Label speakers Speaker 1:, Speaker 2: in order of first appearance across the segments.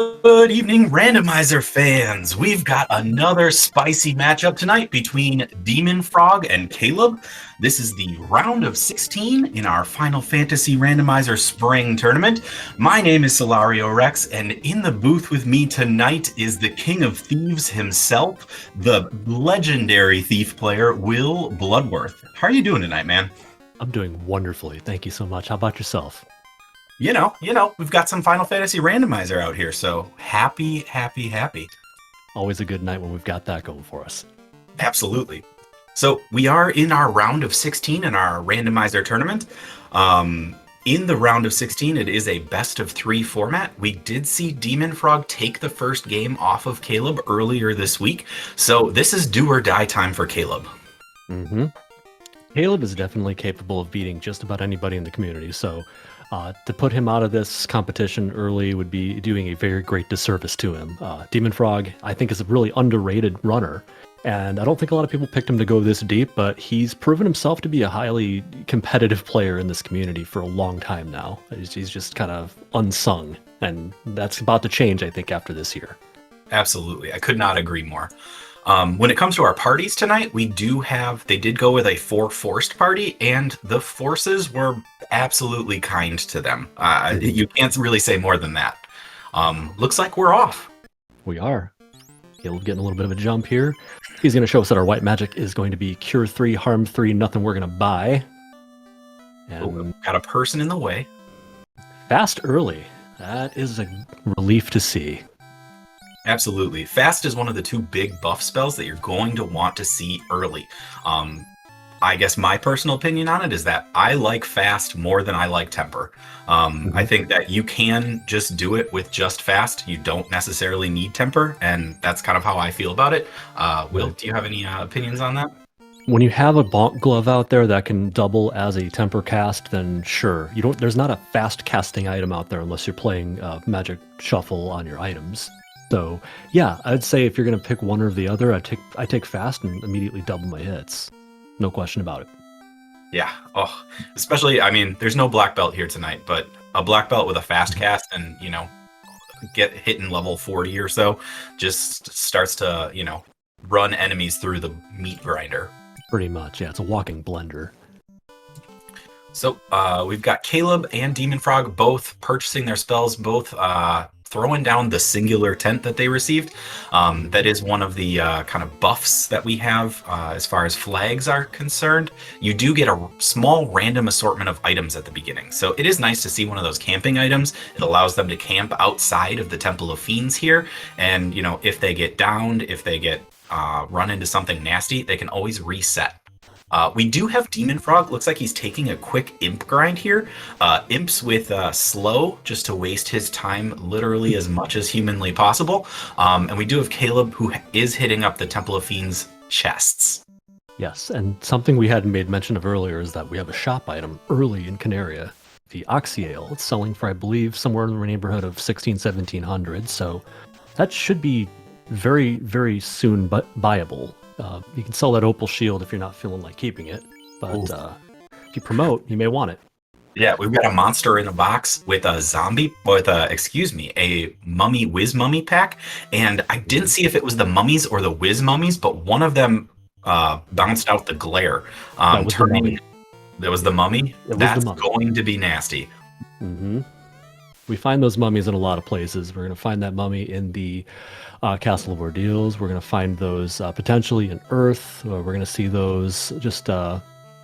Speaker 1: Good evening, Randomizer fans. We've got another spicy matchup tonight between dem0nfr0g and Caleb. This is the round of 16 in our Final Fantasy Randomizer Spring Tournament. My name is Ro16, and in the booth with me tonight is the King of Thieves himself, the legendary thief player, Will Bloodworth. How are you doing tonight, man?
Speaker 2: I'm doing wonderfully. Thank you so much. How about yourself?
Speaker 1: We've got some Final Fantasy Randomizer out here, so happy, happy, happy.
Speaker 2: Always a good night when we've got that going for us.
Speaker 1: Absolutely. So we are in our round of 16 in our randomizer tournament. In the round of 16, it is a best of 3 format. We did see dem0nfr0g take the first game off of Caleb earlier this week, so this is do or die time for Caleb.
Speaker 2: Mm-hmm. Caleb is definitely capable of beating just about anybody in the community, so to put him out of this competition early would be doing a very great disservice to him. dem0nfr0g, I think, is a really underrated runner, and I don't think a lot of people picked him to go this deep, but he's proven himself to be a highly competitive player in this community for a long time now. He's just kind of unsung, and that's about to change, I think, after this year.
Speaker 1: Absolutely. I could not agree more. When it comes to our parties tonight, they did go with a 4 forced party, and the forces were absolutely kind to them. You can't really say more than that. Looks like we're off.
Speaker 2: We are. Caleb getting a little bit of a jump here. He's going to show us that our white magic is going to be Cure 3, Harm 3, nothing we're going to buy.
Speaker 1: And got a person in the way.
Speaker 2: Fast early. That is a relief to see.
Speaker 1: Absolutely. Fast is one of the 2 big buff spells that you're going to want to see early. I guess my personal opinion on it is that I like fast more than I like temper. I think that you can just do it with just fast. You don't necessarily need temper, and that's kind of how I feel about it. Will, do you have any opinions on that?
Speaker 2: When you have a bonk glove out there that can double as a temper cast, then sure. There's not a fast casting item out there unless you're playing magic shuffle on your items. So yeah, I'd say if you're going to pick one or the other, I take fast and immediately double my hits. No question about it.
Speaker 1: Yeah. Oh, especially, I mean, there's no black belt here tonight, but a black belt with a fast cast and, get hit in level 40 or so just starts to, run enemies through the meat grinder.
Speaker 2: Pretty much, yeah. It's a walking blender.
Speaker 1: So we've got Caleb and dem0nfr0g both purchasing their spells, both throwing down the singular tent that they received. That is one of the kind of buffs that we have as far as flags are concerned. You do get a small random assortment of items at the beginning. So it is nice to see one of those camping items. It allows them to camp outside of the Temple of Fiends here. And, if they get downed, if they get run into something nasty, they can always reset. We do have dem0nfr0g. Looks like he's taking a quick imp grind here. Imps with slow, just to waste his time literally as much as humanly possible. And we do have Caleb, who is hitting up the Temple of Fiends chests.
Speaker 2: Yes, and something we hadn't made mention of earlier is that we have a shop item early in Canaria, the Oxyale. It's selling for, I believe, somewhere in the neighborhood of 1700, so that should be very, very soon buyable. You can sell that opal shield if you're not feeling like keeping it, but if you promote, you may want it.
Speaker 1: Yeah, we've got a monster in a box with a a mummy whiz mummy pack, and I didn't see if it was the mummies or the whiz mummies, but one of them bounced out the glare.
Speaker 2: That was the mummy.
Speaker 1: That was the mummy? That's going to be nasty.
Speaker 2: Mm-hmm. We find those mummies in a lot of places. We're going to find that mummy in the Castle of Ordeals. We're going to find those potentially in Earth. We're going to see those just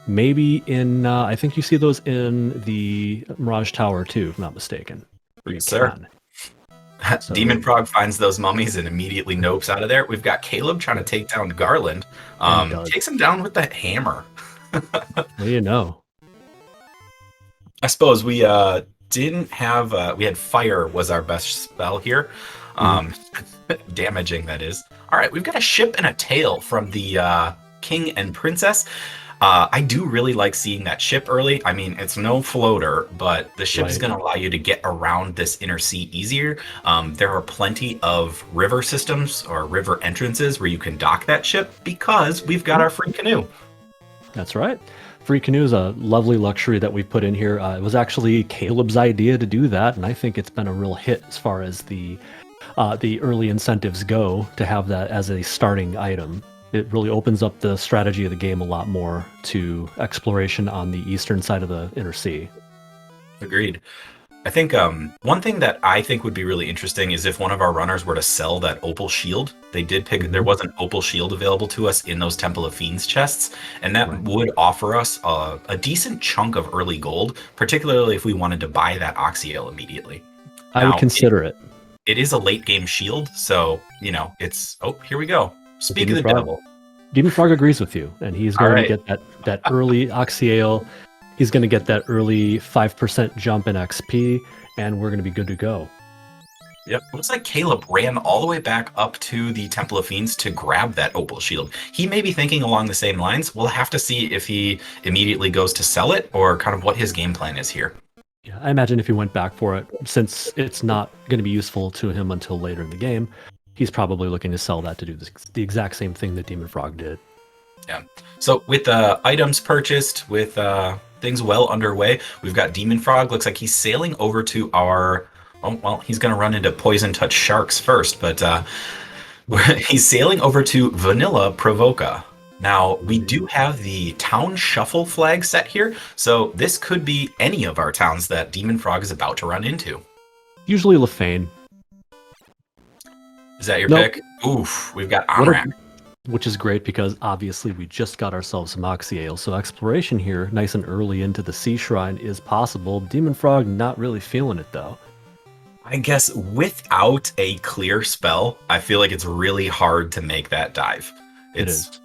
Speaker 2: maybe in, I think you see those in the Mirage Tower too, if I'm not mistaken.
Speaker 1: Yes, sir. So, dem0nfr0g finds those mummies and immediately nopes out of there. We've got Caleb trying to take down Garland. Takes him down with that hammer.
Speaker 2: What do you know?
Speaker 1: I suppose we didn't have, we had fire was our best spell here. Damaging, that is. All right, we've got a ship and a tail from the king and princess. I do really like seeing that ship early. I mean, it's no floater, but the ship is going to allow you to get around this inner sea easier. There are plenty of river systems or river entrances where you can dock that ship because we've got our free canoe.
Speaker 2: That's right. Free canoe is a lovely luxury that we put in here. It was actually Caleb's idea to do that, and I think it's been a real hit as far as the the early incentives go to have that as a starting item. It really opens up the strategy of the game a lot more to exploration on the eastern side of the Inner Sea.
Speaker 1: Agreed. I think one thing that I think would be really interesting is if one of our runners were to sell that opal shield. They did pick. There was an opal shield available to us in those Temple of Fiends chests, and that
Speaker 2: Right.
Speaker 1: would offer us a decent chunk of early gold, particularly if we wanted to buy that Oxyale immediately.
Speaker 2: I would
Speaker 1: Now,
Speaker 2: consider it.
Speaker 1: it is a late game shield, so it's. Oh, here we go.
Speaker 2: But
Speaker 1: Speak of the devil.
Speaker 2: Demon Frog agrees with you, and he's
Speaker 1: All
Speaker 2: going to
Speaker 1: right.
Speaker 2: get that early Oxyale. He's going to get that early 5% jump in XP, and we're going to be good to go.
Speaker 1: Yep. Looks like Caleb ran all the way back up to the Temple of Fiends to grab that opal shield. He may be thinking along the same lines. We'll have to see if he immediately goes to sell it or kind of what his game plan is here.
Speaker 2: Yeah, I imagine if he went back for it, since it's not going to be useful to him until later in the game, he's probably looking to sell that to do the exact same thing that Demon Frog did.
Speaker 1: Yeah. So with items purchased, with things well underway, we've got Demon Frog. Looks like he's sailing over to our... Oh, well, he's going to run into Poison Touch Sharks first, but he's sailing over to Vanilla Provoca. Now, we do have the Town Shuffle flag set here, so this could be any of our towns that Demon Frog is about to run into.
Speaker 2: Usually Lefane.
Speaker 1: Is that your
Speaker 2: Nope.
Speaker 1: pick? Oof, we've got Amrak.
Speaker 2: Which is great because obviously we just got ourselves some Oxyale, so exploration here, nice and early into the Sea Shrine, is possible. Demon Frog not really feeling it though.
Speaker 1: I guess without a clear spell, I feel like it's really hard to make that dive.
Speaker 2: It is.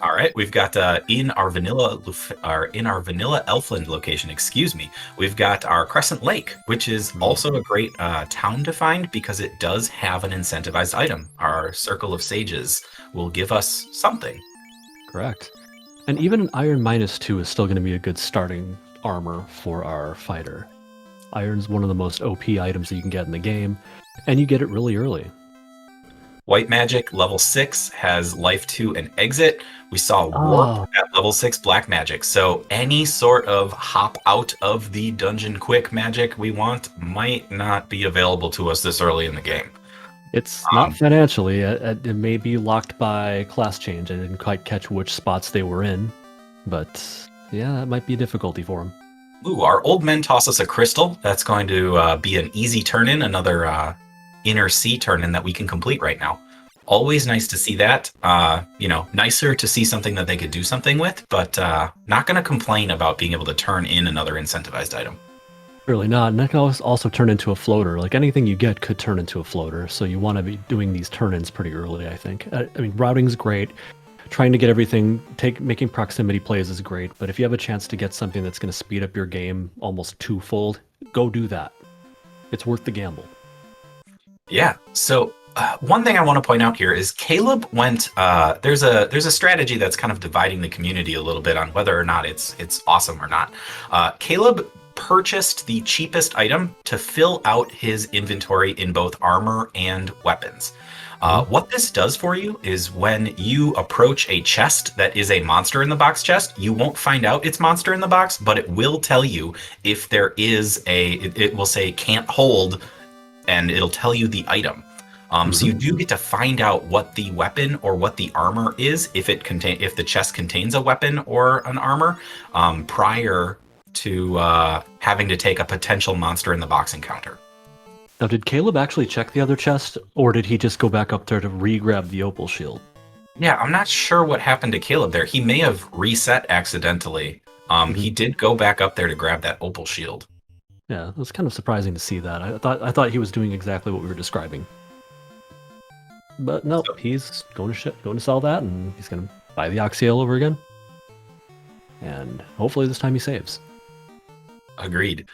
Speaker 1: All right, we've got in our vanilla Elfland location, excuse me, we've got our Crescent Lake, which is also a great town to find because it does have an incentivized item. Our Circle of Sages will give us something.
Speaker 2: Correct. And even an Iron -2 is still going to be a good starting armor for our fighter. Iron's one of the most OP items that you can get in the game, and you get it really early.
Speaker 1: White Magic level 6 has Life 2 and Exit. We saw Warp at level 6 Black Magic. So any sort of hop out of the dungeon quick magic we want might not be available to us this early in the game.
Speaker 2: It's not financially. It may be locked by class change. I didn't quite catch which spots they were in, but yeah, that might be a difficulty for him.
Speaker 1: Ooh, our old men toss us a crystal. That's going to be an easy turn-in, another Inner Sea turn-in that we can complete right now. Always nice to see that. Nicer to see something that they could do something with, but not going to complain about being able to turn in another incentivized item.
Speaker 2: Really not. And that can also turn into a floater. Like anything you get could turn into a floater. So you want to be doing these turn-ins pretty early, I think. I mean, routing's great. Trying to get everything, making proximity plays is great. But if you have a chance to get something that's going to speed up your game almost twofold, go do that. It's worth the gamble.
Speaker 1: Yeah. So one thing I want to point out here is Caleb went. There's a strategy that's kind of dividing the community a little bit on whether or not it's awesome or not. Caleb purchased the cheapest item to fill out his inventory in both armor and weapons. What this does for you is when you approach a chest that is a monster in the box chest, you won't find out it's monster in the box, but it will tell you if there is it will say can't hold, and it'll tell you the item. So you do get to find out what the weapon or what the armor is if the chest contains a weapon or an armor prior to having to take a potential monster in the box encounter.
Speaker 2: Now, did Caleb actually check the other chest, or did he just go back up there to re-grab the opal shield?
Speaker 1: Yeah, I'm not sure what happened to Caleb there. He may have reset accidentally. He did go back up there to grab that opal shield.
Speaker 2: Yeah, it was kind of surprising to see that. I thought he was doing exactly what we were describing. But no, he's going to sell that, and he's going to buy the Oxyale over again. And hopefully this time he saves.
Speaker 1: Agreed.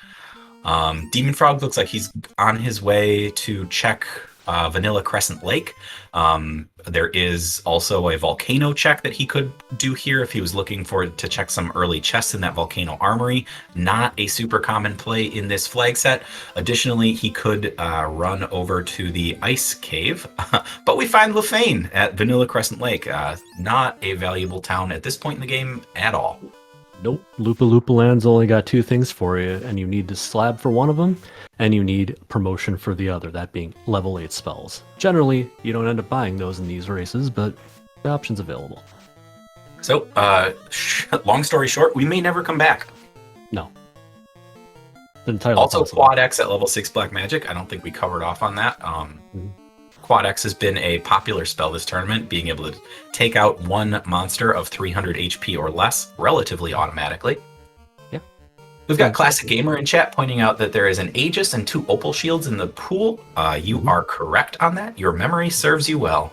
Speaker 1: Demon Frog looks like he's on his way to check Vanilla Crescent Lake. There is also a volcano check that he could do here if he was looking to check some early chests in that volcano armory. Not a super common play in this flag set. Additionally, he could run over to the ice cave, but we find Lefane at Vanilla Crescent Lake. Not a valuable town at this point in the game at all.
Speaker 2: Nope. Lupa Lupa Land's only got two things for you, and you need the slab for one of them, and you need promotion for the other, that being level 8 spells. Generally, you don't end up buying those in these races, but the option's available.
Speaker 1: So, long story short, we may never come back.
Speaker 2: No. It's entirely
Speaker 1: Also,
Speaker 2: possible.
Speaker 1: Quad X at level 6 Black Magic. I don't think we covered off on that. Quad X has been a popular spell this tournament, being able to take out one monster of 300 HP or less relatively automatically.
Speaker 2: Yeah.
Speaker 1: We've got Classic Gamer in chat pointing out that there is an Aegis and 2 Opal Shields in the pool. You are correct on that. Your memory serves you well.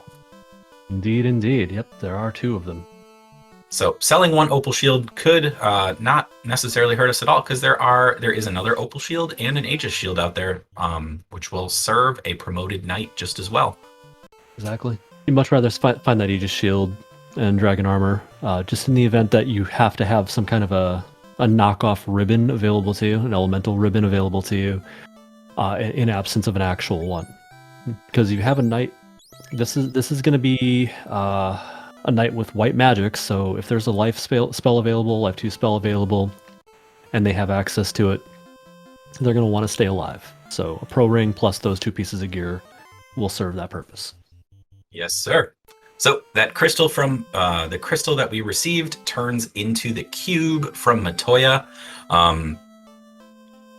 Speaker 2: Indeed, indeed. Yep, there are 2 of them.
Speaker 1: So selling one Opal Shield could not necessarily hurt us at all, because there is another Opal Shield and an Aegis Shield out there, which will serve a promoted knight just as well.
Speaker 2: Exactly. You'd much rather find that Aegis Shield and Dragon Armor, just in the event that you have to have some kind of a knockoff ribbon available to you, an elemental ribbon available to you, in absence of an actual one. Because you have a knight, this is going to be a knight with white magic, so if there's a life spell available, life 2 spell available, and they have access to it, they're going to want to stay alive. So a pro ring plus those 2 pieces of gear will serve that purpose.
Speaker 1: Yes, sir. So that crystal from the crystal that we received turns into the cube from Matoya.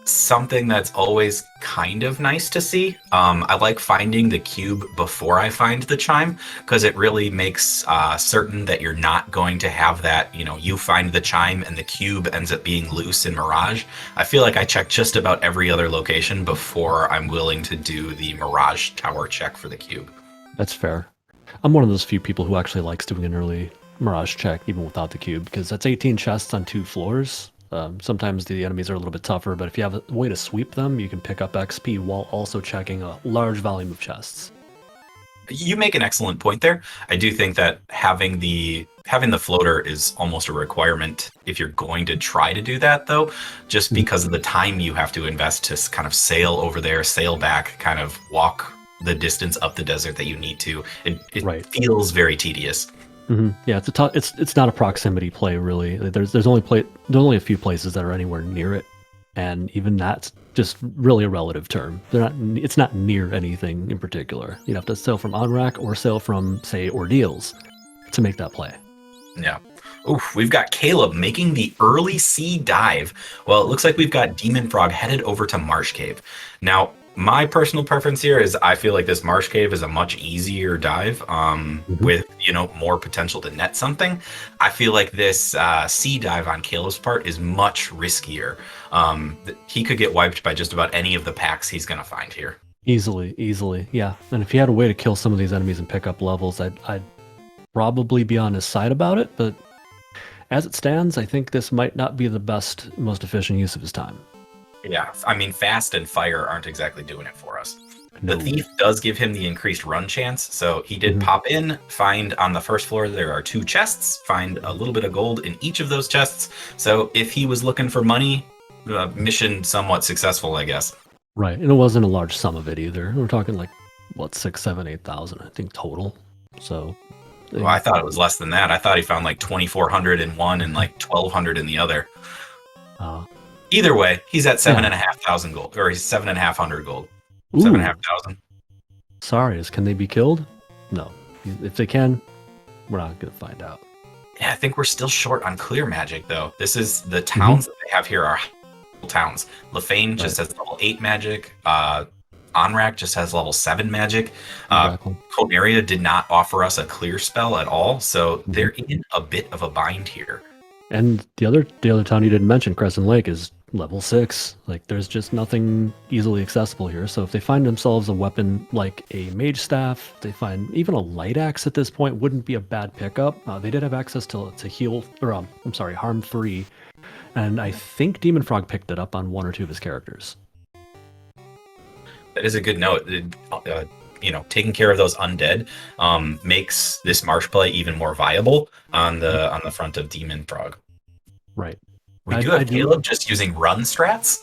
Speaker 1: Something that's always kind of nice to see. I like finding the cube before I find the chime, because it really makes certain that you're not going to have that, you find the chime and the cube ends up being loose in Mirage. I feel like I check just about every other location before I'm willing to do the Mirage Tower check for the cube.
Speaker 2: That's fair. I'm one of those few people who actually likes doing an early Mirage check, even without the cube, because that's 18 chests on 2 floors. Sometimes the enemies are a little bit tougher, but if you have a way to sweep them, you can pick up XP while also checking a large volume of chests.
Speaker 1: You make an excellent point there. I do think that having the floater is almost a requirement if you're going to try to do that, though, just because of the time you have to invest to kind of sail over there, sail back, kind of walk the distance up the desert that you need to. It
Speaker 2: Right.
Speaker 1: feels very tedious.
Speaker 2: Mm-hmm. Yeah, it's not a proximity play really. There's only a few places that are anywhere near it, and even that's just really a relative term. It's not near anything in particular. You'd have to sail from Onrak or sail from, say, Ordeals to make that play.
Speaker 1: Yeah. Oof, we've got Caleb making the early sea dive. Well, it looks like we've got dem0nfr0g headed over to Marsh Cave. Now, my personal preference here is I feel like this Marsh Cave is a much easier dive with, more potential to net something. I feel like this sea dive on Caleb's part is much riskier. He could get wiped by just about any of the packs he's going to find here.
Speaker 2: Easily, yeah. And if he had a way to kill some of these enemies and pick up levels, I'd probably be on his side about it, but as it stands, I think this might not be the best, most efficient use of his time.
Speaker 1: Yeah, I mean, fast and fire aren't exactly doing it for us.
Speaker 2: No.
Speaker 1: The thief does give him the increased run chance, so he did pop in, find on the first floor there are 2 chests, find a little bit of gold in each of those chests. So if he was looking for money, mission somewhat successful, I guess.
Speaker 2: Right, and it wasn't a large sum of it either. We're talking like, 6, 7, 8,000, I think, total. So...
Speaker 1: Well, I thought it was less than that. I thought he found like 2,400 in one and like 1,200 in the other. Either way, he's at 7,500 gold, or he's 7,500 gold. 7,500.
Speaker 2: Sorry, can they be killed? No. If they can, we're not going to find out.
Speaker 1: Yeah, I think we're still short on clear magic, though. This is the towns that they have here are towns. Lefane just has level 8 magic. Onrak just has level 7 magic.
Speaker 2: Exactly.
Speaker 1: Cotenaria did not offer us a clear spell at all, so they're in a bit of a bind here.
Speaker 2: And the other town you didn't mention, Crescent Lake, is level 6. Like, there's just nothing easily accessible here. So if they find themselves a weapon like a mage staff, they find even a light axe at this point wouldn't be a bad pickup. They did have access to heal, or harm 3. And I think dem0nfr0g picked it up on 1 or 2 of his characters.
Speaker 1: That is a good note. Taking care of those undead makes this marsh play even more viable on the front of dem0nfr0g.
Speaker 2: Right.
Speaker 1: We do have Caleb just using run strats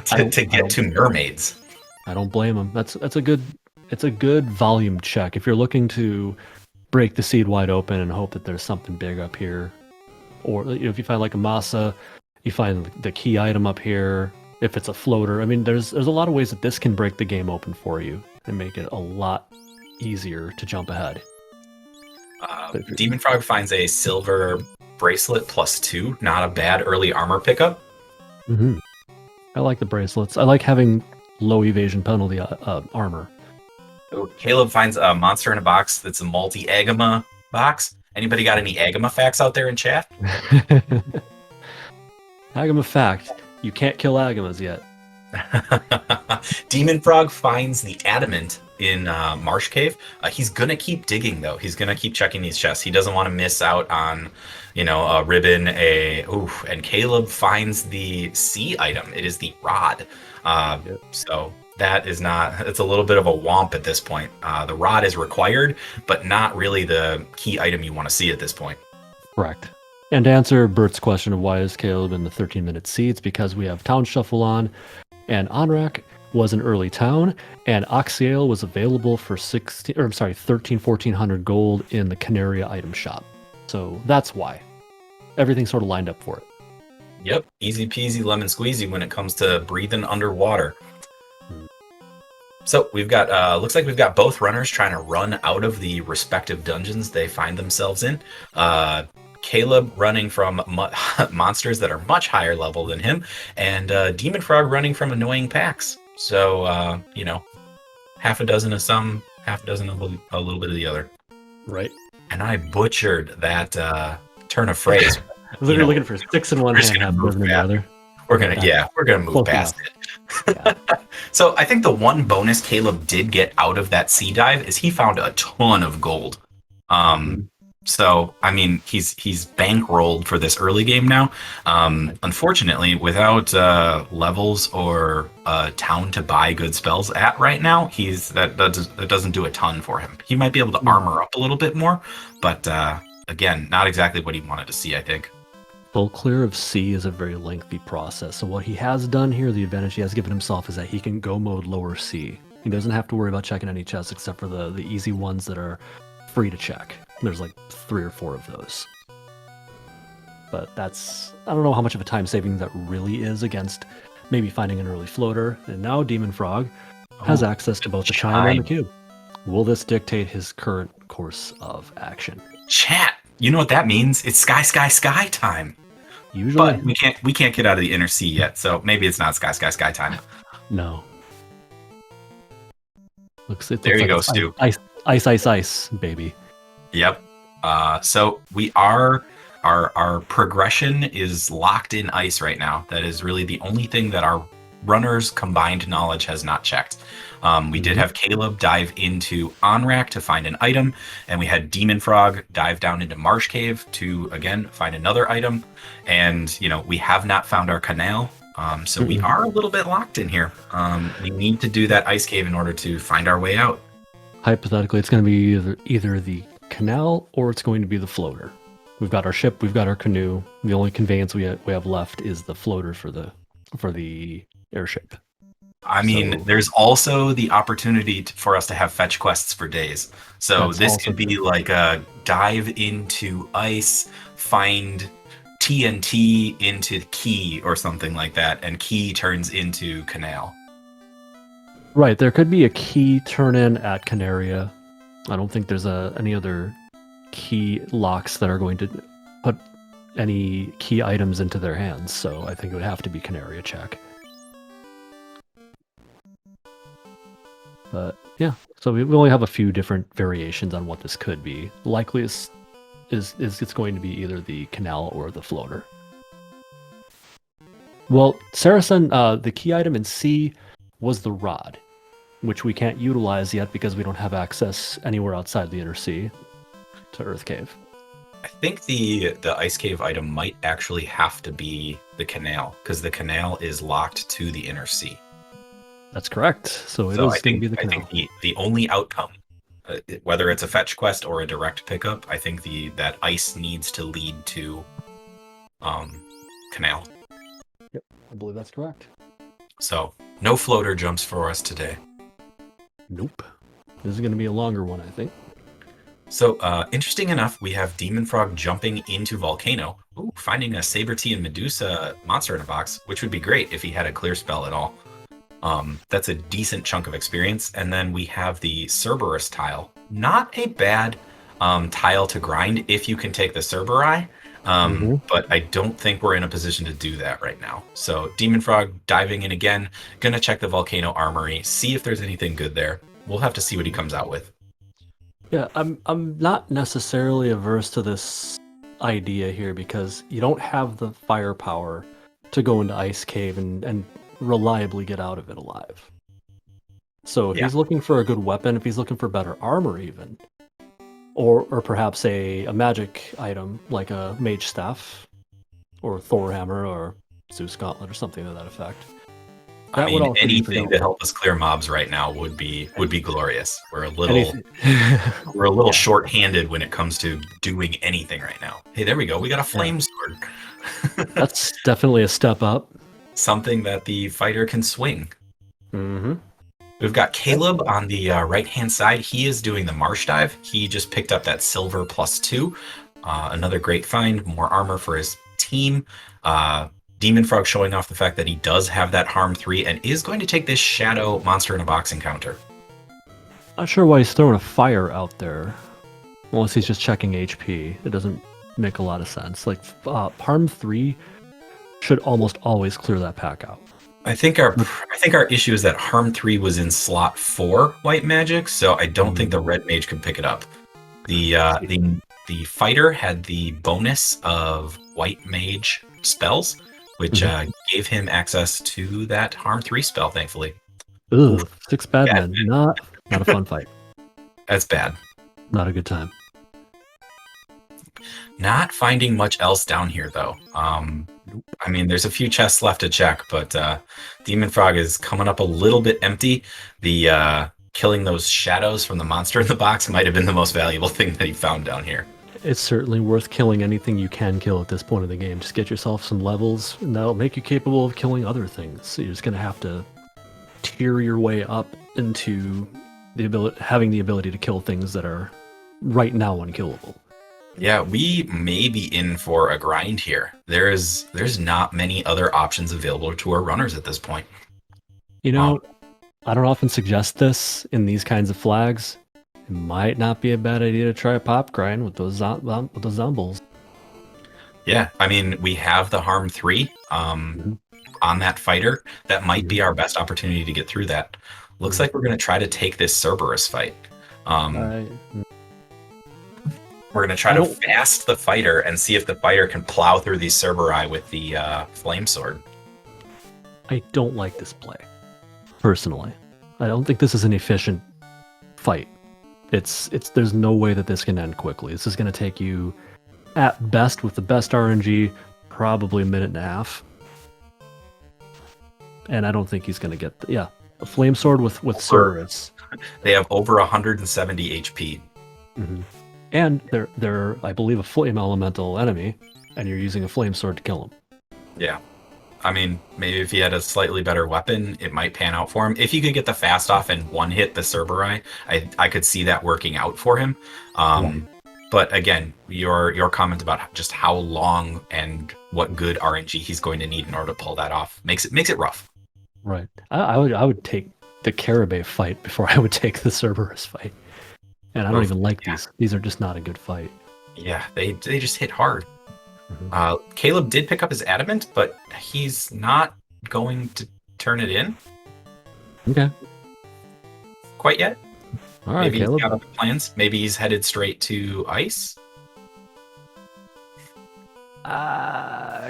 Speaker 1: to get to mermaids.
Speaker 2: I don't blame him. It's a good volume check. If you're looking to break the seed wide open and hope that there's something big up here, or if you find like a masa, you find the key item up here. If it's a floater, I mean, there's a lot of ways that this can break the game open for you and make it a lot easier to jump ahead.
Speaker 1: Demon Frog finds a silver bracelet +2. Not a bad early armor pickup.
Speaker 2: Mm-hmm. I like the bracelets. I like having low evasion penalty armor.
Speaker 1: Caleb finds a monster in a box that's a multi-agama box. Anybody got any agama facts out there in chat?
Speaker 2: Agama fact: you can't kill agamas yet.
Speaker 1: Demon Frog finds the adamant in Marsh Cave. He's gonna keep digging though. He's gonna keep checking these chests. He doesn't want to miss out on, a ribbon. And Caleb finds the C item. It is the rod. So that is not. It's a little bit of a womp at this point. The rod is required, but not really the key item you want to see at this point.
Speaker 2: Correct. And to answer Bert's question of why is Caleb in the 13-minute C, it's because we have Town Shuffle on, and Onrak was an early town, and Oxiale was available for 1400 gold in the Canaria item shop. So that's why. Everything sort of lined up for it.
Speaker 1: Yep, easy peasy lemon squeezy when it comes to breathing underwater. So we've got, looks like we've got both runners trying to run out of the respective dungeons they find themselves in. Caleb running from monsters that are much higher level than him, and Demon Frog running from annoying packs. So, half a dozen of some, half a dozen of a little bit of the other.
Speaker 2: Right.
Speaker 1: And I butchered that turn of phrase.
Speaker 2: I was literally looking for 6 in one hand, half a dozen in the other.
Speaker 1: We're gonna move past it. Yeah. So I think the one bonus Caleb did get out of that sea dive is he found a ton of gold. So I mean he's bankrolled for this early game now. Unfortunately, without levels or a town to buy good spells at right now, that doesn't do a ton for him. He might be able to armor up a little bit more, but again, not exactly what he wanted to see, I think.
Speaker 2: Full clear of C is a very lengthy process. So what he has done here, the advantage he has given himself is that he can go mode lower C. He doesn't have to worry about checking any chests except for the easy ones that are free to check. There's like 3 or 4 of those. But I don't know how much of a time saving that really is against maybe finding an early floater. And now Demon Frog has access to both the chime and the cube. Will this dictate his current course of action?
Speaker 1: Chat, you know what that means? It's sky time.
Speaker 2: Usually.
Speaker 1: But we can't get out of the inner sea yet, so maybe it's not sky time.
Speaker 2: No.
Speaker 1: There you go, Stu.
Speaker 2: Ice, baby.
Speaker 1: Yep. So we are our progression is locked in ice right now. That is really the only thing that our runners' combined knowledge has not checked. We did have Caleb dive into Onrak to find an item, and we had Demon Frog dive down into Marsh Cave to again find another item. And we have not found our canal. So we are a little bit locked in here. We need to do that ice cave in order to find our way out.
Speaker 2: Hypothetically, it's going to be either the canal or it's going to be the floater. We've got our ship, we've got our canoe. The only conveyance we have left is the floater for the airship.
Speaker 1: I mean, there's also the opportunity for us to have fetch quests for days. So this could be like a dive into ice, find TNT into key or something like that, and key turns into canal.
Speaker 2: Right, there could be a key turn in at Canaria. I don't think there's any other key locks that are going to put any key items into their hands, so I think it would have to be Canaria check. But yeah, so we only have a few different variations on what this could be. Likely is it's going to be either the canal or the floater. Well, Saracen, the key item in C was the rod, which we can't utilize yet because we don't have access anywhere outside the inner sea to Earth Cave.
Speaker 1: I think the ice cave item might actually have to be the canal, because the canal is locked to the inner sea.
Speaker 2: That's correct. So it is going to be the canal.
Speaker 1: I think the only outcome, whether it's a fetch quest or a direct pickup, I think that ice needs to lead to canal.
Speaker 2: Yep, I believe that's correct.
Speaker 1: So no floater jumps for us today.
Speaker 2: Nope. This is going to be a longer one, I think.
Speaker 1: So interesting enough, we have Demon Frog jumping into Volcano. Ooh, finding a Saber-T and Medusa monster in a box, which would be great if he had a clear spell at all. That's a decent chunk of experience. And then we have the Cerberus tile. Not a bad tile to grind if you can take the Cerberi, but I don't think we're in a position to do that right now. So Demon Frog diving in again, gonna check the Volcano Armory, see if there's anything good there. We'll have to see what he comes out with.
Speaker 2: Yeah, I'm not necessarily averse to this idea here because you don't have the firepower to go into Ice Cave and reliably get out of it alive. So if
Speaker 1: Yeah.
Speaker 2: he's looking for a good weapon, if he's looking for better armor even, or perhaps a magic item like a mage staff or Thor hammer or Zeus gauntlet or something to that effect.
Speaker 1: I
Speaker 2: That would
Speaker 1: mean,
Speaker 2: also be pretty
Speaker 1: anything to
Speaker 2: helpful.
Speaker 1: help us clear mobs right now would be glorious. We're a little
Speaker 2: Anything.
Speaker 1: yeah.
Speaker 2: Yeah.
Speaker 1: Short-handed when it comes to doing anything right now. Hey, there we go. We got a
Speaker 2: Yeah.
Speaker 1: flame sword.
Speaker 2: That's definitely a step up.
Speaker 1: Something that the fighter can swing.
Speaker 2: Mm-hmm.
Speaker 1: We've got Caleb on the right-hand side. He is doing the marsh dive. He just picked up that silver +2. Another great find. More armor for his team. Demon Frog showing off the fact that he does have that harm 3 and is going to take this shadow monster in a box encounter.
Speaker 2: Not sure why he's throwing a fire out there, unless he's just checking HP. It doesn't make a lot of sense. Like harm 3 should almost always clear that pack out.
Speaker 1: I think our issue is that harm 3 was in slot 4 white magic, so I don't think the red mage could pick it up. The fighter had the bonus of white mage spells, which gave him access to that harm 3 spell, thankfully.
Speaker 2: Ugh, 6 bad men. Not a fun fight.
Speaker 1: That's bad.
Speaker 2: Not a good time.
Speaker 1: Not finding much else down here, though. I mean, there's a few chests left to check, but Demon Frog is coming up a little bit empty. The killing those shadows from the monster in the box might have been the most valuable thing that he found down here.
Speaker 2: It's certainly worth killing anything you can kill at this point of the game. Just get yourself some levels, and that'll make you capable of killing other things. So you're just going to have to tier your way up into having the ability to kill things that are right now unkillable.
Speaker 1: Yeah, we may be in for a grind here. There's not many other options available to our runners at this point.
Speaker 3: You know, I don't often suggest this in these kinds of flags. It might not be a bad idea to try a pop grind with those zombies.
Speaker 1: Yeah, I mean, we have the harm 3 on that fighter. That might be our best opportunity to get through that. Looks like we're going to try to take this Cerberus fight. We're going to try to fast the fighter and see if the fighter can plow through these Cerberi with the flame sword.
Speaker 2: I don't like this play, personally. I don't think this is an efficient fight. There's no way that this can end quickly. This is going to take you, at best, with the best RNG, probably a minute and a half. And I don't think he's going to get... a flame sword with Cerberus.
Speaker 1: They have over 170 HP.
Speaker 2: And they're, I believe, a flame elemental enemy, and you're using a flame sword to kill them.
Speaker 1: Yeah. I mean, maybe if he had a slightly better weapon, it might pan out for him. If you could get the fast off and one-hit the Cerberi, I could see that working out for him. But again, your comment about just how long and what good RNG he's going to need in order to pull that off makes it rough.
Speaker 2: Right. I would take the Caribou fight before I would take the Cerberus fight. And I don't even like these. These are just not a good fight.
Speaker 1: Yeah, they just hit hard. Caleb did pick up his adamant, but he's not going to turn it in.
Speaker 2: Okay.
Speaker 1: Quite yet.
Speaker 2: All right,
Speaker 1: maybe
Speaker 2: Caleb.
Speaker 1: He's got other plans. Maybe he's headed straight to ice.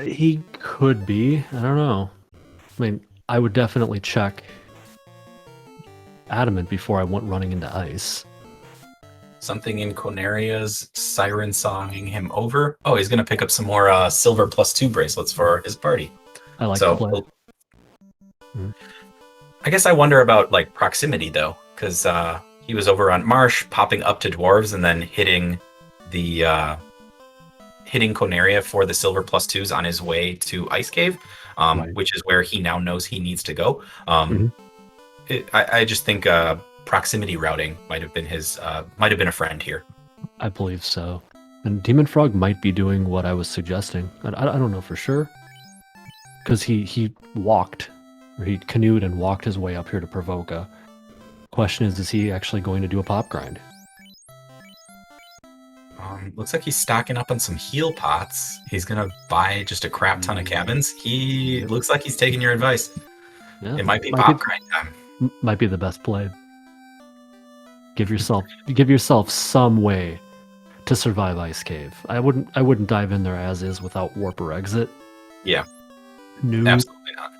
Speaker 2: He could be. I don't know. I mean, I would definitely check adamant before I went running into ice.
Speaker 1: Something in Conaria's siren songing him over. Oh, he's going to pick up some more silver +2 bracelets for his party.
Speaker 2: I like to play.
Speaker 1: I guess I wonder about like proximity though, because he was over on Marsh, popping up to dwarves and then hitting Conaria for the silver +2s on his way to Ice Cave, which is where he now knows he needs to go. I just think proximity routing might have been a friend here.
Speaker 2: I believe so. And Demon Frog might be doing what I was suggesting. I don't know for sure. Because he walked, or he canoed and walked his way up here to Provoca. Question is he actually going to do a pop grind?
Speaker 1: Looks like he's stocking up on some heal pots. He's gonna buy just a crap ton of cabins. He looks like he's taking your advice.
Speaker 2: Yeah,
Speaker 1: It might be pop grind time.
Speaker 2: Might be the best play. Give yourself some way to survive Ice Cave. I wouldn't dive in there as is without warp or exit.
Speaker 1: Yeah.
Speaker 2: No,
Speaker 1: Absolutely not.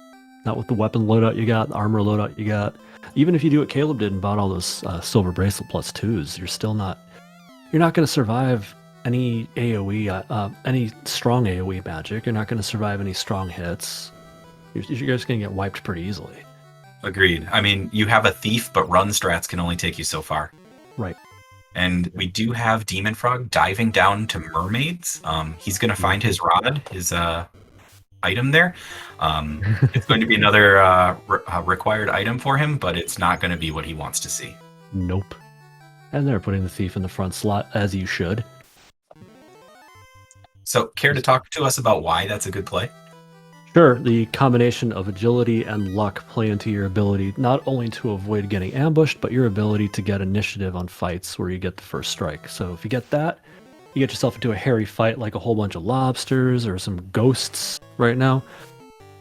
Speaker 2: not with the weapon loadout you got, the armor loadout you got. Even if you do what Caleb did and bought all those silver bracelet plus 2s, you're not going to survive any AoE, any strong AoE magic. You're not going to survive any strong hits. You're just going to get wiped pretty easily.
Speaker 1: Agreed. I mean, you have a thief, but run strats can only take you so far.
Speaker 2: Right.
Speaker 1: And we do have Demon Frog diving down to mermaids. He's going to find his rod, his item there. It's going to be another required item for him, but it's not going to be what he wants to see.
Speaker 2: Nope. And they're putting the thief in the front slot, as you should.
Speaker 1: So, care to talk to us about why that's a good play?
Speaker 2: Sure, the combination of agility and luck play into your ability not only to avoid getting ambushed, but your ability to get initiative on fights where you get the first strike. So if you get that, you get yourself into a hairy fight like a whole bunch of lobsters or some ghosts right now,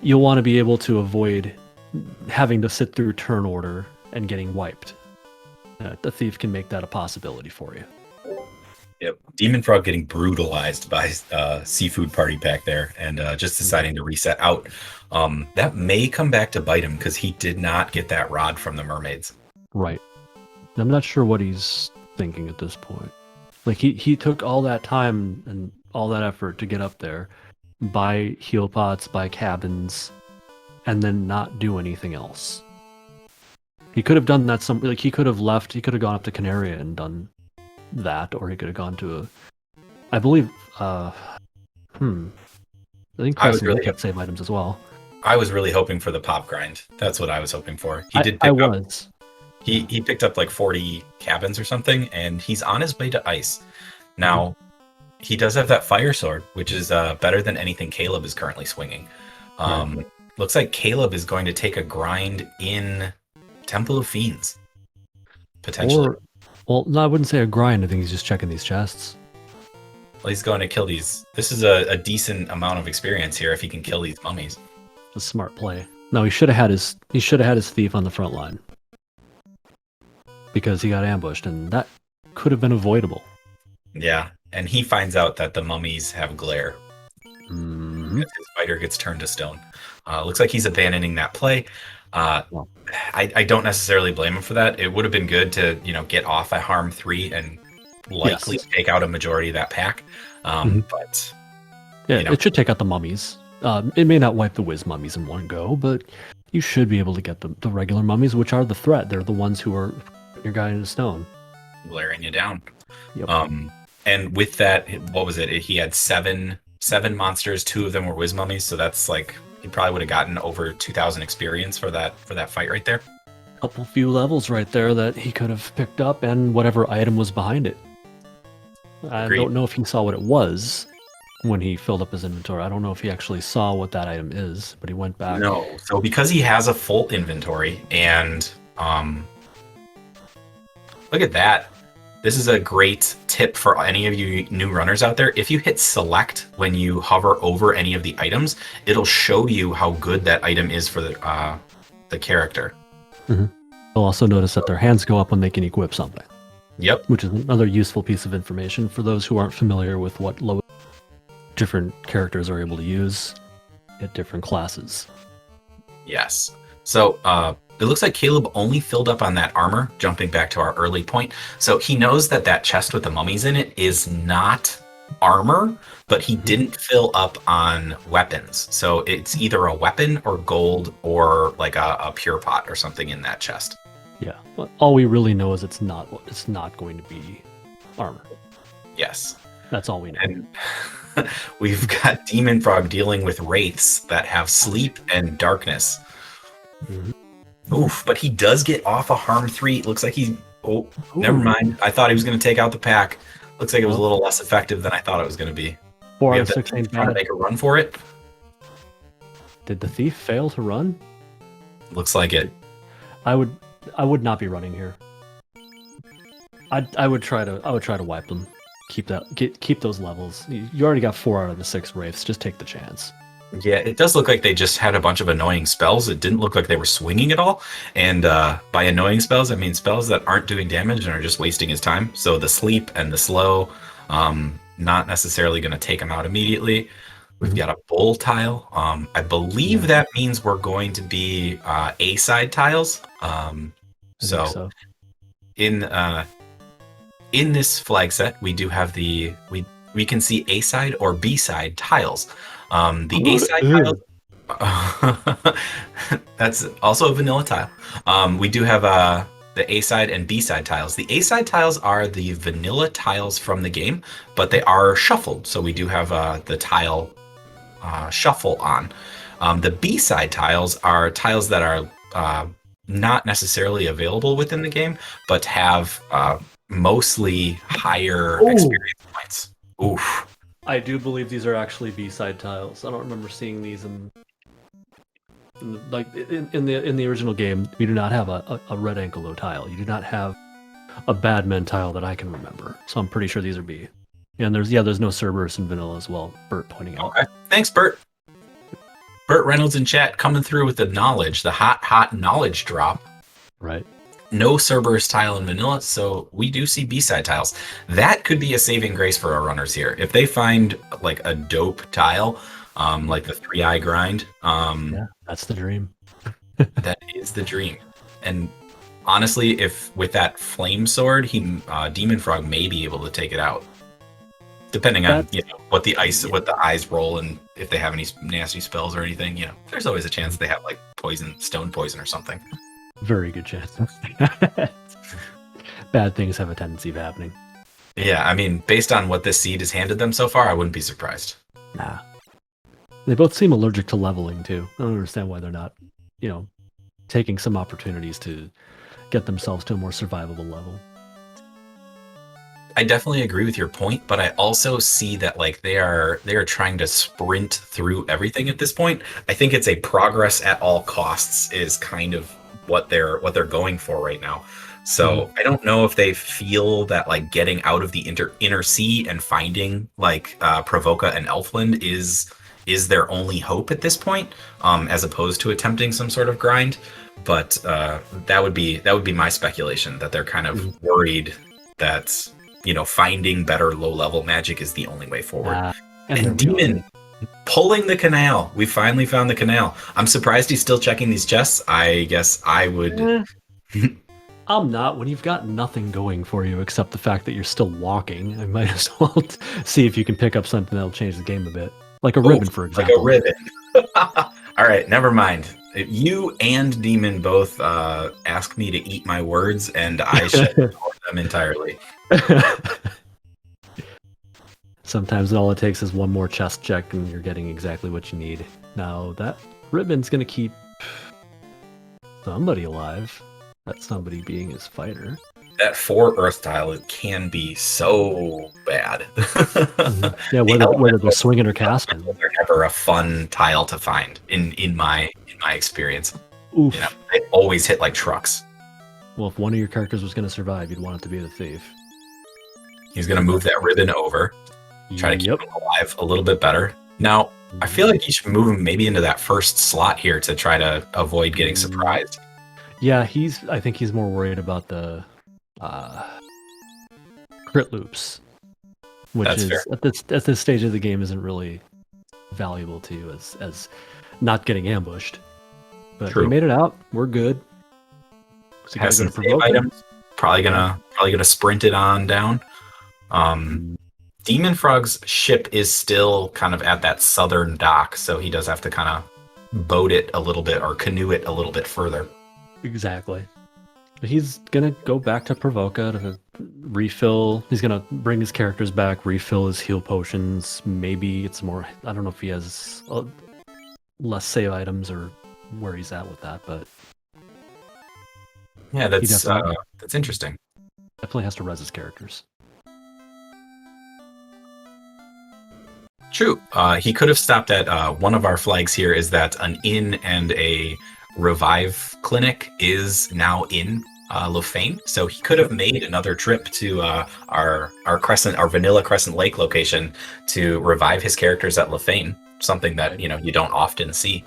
Speaker 2: you'll want to be able to avoid having to sit through turn order and getting wiped. The thief can make that a possibility for you.
Speaker 1: Yep. Demon Frog getting brutalized by Seafood Party Pack there and just deciding to reset out. That may come back to bite him because he did not get that rod from the mermaids.
Speaker 2: Right. I'm not sure what he's thinking at this point. Like, he took all that time and all that effort to get up there, buy heal pots, buy cabins, and then not do anything else. He could have done that he could have left, he could have gone up to Canaria and done that, or he could have gone to I believe, I think Preston really kept save items as well.
Speaker 1: I was really hoping for the pop grind. That's what I was hoping for. He picked up like 40 cabins or something, and he's on his way to ice. Now, he does have that fire sword, which is better than anything Caleb is currently swinging. Looks like Caleb is going to take a grind in Temple of Fiends, potentially.
Speaker 2: Well, no, I wouldn't say a grind. I think he's just checking these chests.
Speaker 1: Well, he's going to kill these. This is a decent amount of experience here if he can kill these mummies.
Speaker 2: A smart play. No, he should have had his thief on the front line because he got ambushed, and that could have been avoidable.
Speaker 1: Yeah, and he finds out that the mummies have glare.
Speaker 2: Mm-hmm.
Speaker 1: His fighter gets turned to stone. Looks like he's abandoning that play. I don't necessarily blame him for that. It would have been good to get off at harm 3 and likely take out a majority of that pack. But
Speaker 2: it should take out the mummies. It may not wipe the whiz mummies in one go, but you should be able to get the regular mummies, which are the threat. They're the ones who are your guy into stone,
Speaker 1: glaring you down.
Speaker 2: Yep.
Speaker 1: And with that, what was it? He had seven monsters. 2 of them were whiz mummies, so that's like he probably would have gotten over 2,000 experience for that fight right there.
Speaker 2: Couple few levels right there that he could have picked up, and whatever item was behind it. I don't know if he saw what it was when he filled up his inventory. I don't know if he actually saw what that item is, but he went back.
Speaker 1: No, so because he has a full inventory, and look at that. This is a great tip for any of you new runners out there. If you hit select when you hover over any of the items, it'll show you how good that item is for the character.
Speaker 2: Mm-hmm. You'll also notice that their hands go up when they can equip something.
Speaker 1: Yep.
Speaker 2: Which is another useful piece of information for those who aren't familiar with what different characters are able to use at different classes.
Speaker 1: Yes. So it looks like Caleb only filled up on that armor, jumping back to our early point. So he knows that chest with the mummies in it is not armor, but he didn't fill up on weapons. So it's either a weapon or gold or like a pure pot or something in that chest.
Speaker 2: Yeah. But all we really know is it's not going to be armor.
Speaker 1: Yes.
Speaker 2: That's all we know.
Speaker 1: And we've got Demon Frog dealing with wraiths that have sleep and darkness.
Speaker 2: Mm-hmm.
Speaker 1: Oof, but he does get off a harm 3. It looks like never mind. I thought he was going to take out the pack. Looks like it was a
Speaker 2: Well,
Speaker 1: little less effective than I thought it was going to be.
Speaker 2: 4
Speaker 1: We
Speaker 2: out
Speaker 1: have
Speaker 2: of
Speaker 1: the
Speaker 2: 6
Speaker 1: thief
Speaker 2: ain't
Speaker 1: trying to
Speaker 2: bad.
Speaker 1: make a run for it.
Speaker 2: Did the thief fail to run?
Speaker 1: Looks like it.
Speaker 2: I would not be running here. I would try to wipe them. Keep those levels. You already got 4 out of the 6 wraiths. Just take the chance.
Speaker 1: Yeah, it does look like they just had a bunch of annoying spells. It didn't look like they were swinging at all. And by annoying spells, I mean spells that aren't doing damage and are just wasting his time. So the sleep and the slow, not necessarily going to take him out immediately. We've got a bull tile. I believe that means we're going to be A-side tiles.
Speaker 2: I think so.
Speaker 1: In this flag set, we do have we can see A-side or B-side tiles. The A-side tiles, that's also a vanilla tile. We do have the A-side and B-side tiles. The A-side tiles are the vanilla tiles from the game, but they are shuffled. So we do have the tile shuffle on. The B-side tiles are tiles that are not necessarily available within the game, but have mostly higher experience points. Oof.
Speaker 2: I do believe these are actually B-side tiles. I don't remember seeing these in the original game. We do not have a red ankle tile. You do not have a bad men tile that I can remember. So I'm pretty sure these are B. And there's no Cerberus in vanilla as well. Bert pointing out.
Speaker 1: Okay, thanks, Bert. Bert Reynolds in chat coming through with the knowledge, the hot knowledge drop.
Speaker 2: Right.
Speaker 1: No Cerberus tile in vanilla, so we do see B-side tiles. That could be a saving grace for our runners here. If they find like a dope tile, like the 3-eye grind,
Speaker 2: yeah, that's the dream.
Speaker 1: that is the dream. And honestly, if with that flame sword, dem0nfr0g may be able to take it out, depending on what the eyes roll and if they have any nasty spells or anything. There's always a chance they have like poison, stone poison, or something.
Speaker 2: Very good chance. Bad things have a tendency of happening.
Speaker 1: Yeah, I mean, based on what this seed has handed them so far, I wouldn't be surprised.
Speaker 2: Nah. They both seem allergic to leveling, too. I don't understand why they're not, taking some opportunities to get themselves to a more survivable level.
Speaker 1: I definitely agree with your point, but I also see that like they are trying to sprint through everything at this point. I think it's a progress at all costs is kind of what they're going for right now. So I don't know if they feel that like getting out of the inner sea and finding like Pravoka and Elfland is their only hope at this point, as opposed to attempting some sort of grind. But that would be my speculation, that they're kind of worried that finding better low level magic is the only way forward. And Demon pulling the canal. We finally found the canal. I'm surprised he's still checking these chests. I guess I would.
Speaker 2: I'm not. When you've got nothing going for you except the fact that you're still walking, I might as well see if you can pick up something that'll change the game a bit. Like a ribbon, for example.
Speaker 1: Like a ribbon. All right, never mind. You and Demon both asked me to eat my words, and I should ignore them entirely.
Speaker 2: Sometimes all it takes is one more chest check and you're getting exactly what you need. Now, that ribbon's going to keep somebody alive. That somebody being his fighter.
Speaker 1: That 4 earth tile, it can be so bad.
Speaker 2: Yeah, whether they're swinging or casting.
Speaker 1: They're never a fun tile to find in my experience.
Speaker 2: Oof.
Speaker 1: They always hit like trucks.
Speaker 2: Well, if one of your characters was going to survive, you'd want it to be the thief.
Speaker 1: He's going to move that ribbon over, try to keep him alive a little bit better. Now, I feel like you should move him maybe into that first slot here to try to avoid getting surprised.
Speaker 2: Yeah, I think he's more worried about the crit loops, which
Speaker 1: That's
Speaker 2: is
Speaker 1: fair.
Speaker 2: at this stage of the game isn't really valuable to you as not getting ambushed. But
Speaker 1: True.
Speaker 2: we made it out. We're good. So
Speaker 1: Has some save items. Probably gonna sprint it on down. dem0nfr0g's ship is still kind of at that southern dock, so he does have to kind of boat it a little bit or canoe it a little bit further.
Speaker 2: Exactly. But he's gonna go back to Pravoka to refill. He's gonna bring his characters back, refill his heal potions. Maybe it's more. I don't know if he has less save items or where he's at with that, but
Speaker 1: yeah, that's interesting.
Speaker 2: Definitely has to res his characters.
Speaker 1: True. He could have stopped at one of our flags here is that an inn and a revive clinic is now in Lofane. So he could have made another trip to our Vanilla Crescent Lake location to revive his characters at Lofane. Something that you don't often see.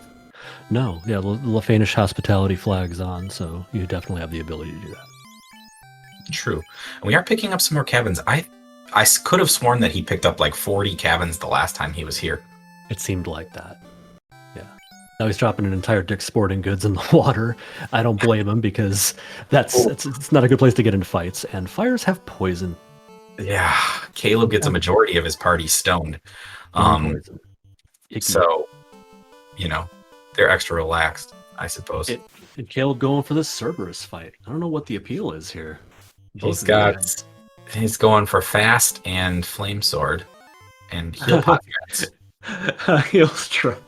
Speaker 3: No, yeah, the Lafanish hospitality flag's on, so you definitely have the ability to do that.
Speaker 1: True. And we are picking up some more cabins. I could have sworn that he picked up like 40 cabins the last time he was here.
Speaker 3: It seemed like that. Yeah. Now he's dropping an entire Dick's Sporting Goods in the water. I don't blame him because it's not a good place to get into fights, and fires have poison.
Speaker 1: Yeah, Caleb gets a majority of his party stoned.
Speaker 3: Poison.
Speaker 1: So, they're extra relaxed, I suppose.
Speaker 3: And Caleb going for this Cerberus fight. I don't know what the appeal is here.
Speaker 1: He's going for fast and flame sword and heal pot threats.
Speaker 3: Heal strike.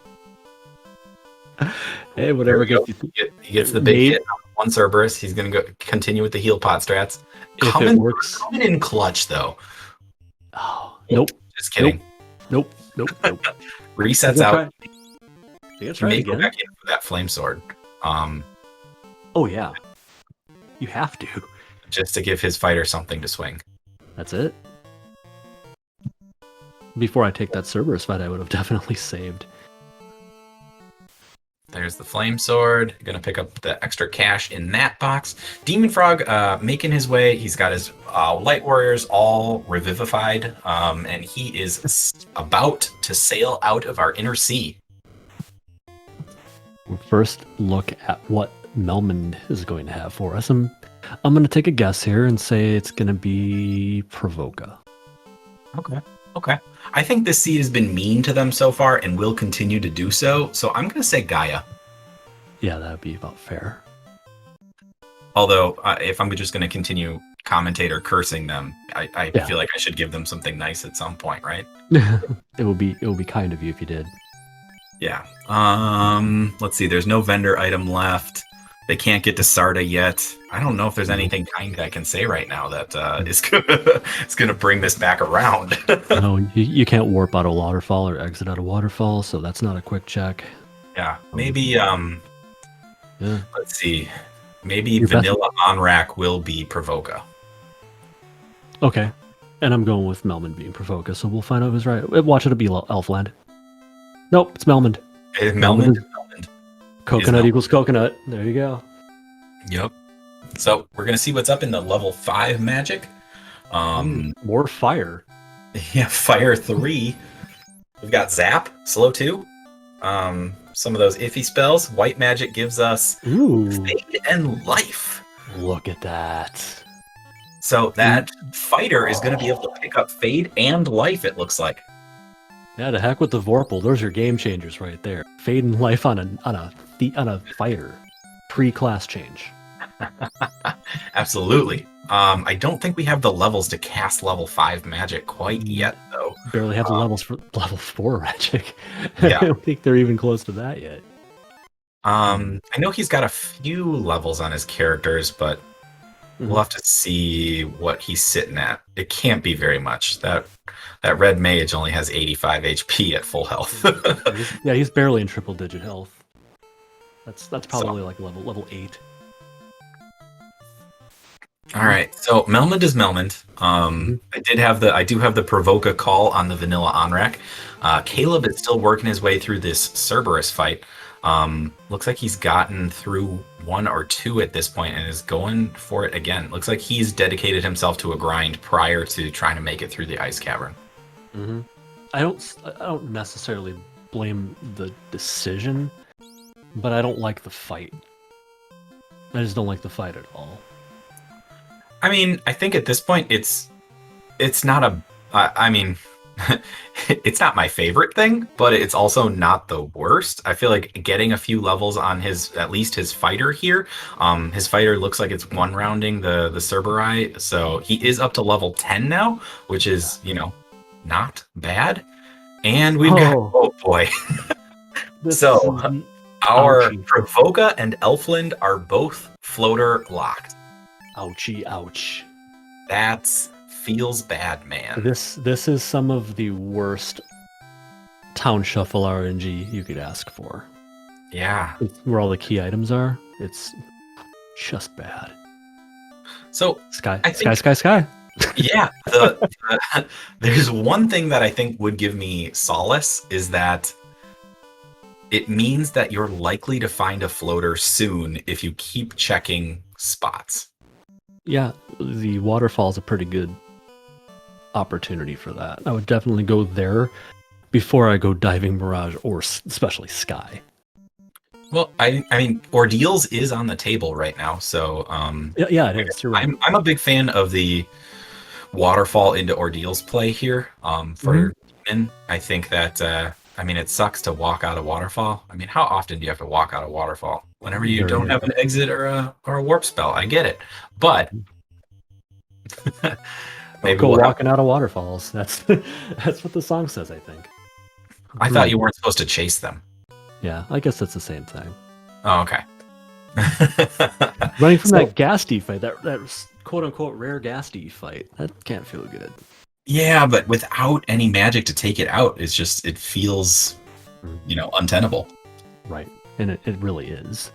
Speaker 3: Hey, whatever gets you.
Speaker 1: He gets the big hit on one Cerberus. He's gonna continue with the heal pot strats.
Speaker 3: It works.
Speaker 1: Coming in clutch though.
Speaker 3: Oh, nope.
Speaker 1: Just kidding.
Speaker 3: Nope.
Speaker 1: Resets out.
Speaker 3: You try
Speaker 1: Maybe
Speaker 3: again.
Speaker 1: go back in for that flame sword.
Speaker 3: Oh yeah. You have to.
Speaker 1: Just to give his fighter something to swing.
Speaker 3: That's it. Before I take that Cerberus fight, I would have definitely saved.
Speaker 1: There's the flame sword. Gonna pick up the extra cash in that box. Demon Frog making his way. He's got his light warriors all revivified, and he is about to sail out of our inner sea.
Speaker 3: First, look at what Melmond is going to have for us. I'm going to take a guess here and say it's going to be Provoca.
Speaker 1: Okay. I think this sea has been mean to them so far and will continue to do so. So I'm going to say Gaia.
Speaker 3: Yeah, that would be about fair.
Speaker 1: Although, if I'm just going to continue commentator cursing them, I feel like I should give them something nice at some point, right?
Speaker 3: It would be kind of you if you did.
Speaker 1: Yeah. Let's see. There's no vendor item left. They can't get to Sarda yet. I don't know if there's anything kind I can say right now that is gonna bring this back around.
Speaker 3: No, you can't warp out of waterfall or exit out of waterfall, so that's not a quick check.
Speaker 1: Yeah. Maybe.
Speaker 3: Yeah.
Speaker 1: Let's see. Maybe
Speaker 3: Your
Speaker 1: Vanilla on-rack will be Provoca.
Speaker 3: Okay. And I'm going with Melmond being Provoca, so we'll find out who's right. Watch it be Elfland. Nope, it's Melmond.
Speaker 1: Melmond.
Speaker 3: Coconut equals coconut. There you go.
Speaker 1: Yep. So we're gonna see what's up in the level 5 magic.
Speaker 3: More fire.
Speaker 1: Yeah, fire 3. We've got Zap, slow 2. Some of those iffy spells. White magic gives us Fade and Life.
Speaker 3: Look at that.
Speaker 1: So that fighter is gonna be able to pick up Fade and Life, it looks like.
Speaker 3: Yeah, to heck with the Vorpal. Those are game changers right there. Fade and Life on a fighter. Pre-class change.
Speaker 1: Absolutely. I don't think we have the levels to cast level 5 magic quite yet, though.
Speaker 3: Barely have the levels for level 4 magic.
Speaker 1: Yeah.
Speaker 3: I don't think they're even close to that yet.
Speaker 1: I know he's got a few levels on his characters, but we'll have to see what he's sitting at. It can't be very much. That red mage only has 85 HP at full health.
Speaker 3: He's barely in triple digit health. That's probably like level 8.
Speaker 1: All right, so Melmond is Melmond. I do have the Provoca call on the Vanilla on-rack. Caleb is still working his way through this Cerberus fight. Looks like he's gotten through 1 or 2 at this point and is going for it again. Looks like he's dedicated himself to a grind prior to trying to make it through the ice cavern.
Speaker 3: I don't necessarily blame the decision, but I don't like the fight. I just don't like the fight at all.
Speaker 1: I mean, I think at this point it's not it's not my favorite thing, but it's also not the worst. I feel like getting a few levels on at least his fighter here. His fighter looks like it's one rounding the Cerberus, so he is up to level 10 now, which is, not bad. And we've got, oh boy. So our Provoca and Elfland are both floater locked.
Speaker 3: Ouchie, ouch.
Speaker 1: That feels bad, man.
Speaker 3: This is some of the worst
Speaker 2: town shuffle RNG you could ask for.
Speaker 1: Yeah.
Speaker 2: It's where all the key items are. It's just bad.
Speaker 1: So
Speaker 2: Sky,
Speaker 1: I think,
Speaker 2: sky.
Speaker 1: yeah, there's one thing that I think would give me solace is that it means that you're likely to find a floater soon if you keep checking spots.
Speaker 2: Yeah, the waterfall's a pretty good opportunity for that. I would definitely go there before I go diving Mirage or especially Sky.
Speaker 1: Well, I mean, Ordeals is on the table right now, so
Speaker 2: Yeah, it is. You're right.
Speaker 1: I'm a big fan of the waterfall into Ordeals play here. For Demon, I think that I mean, it sucks to walk out a waterfall. I mean, how often do you have to walk out a waterfall? Whenever you
Speaker 2: Very
Speaker 1: don't have an exit or a warp spell, I get it, but maybe
Speaker 2: go walking out of waterfalls. That's that's what the song says, I think.
Speaker 1: I thought you weren't supposed to chase them.
Speaker 2: Yeah, I guess that's the same thing.
Speaker 1: Oh, okay.
Speaker 2: Running from that Gasty fight, that quote unquote rare Gasty fight, that can't feel good.
Speaker 1: Yeah, but without any magic to take it out, it feels, untenable.
Speaker 2: Right, and it really is.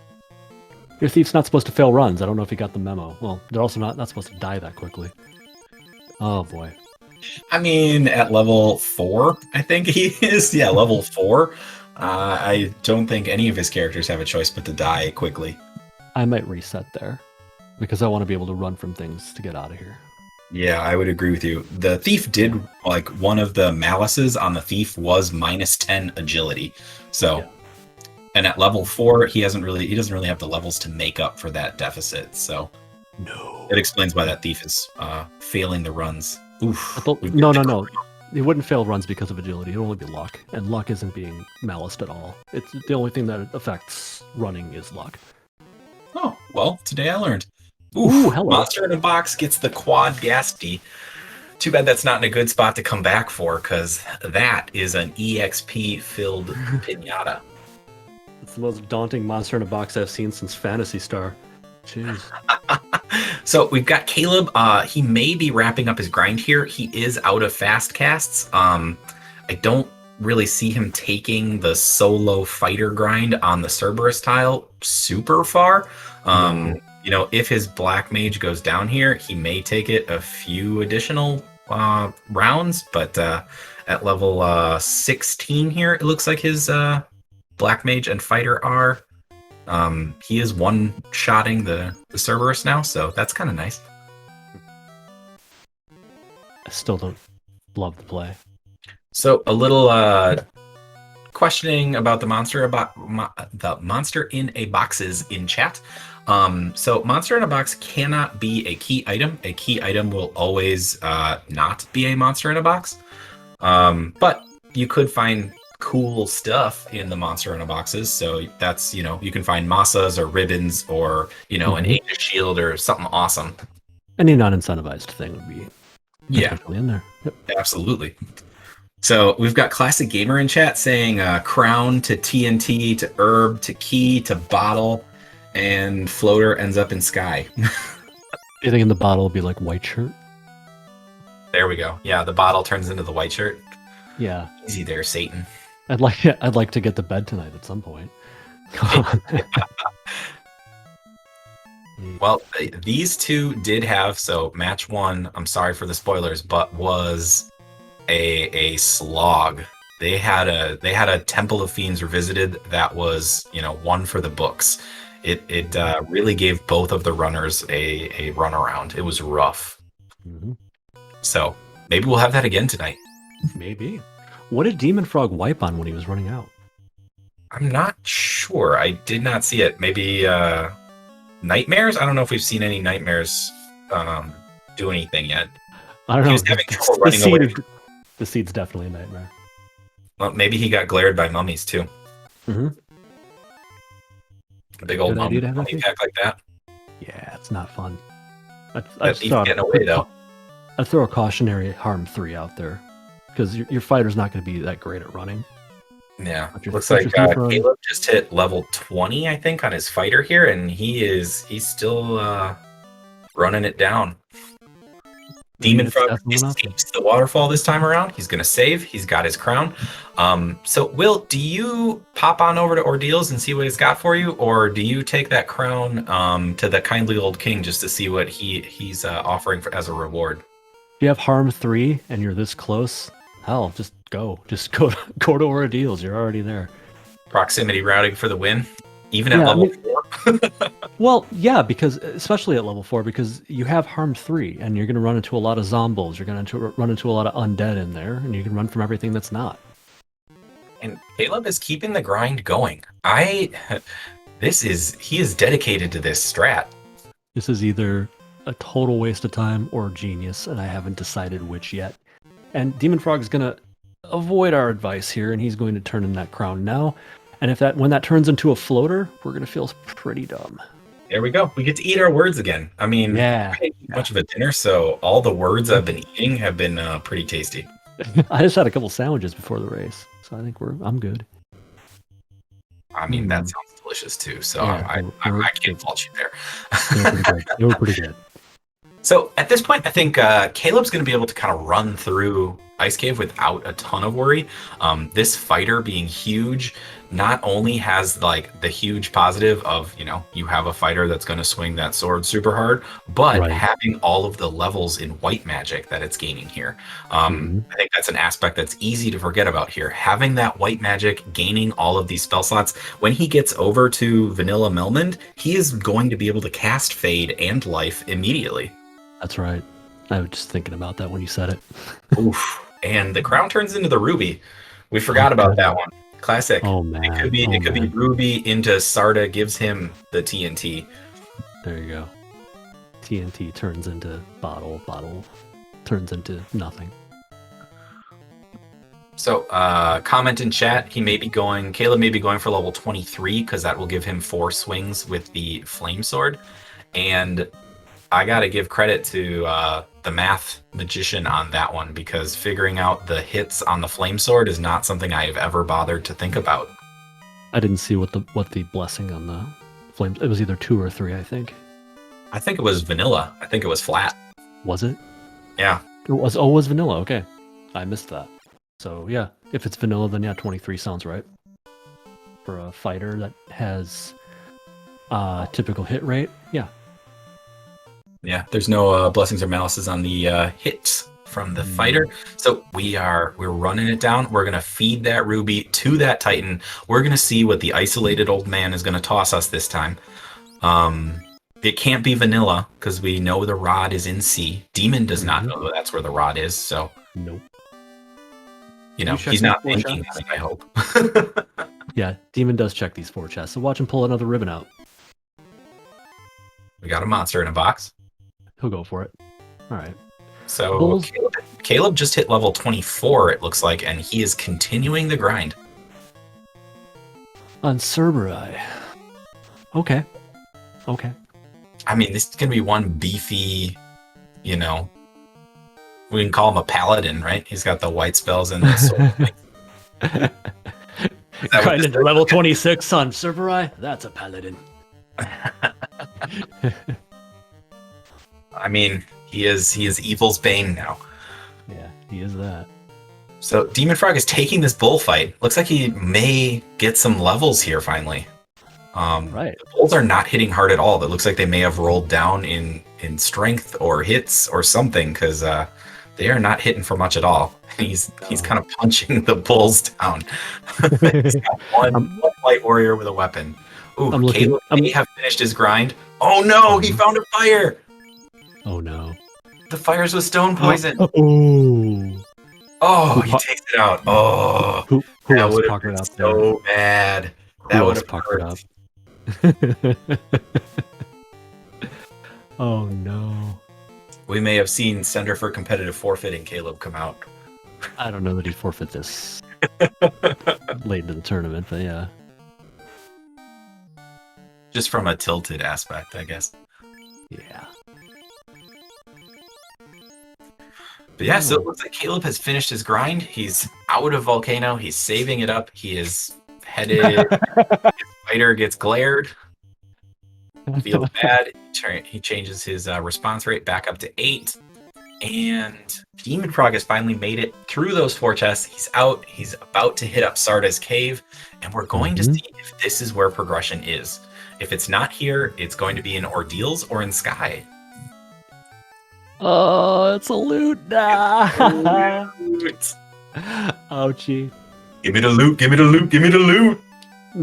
Speaker 2: Your thief's not supposed to fail runs. I don't know if you got the memo. Well, they're also not supposed to die that quickly. Oh boy.
Speaker 1: I mean, at level 4, I think he is. Yeah, level 4. I don't think any of his characters have a choice but to die quickly.
Speaker 2: I might reset there because I want to be able to run from things to get out of here.
Speaker 1: Yeah, I would agree with you. The thief did, like, one of the malices on the thief was -10 agility. So, yeah. And at level 4, he doesn't really have the levels to make up for that deficit. So,
Speaker 2: no,
Speaker 1: it explains why that thief is failing the runs. Oof.
Speaker 2: No. It wouldn't fail runs because of agility. It would only be luck, and luck isn't being maliced at all. It's the only thing that affects running is luck.
Speaker 1: Oh, well, today I learned.
Speaker 2: Ooh, hello.
Speaker 1: Monster in a Box gets the quad Gasty. Too bad that's not in a good spot to come back for, because that is an EXP-filled pinata.
Speaker 2: It's the most daunting monster in a box I've seen since Fantasy Star. Jeez.
Speaker 1: So we've got Caleb. He may be wrapping up his grind here. He is out of fast casts. I don't really see him taking the solo fighter grind on the Cerberus tile super far. If his black mage goes down here, he may take it a few additional rounds. But at level 16 here, it looks like his black mage and fighter are. He is one-shotting the Cerberus now, so that's kind of nice.
Speaker 2: I still don't love the play.
Speaker 1: So a little questioning about the monster in a boxes in chat. So monster in a box cannot be a key item. A key item will always not be a monster in a box. But you could find cool stuff in the monster in a boxes, so that's you can find massas or ribbons or an Aegis shield or something awesome.
Speaker 2: Any non-incentivized thing would be in there. Yep.
Speaker 1: Absolutely. So we've got Classic Gamer in chat saying crown to TNT to herb to key to bottle, and floater ends up in sky.
Speaker 2: Anything in the bottle will be like white shirt.
Speaker 1: There we go. Yeah, the bottle turns into the white shirt.
Speaker 2: Yeah.
Speaker 1: Easy there, Satan.
Speaker 2: I'd like to get to bed tonight at some point. Come on.
Speaker 1: Well, these two did have, so match 1, I'm sorry for the spoilers, but was a slog. They had a Temple of Fiends Revisited that was, one for the books. It really gave both of the runners a runaround. It was rough.
Speaker 2: Mm-hmm.
Speaker 1: So maybe we'll have that again tonight.
Speaker 2: Maybe. What did dem0nfr0g wipe on when he was running out?
Speaker 1: I'm not sure. I did not see it. Maybe nightmares? I don't know if we've seen any nightmares do anything yet.
Speaker 2: I don't know.
Speaker 1: He was having trouble running away.
Speaker 2: The seed's definitely a nightmare.
Speaker 1: Well, maybe he got glared by mummies too.
Speaker 2: Mm-hmm.
Speaker 1: A big old mummy pack like that.
Speaker 2: Yeah, it's not fun.
Speaker 1: He's getting away though.
Speaker 2: I'd throw a cautionary harm 3 out there. Because your fighter's not going to be that great at running.
Speaker 1: Yeah, looks like Caleb just hit level 20, I think, on his fighter here, and he's still running it down. Demon
Speaker 3: It's
Speaker 1: Frog
Speaker 3: definitely an option.
Speaker 1: escapes the waterfall this time around. He's going to save. He's got his crown. So, Will, do you pop on over to Ordeals and see what he's got for you, or do you take that crown to the kindly old king just to see what he's offering as a reward?
Speaker 3: If you have harm 3 and you're this close, hell, just go. Just go to Ordeals. You're already there.
Speaker 1: Proximity routing for the win, even at
Speaker 3: Yeah, I
Speaker 1: level
Speaker 3: mean-
Speaker 1: 4.
Speaker 3: Well, yeah, because especially at level 4, because you have harm 3, and you're going to run into a lot of zombies. You're going to run into a lot of undead in there, and you can run from everything that's not.
Speaker 1: And Caleb is keeping the grind going. He is dedicated to this strat.
Speaker 3: This is either a total waste of time or genius, and I haven't decided which yet. And Demon Frog is going to avoid our advice here, and he's going to turn in that crown now. And when that turns into a floater, we're going to feel pretty dumb.
Speaker 1: There we go. We get to eat our words again. I mean,
Speaker 3: Yeah.
Speaker 1: I ate much of a dinner, so all the words I've been eating have been pretty tasty.
Speaker 3: I just had a couple sandwiches before the race, so I think I'm good.
Speaker 1: I mean, that sounds delicious too. So
Speaker 3: Yeah,
Speaker 1: I can't fault you there.
Speaker 3: They were pretty good. They were pretty good.
Speaker 1: So at this point, I think Caleb's going to be able to kind of run through Ice Cave without a ton of worry. This fighter being huge not only has like the huge positive of, you have a fighter that's going to swing that sword super hard, but
Speaker 3: Right.
Speaker 1: having all of the levels in white magic that it's gaining here. I think that's an aspect that's easy to forget about here. Having that white magic, gaining all of these spell slots, when he gets over to Vanilla Melmond, he is going to be able to cast Fade and Life immediately.
Speaker 3: That's right. I was just thinking about that when you said it.
Speaker 1: Oof. And the crown turns into the ruby. We forgot about that one. Classic.
Speaker 3: Oh man.
Speaker 1: It could be ruby into Sarda gives him the TNT.
Speaker 3: There you go. TNT turns into bottle turns into nothing.
Speaker 1: So comment in chat, Caleb may be going for level 23 because that will give him 4 swings with the flame sword. And I gotta give credit to the math magician on that one, because figuring out the hits on the flame sword is not something I have ever bothered to think about.
Speaker 3: I didn't see what the blessing on the flames. It was either 2 or 3, I think.
Speaker 1: I think it was vanilla. I think it was flat.
Speaker 3: Was it?
Speaker 1: Yeah.
Speaker 3: It was vanilla. Okay, I missed that. So yeah, if it's vanilla, then yeah, 23 sounds right for a fighter that has typical hit rate. Yeah.
Speaker 1: Yeah, there's no blessings or malices on the hits from the fighter. So we're running it down. We're gonna feed that ruby to that titan. We're gonna see what the isolated old man is gonna toss us this time. It can't be vanilla because we know the rod is in C. Demon does not know that's where the rod is, so
Speaker 3: Nope.
Speaker 1: he's not thinking that, I hope.
Speaker 3: Yeah, Demon does check these 4 chests. So watch him pull another ribbon out.
Speaker 1: We got a monster in a box.
Speaker 3: He'll go for it. All right.
Speaker 1: So Caleb just hit level 24, it looks like, and he is continuing the grind.
Speaker 3: On Cerberus. Okay.
Speaker 1: I mean, this is going to be one beefy, we can call him a paladin, right? He's got the white spells and the sword.
Speaker 3: Grind into level 26 on Cerberus. That's a paladin.
Speaker 1: I mean, he is evil's bane now.
Speaker 3: Yeah, he is that.
Speaker 1: So Demon Frog is taking this bullfight. Looks like he may get some levels here finally.
Speaker 3: Right.
Speaker 1: The bulls are not hitting hard at all. It looks like they may have rolled down in strength or hits or something, because they are not hitting for much at all. He's kind of punching the bulls down. He's got one light warrior with a weapon. Ooh, Caleb may have finished his grind. Oh no, he found a fire!
Speaker 3: Oh no.
Speaker 1: The fire's with stone poison.
Speaker 3: Oh.
Speaker 1: He takes it out. Oh,
Speaker 3: Who
Speaker 1: that
Speaker 3: else
Speaker 1: would have
Speaker 3: puckered
Speaker 1: been
Speaker 3: up
Speaker 1: so bad. That would have
Speaker 3: puckered
Speaker 1: hurt.
Speaker 3: up. Oh no.
Speaker 1: We may have seen Center for Competitive Forfeiting Caleb come out.
Speaker 3: I don't know that he'd forfeit this late into the tournament, but yeah.
Speaker 1: Just from a tilted aspect, I guess.
Speaker 3: Yeah.
Speaker 1: But yeah, so it looks like Caleb has finished his grind. He's out of Volcano. He's saving it up. He is headed. His fighter gets glared. Feels bad. He changes his response rate back up to 8. And Demon Frog has finally made it through those 4 chests. He's out. He's about to hit up Sarda's cave. And we're going to see if this is where progression is. If it's not here, it's going to be in Ordeals or in Sky.
Speaker 3: Oh, it's a loot. Ah.
Speaker 1: Loot.
Speaker 3: Ouchie.
Speaker 1: Give me the loot. Give me the loot. Give me the loot.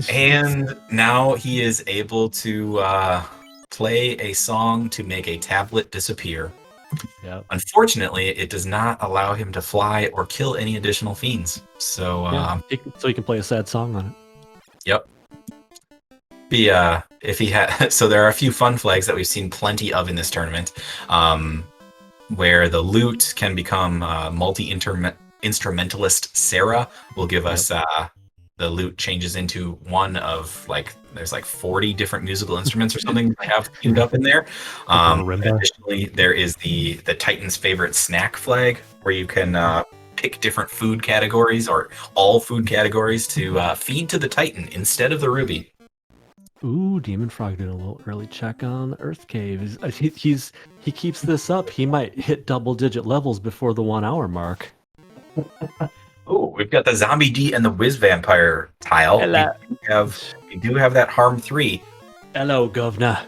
Speaker 1: And now he is able to play a song to make a tablet disappear.
Speaker 3: Yep.
Speaker 1: Unfortunately, it does not allow him to fly or kill any additional fiends. So,
Speaker 3: so you can play a sad song on it.
Speaker 1: Yep. If he had, so there are a few fun flags that we've seen plenty of in this tournament, where the loot can become multi-instrumentalist. Sarah will give us the loot changes into one of there's 40 different musical instruments or something I have queued up in there. Additionally, there is the Titan's favorite snack flag where you can pick different food categories or all food categories to feed to the Titan instead of the ruby.
Speaker 3: Ooh, Demon Frog did a little early check on Earth Cave. He keeps this up. He might hit double-digit levels before the 1 hour mark.
Speaker 1: Oh, we've got the Zombie D and the Whiz Vampire tile.
Speaker 3: Hello.
Speaker 1: We do have that Harm 3.
Speaker 3: Hello, Governor.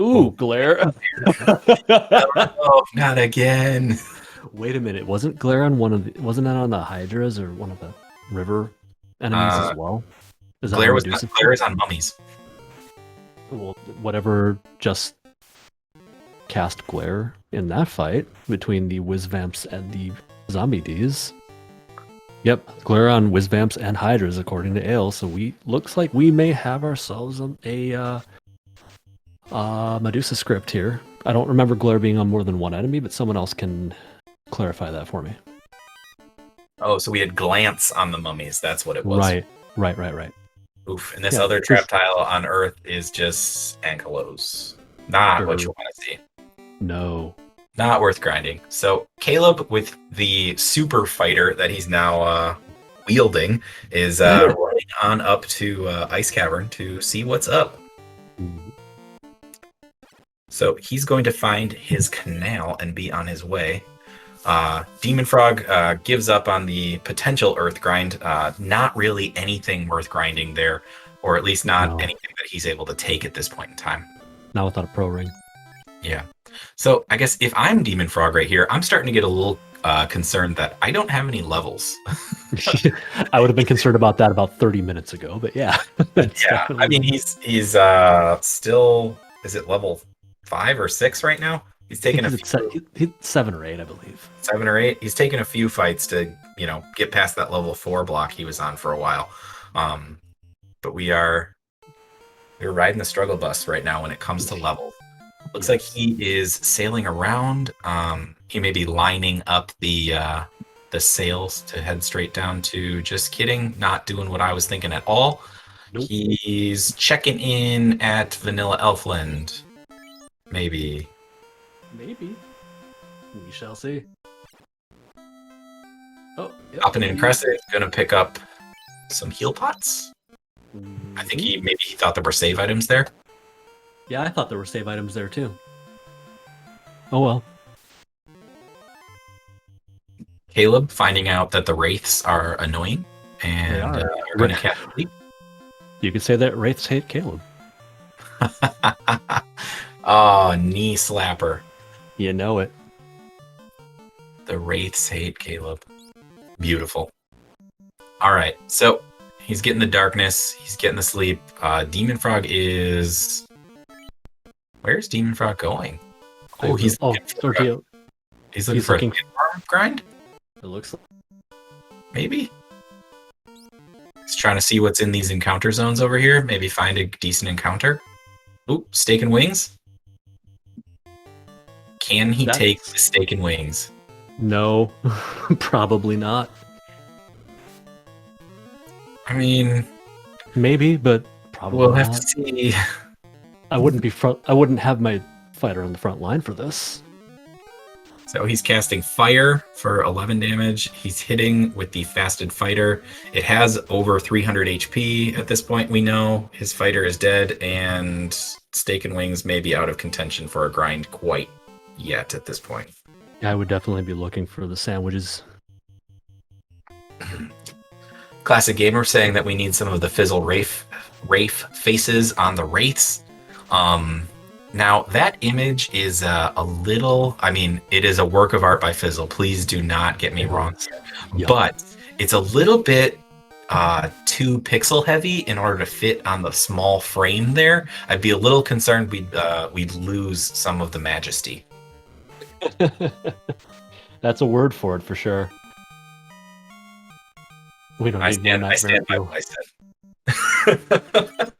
Speaker 3: Ooh, glare.
Speaker 1: Oh, not again.
Speaker 3: Wait a minute. Wasn't glare on wasn't that on the Hydras or one of the river enemies as well?
Speaker 1: Glare is on mummies.
Speaker 3: Well, whatever just cast glare in that fight between the Whiz Vamps and the Zombie Ds. Yep, glare on Whiz Vamps and Hydras according to Ale. So looks like we may have ourselves a Medusa script here. I don't remember glare being on more than one enemy, but someone else can clarify that for me.
Speaker 1: Oh, so we had glance on the mummies. That's what it was.
Speaker 3: Right.
Speaker 1: Oof. And this other trap tile on Earth is just ankylos. Not what you want to see.
Speaker 3: No.
Speaker 1: Not worth grinding. So Caleb, with the super fighter that he's now wielding, is running on up to Ice Cavern to see what's up. So he's going to find his canal and be on his way. Demon Frog gives up on the potential Earth grind. Not really anything worth grinding there, or at least not anything that he's able to take at this point in time.
Speaker 3: Not without a pro ring.
Speaker 1: Yeah. So I guess if I'm Demon Frog right here, I'm starting to get a little concerned that I don't have any levels.
Speaker 3: I would have been concerned about that about 30 minutes ago, but yeah.
Speaker 1: Yeah, I mean, he's still, is it level 5 or 6 right now? He's taken
Speaker 3: he's 7 or 8, I believe.
Speaker 1: 7 or 8. He's taken a few fights to, get past that level 4 block he was on for a while. But we're riding the struggle bus right now when it comes to level. Looks like he is sailing around. He may be lining up the sails to head straight down to just kidding, not doing what I was thinking at all.
Speaker 3: Nope.
Speaker 1: He's checking in at Vanilla Elfland. Maybe.
Speaker 3: We shall see. Oh, yep.
Speaker 1: Hopping in Crescent, gonna pick up some heal pots. I think he thought there were save items there.
Speaker 3: Yeah, I thought there were save items there too. Oh well.
Speaker 1: Caleb finding out that the wraiths are annoying and are going to cast sleep.
Speaker 3: You could say that wraiths hate Caleb.
Speaker 1: Oh, knee slapper.
Speaker 3: You know it.
Speaker 1: The wraiths hate Caleb. Beautiful. All right, so he's getting the darkness. He's getting the sleep. Demon Frog is... Where's Demon Frog going? Oh, he's looking for a farm grind?
Speaker 3: It looks like...
Speaker 1: Maybe? He's trying to see what's in these encounter zones over here. Maybe find a decent encounter. Ooh, steak and wings? Can he take the steak and wings?
Speaker 3: No, probably not.
Speaker 1: I mean...
Speaker 3: Maybe, but probably
Speaker 1: we'll
Speaker 3: not.
Speaker 1: have to see.
Speaker 3: I wouldn't have my fighter on the front line for this.
Speaker 1: So he's casting fire for 11 damage. He's hitting with the fasted fighter. It has over 300 HP at this point. We know his fighter is dead, and steak and wings may be out of contention for a grind quite yet at this point.
Speaker 2: I would definitely be looking for the sandwiches.
Speaker 1: Classic Gamer saying that we need some of the Fizzle Wraith faces on the Wraiths. Now, that image is a little... I mean, it is a work of art by Fizzle. Please do not get me wrong.
Speaker 2: Yep.
Speaker 1: But it's a little bit too pixel heavy in order to fit on the small frame there. I'd be a little concerned we'd lose some of the majesty.
Speaker 2: That's a word for it, for sure. We don't
Speaker 1: I
Speaker 2: need
Speaker 1: stand,
Speaker 2: one
Speaker 1: I stand by
Speaker 2: nightmare
Speaker 1: what I said.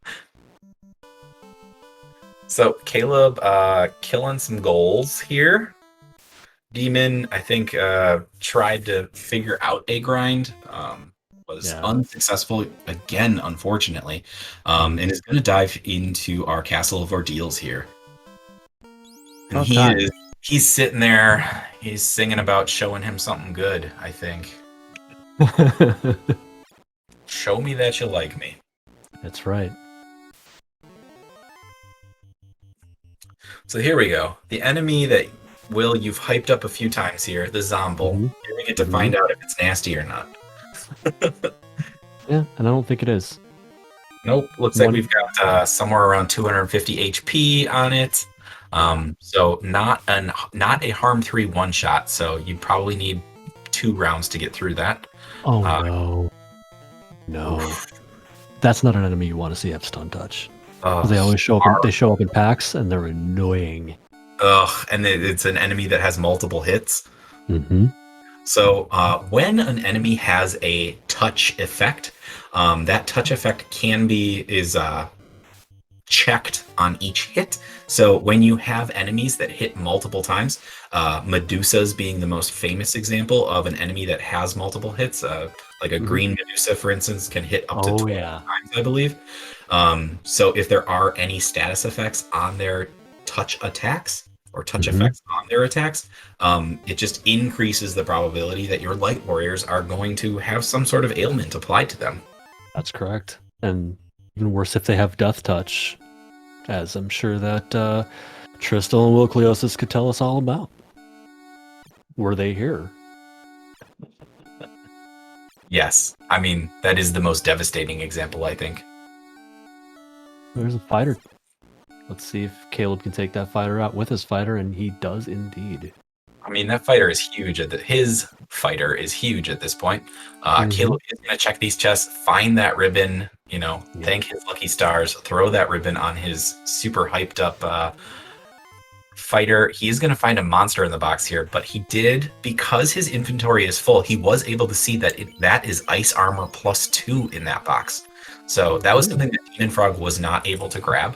Speaker 1: So Caleb killing some goals here. Demon, I think, tried to figure out a grind. Was unsuccessful again, unfortunately, and is going to dive into our Castle of Ordeals here. And he's sitting there. He's singing about showing him something good, I think. Show me that you like me.
Speaker 2: That's right.
Speaker 1: So here we go. The enemy that you've hyped up a few times here, the Zomble.
Speaker 2: Mhm.
Speaker 1: Here we get to find out if it's nasty or not.
Speaker 2: Yeah, and I don't think it is.
Speaker 1: Nope. Looks like we've got somewhere around 250 HP on it. So not a harm 3 one shot. So you probably need 2 rounds to get through that.
Speaker 2: Oh no. That's not an enemy you want to see have stun touch. They always show up. They show up in packs, and they're annoying.
Speaker 1: Ugh, and it's an enemy that has multiple hits.
Speaker 2: Mm-hmm.
Speaker 1: So when an enemy has a touch effect, that touch effect is checked on each hit. So when you have enemies that hit multiple times, Medusa's being the most famous example of an enemy that has multiple hits, like a green Medusa, for instance, can hit up to 12 times, I believe. So if there are any status effects on their touch attacks, or touch effects on their attacks, it just increases the probability that your light warriors are going to have some sort of ailment applied to them.
Speaker 2: That's correct. And even worse if they have death touch, as I'm sure that Tristal and Wilcleosis could tell us all about. Were they here?
Speaker 1: Yes. I mean, that is the most devastating example, I think.
Speaker 2: There's a fighter. Let's see if Caleb can take that fighter out with his fighter, and he does indeed.
Speaker 1: I mean, that fighter is huge. His fighter is huge at this point. Caleb is going to check these chests, find that ribbon, thank his lucky stars, throw that ribbon on his super hyped up fighter. He's going to find a monster in the box here, but he did, because his inventory is full, he was able to see that that is ice armor +2 in that box. So that was something that dem0nfr0g was not able to grab.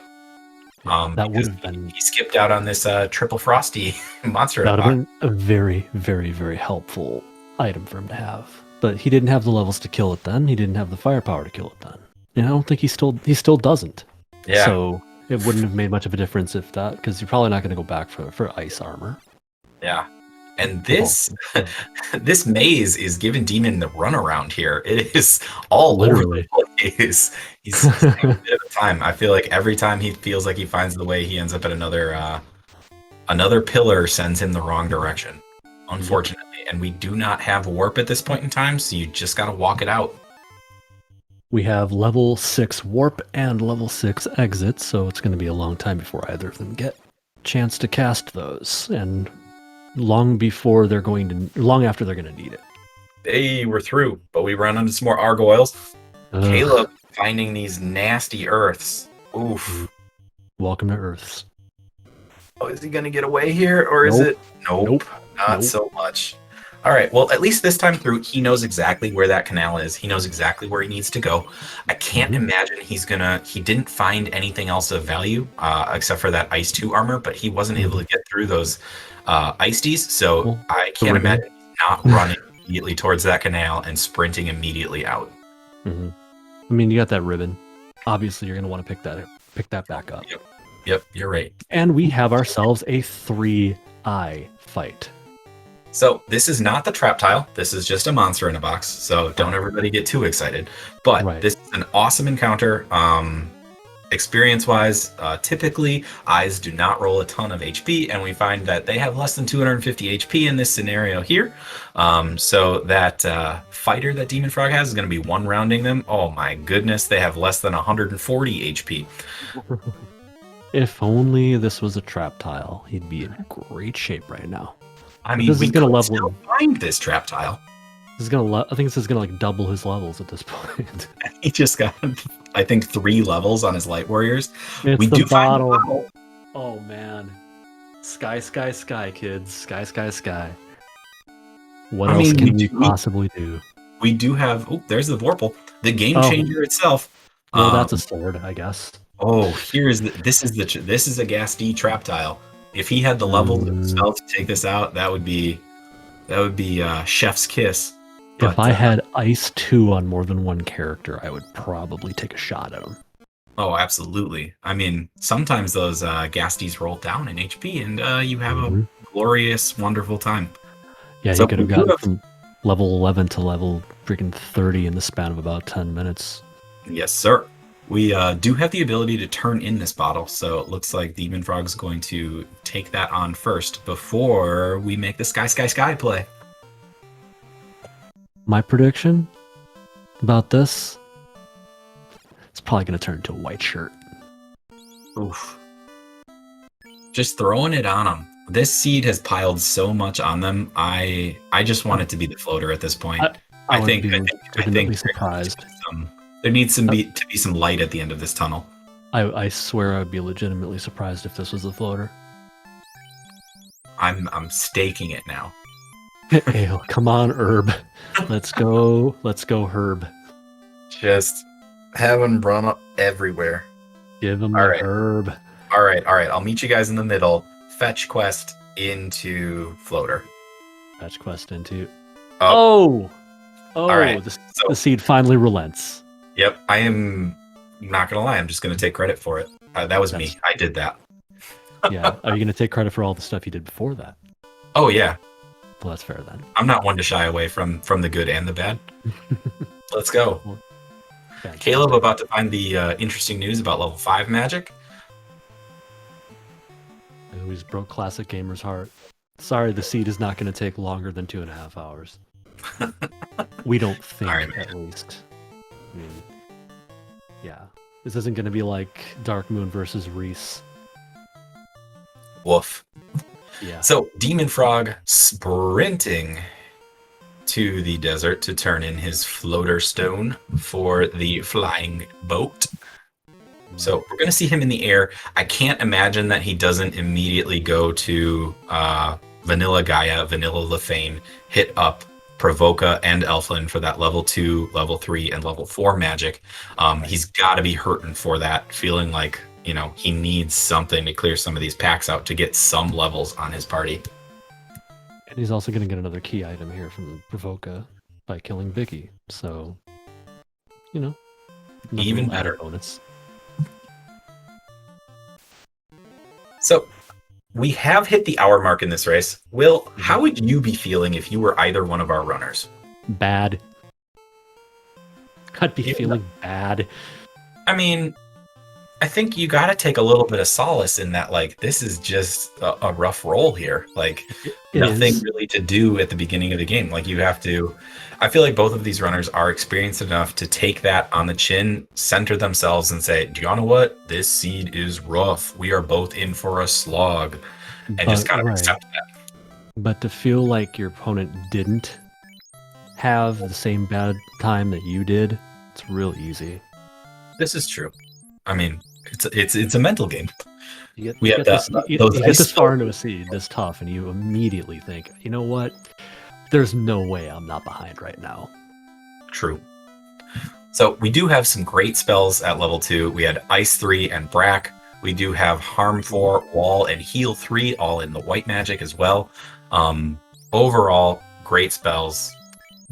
Speaker 2: That would have been...
Speaker 1: He skipped out on this triple frosty monster.
Speaker 2: That would have been a very, very, very helpful item for him to have. But he didn't have the levels to kill it then. He didn't have the firepower to kill it then. And I don't think he still doesn't.
Speaker 1: Yeah.
Speaker 2: So it wouldn't have made much of a difference if that, because you're probably not going to go back for ice armor.
Speaker 1: Yeah. And this this maze is giving Demon the runaround here. It is all literally over the place. He's taking a bit of time. I feel like every time he feels like he finds the way, he ends up at another pillar sends him the wrong direction, unfortunately. And we do not have warp at this point in time, so you just got to walk it out.
Speaker 2: We have level 6 warp and level 6 exit, so it's going to be a long time before either of them get a chance to cast those, and long after they're going to need it.
Speaker 1: Hey, we're through, but we run into some more gargoyles. Caleb finding these nasty earths. Oof.
Speaker 2: Welcome to Earths.
Speaker 1: Oh, is he going to get away here, or is it? Nope. Not so much. All right, well, at least this time through, he knows exactly where that canal is. He knows exactly where he needs to go. I can't imagine he didn't find anything else of value, except for that Ice 2 armor, but he wasn't able to get through those Ice-Ds, so I can't imagine he's not running immediately towards that canal and sprinting immediately out.
Speaker 2: I mean, you got that ribbon. Obviously, you're going to want to pick that back up.
Speaker 1: Yep, you're right.
Speaker 2: And we have ourselves a 3-eye fight.
Speaker 1: So this is not the trap tile. This is just a monster in a box. So don't everybody get too excited. But this is an awesome encounter. experience-wise, typically eyes do not roll a ton of HP, and we find that they have less than 250 HP in this scenario here. So that fighter that Demon Frog has is going to be one rounding them. Oh my goodness, they have less than 140 HP.
Speaker 2: If only this was a trap tile, he'd be in great shape right now.
Speaker 1: I mean,
Speaker 2: this
Speaker 1: we
Speaker 2: is gonna
Speaker 1: could
Speaker 2: level
Speaker 1: still
Speaker 2: him.
Speaker 1: find this trap tile.
Speaker 2: This is gonna. I think this is gonna like double his levels at this point.
Speaker 1: He just got, I think, 3 levels on his Light Warriors.
Speaker 2: It's
Speaker 1: we
Speaker 2: the
Speaker 1: do find
Speaker 2: bottle.
Speaker 1: the bottle.
Speaker 2: Oh man, sky, sky, sky, kids, sky, sky, sky. What
Speaker 1: I
Speaker 2: else
Speaker 1: mean,
Speaker 2: can
Speaker 1: we
Speaker 2: we
Speaker 1: do-
Speaker 2: possibly do?
Speaker 1: We do have. Oh, there's the Vorpal, the game
Speaker 2: Oh.
Speaker 1: changer itself.
Speaker 2: Well, that's a sword, I guess.
Speaker 1: Oh, this is a Gas D trap tile. If he had the level to spell to take this out, that would be chef's kiss.
Speaker 2: If
Speaker 1: But,
Speaker 2: I had Ice 2 on more than one character, I would probably take a shot at him.
Speaker 1: Oh, absolutely. I mean, sometimes those Gas Ds roll down in HP, and you have a glorious, wonderful time.
Speaker 2: Yeah,
Speaker 1: So
Speaker 2: he could have
Speaker 1: we do
Speaker 2: gotten
Speaker 1: have-
Speaker 2: from level 11 to level freaking 30 in the span of about 10 minutes.
Speaker 1: Yes, sir. We do have the ability to turn in this bottle, so it looks like Demon Frog's going to take that on first before we make the Sky Sky Sky play.
Speaker 2: My prediction about this, it's probably going to turn into a white shirt.
Speaker 1: Oof. Just throwing it on them. This seed has piled so much on them. I just want it to be the floater at this point.
Speaker 2: I would
Speaker 1: think
Speaker 2: be legitimately
Speaker 1: there
Speaker 2: surprised.
Speaker 1: needs to be some light at the end of this tunnel.
Speaker 2: I swear I'd be legitimately surprised if this was the floater.
Speaker 1: I'm staking it now.
Speaker 2: Hey, come on, Herb. Let's go, Herb.
Speaker 1: Just have them run up everywhere.
Speaker 2: Give him
Speaker 1: All
Speaker 2: the
Speaker 1: right.
Speaker 2: Herb.
Speaker 1: All right. I'll meet you guys in the middle. Fetch quest into floater.
Speaker 2: Fetch quest into.
Speaker 1: Oh.
Speaker 2: Oh,
Speaker 1: All right.
Speaker 2: The seed finally relents.
Speaker 1: Yep. I am not gonna lie. I'm just gonna take credit for it. That was me. I did that.
Speaker 2: Yeah. Are you going to take credit for all the stuff you did before that?
Speaker 1: Oh yeah.
Speaker 2: Well, that's fair then.
Speaker 1: I'm not one to shy away from the good and the bad. Let's go.
Speaker 2: Fantastic.
Speaker 1: Caleb about to find the interesting news about level 5 magic.
Speaker 2: It always broke classic gamer's heart. Sorry, the seed is not going to take longer than 2.5 hours. We don't think,
Speaker 1: All right,
Speaker 2: at least. I mean, yeah. This isn't going to be like Dark Moon versus Reese.
Speaker 1: Woof.
Speaker 2: Yeah.
Speaker 1: So Demon Frog sprinting to the desert to turn in his floater stone for the flying boat. So we're going to see him in the air. I can't imagine that he doesn't immediately go to Vanilla Gaia, Vanilla Lefane, hit up Provoca and Elflin for that level 2, level 3, and level 4 magic. He's got to be hurting for that, feeling like, you know, he needs something to clear some of these packs out to get some levels on his party.
Speaker 2: And he's also going to get another key item here from Provoca by killing Vicky. So, you know, another
Speaker 1: Even
Speaker 2: little added
Speaker 1: better.
Speaker 2: bonus.
Speaker 1: So we have hit the hour mark in this race. Will, how would you be feeling if you were either one of our runners?
Speaker 2: Bad. I'd be
Speaker 1: Yeah.
Speaker 2: feeling bad.
Speaker 1: I mean, I think you got to take a little bit of solace in that, like, this is just a rough roll here. Like,
Speaker 2: It
Speaker 1: nothing
Speaker 2: is.
Speaker 1: really to do at the beginning of the game. Like, you have to. I feel like both of these runners are experienced enough to take that on the chin, center themselves, and say, do you know what? This seed is rough. We are both in for a slog. And just kind of
Speaker 2: right.
Speaker 1: accept that.
Speaker 2: But to feel like your opponent didn't have the same bad time that you did, it's real easy.
Speaker 1: This is true. I mean, it's a mental game.
Speaker 2: You get,
Speaker 1: We
Speaker 2: you
Speaker 1: have
Speaker 2: get this,
Speaker 1: that-
Speaker 2: you,
Speaker 1: those
Speaker 2: you get this
Speaker 1: ice
Speaker 2: far into a seed this tough, and you immediately think, you know what? There's no way I'm not behind right now.
Speaker 1: True. So we do have some great spells at level 2. We had Ice 3 and Brack. We do have Harm 4, Wall, and Heal 3, all in the white magic as well. Overall, great spells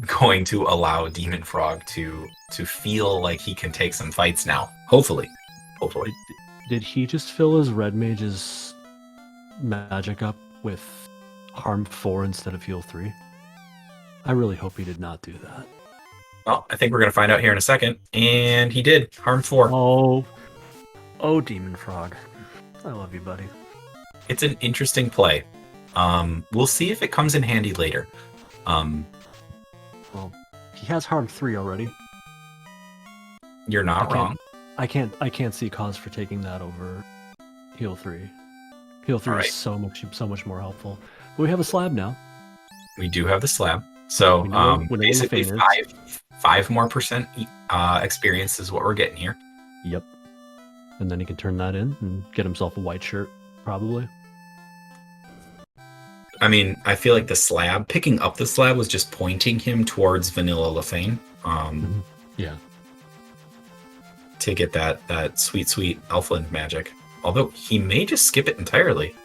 Speaker 1: going to allow Demon Frog to feel like he can take some fights now. Hopefully.
Speaker 2: Did he just fill his red mage's magic up with Harm 4 instead of Heal 3? I really hope he did not do that.
Speaker 1: Well, I think we're going to find out here in a second. And he did. Harm 4.
Speaker 3: Oh, Demon Frog. I love you, buddy.
Speaker 1: It's an interesting play. We'll see if it comes in handy later.
Speaker 3: Well, he has harm 3 already.
Speaker 1: You're not wrong.
Speaker 3: I can't see cause for taking that over heal 3. Heal 3
Speaker 1: Alright.
Speaker 3: is so much more helpful. But we have a slab now.
Speaker 1: We do have the slab. So
Speaker 3: We know the
Speaker 1: basically
Speaker 3: Fainers.
Speaker 1: 5 more percent experience is what we're getting here.
Speaker 3: Yep. And then he can turn that in and get himself a white shirt, probably.
Speaker 1: I mean, I feel like the slab, picking up the slab was just pointing him towards Vanilla Lefane.
Speaker 3: Yeah.
Speaker 1: To get that sweet Elfland magic. Although he may just skip it entirely.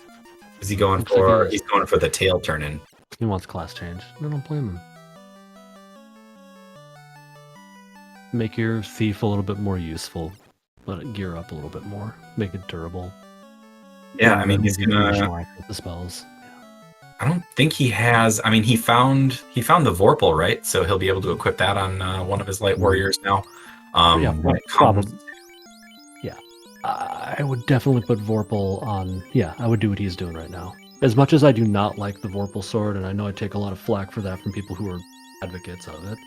Speaker 1: Is he going
Speaker 3: Looks like
Speaker 1: for?
Speaker 3: he is.
Speaker 1: He's going for the tail turn in.
Speaker 3: He wants class change. I don't blame him. Make your thief a little bit more useful. Let it gear up a little bit more. Make it durable.
Speaker 1: Yeah, I mean,
Speaker 3: And
Speaker 1: he's
Speaker 3: maybe
Speaker 1: gonna.
Speaker 3: rationalize the spells.
Speaker 1: I don't think he has. I mean, he found the Vorpal, right? So he'll be able to equip that on one of his light warriors now.
Speaker 3: Yeah,
Speaker 1: When it comes,
Speaker 3: probably. Yeah, I would definitely put Vorpal on. Yeah, I would do what he's doing right now. As much as I do not like the Vorpal sword, and I know I take a lot of flack for that from people who are advocates of it,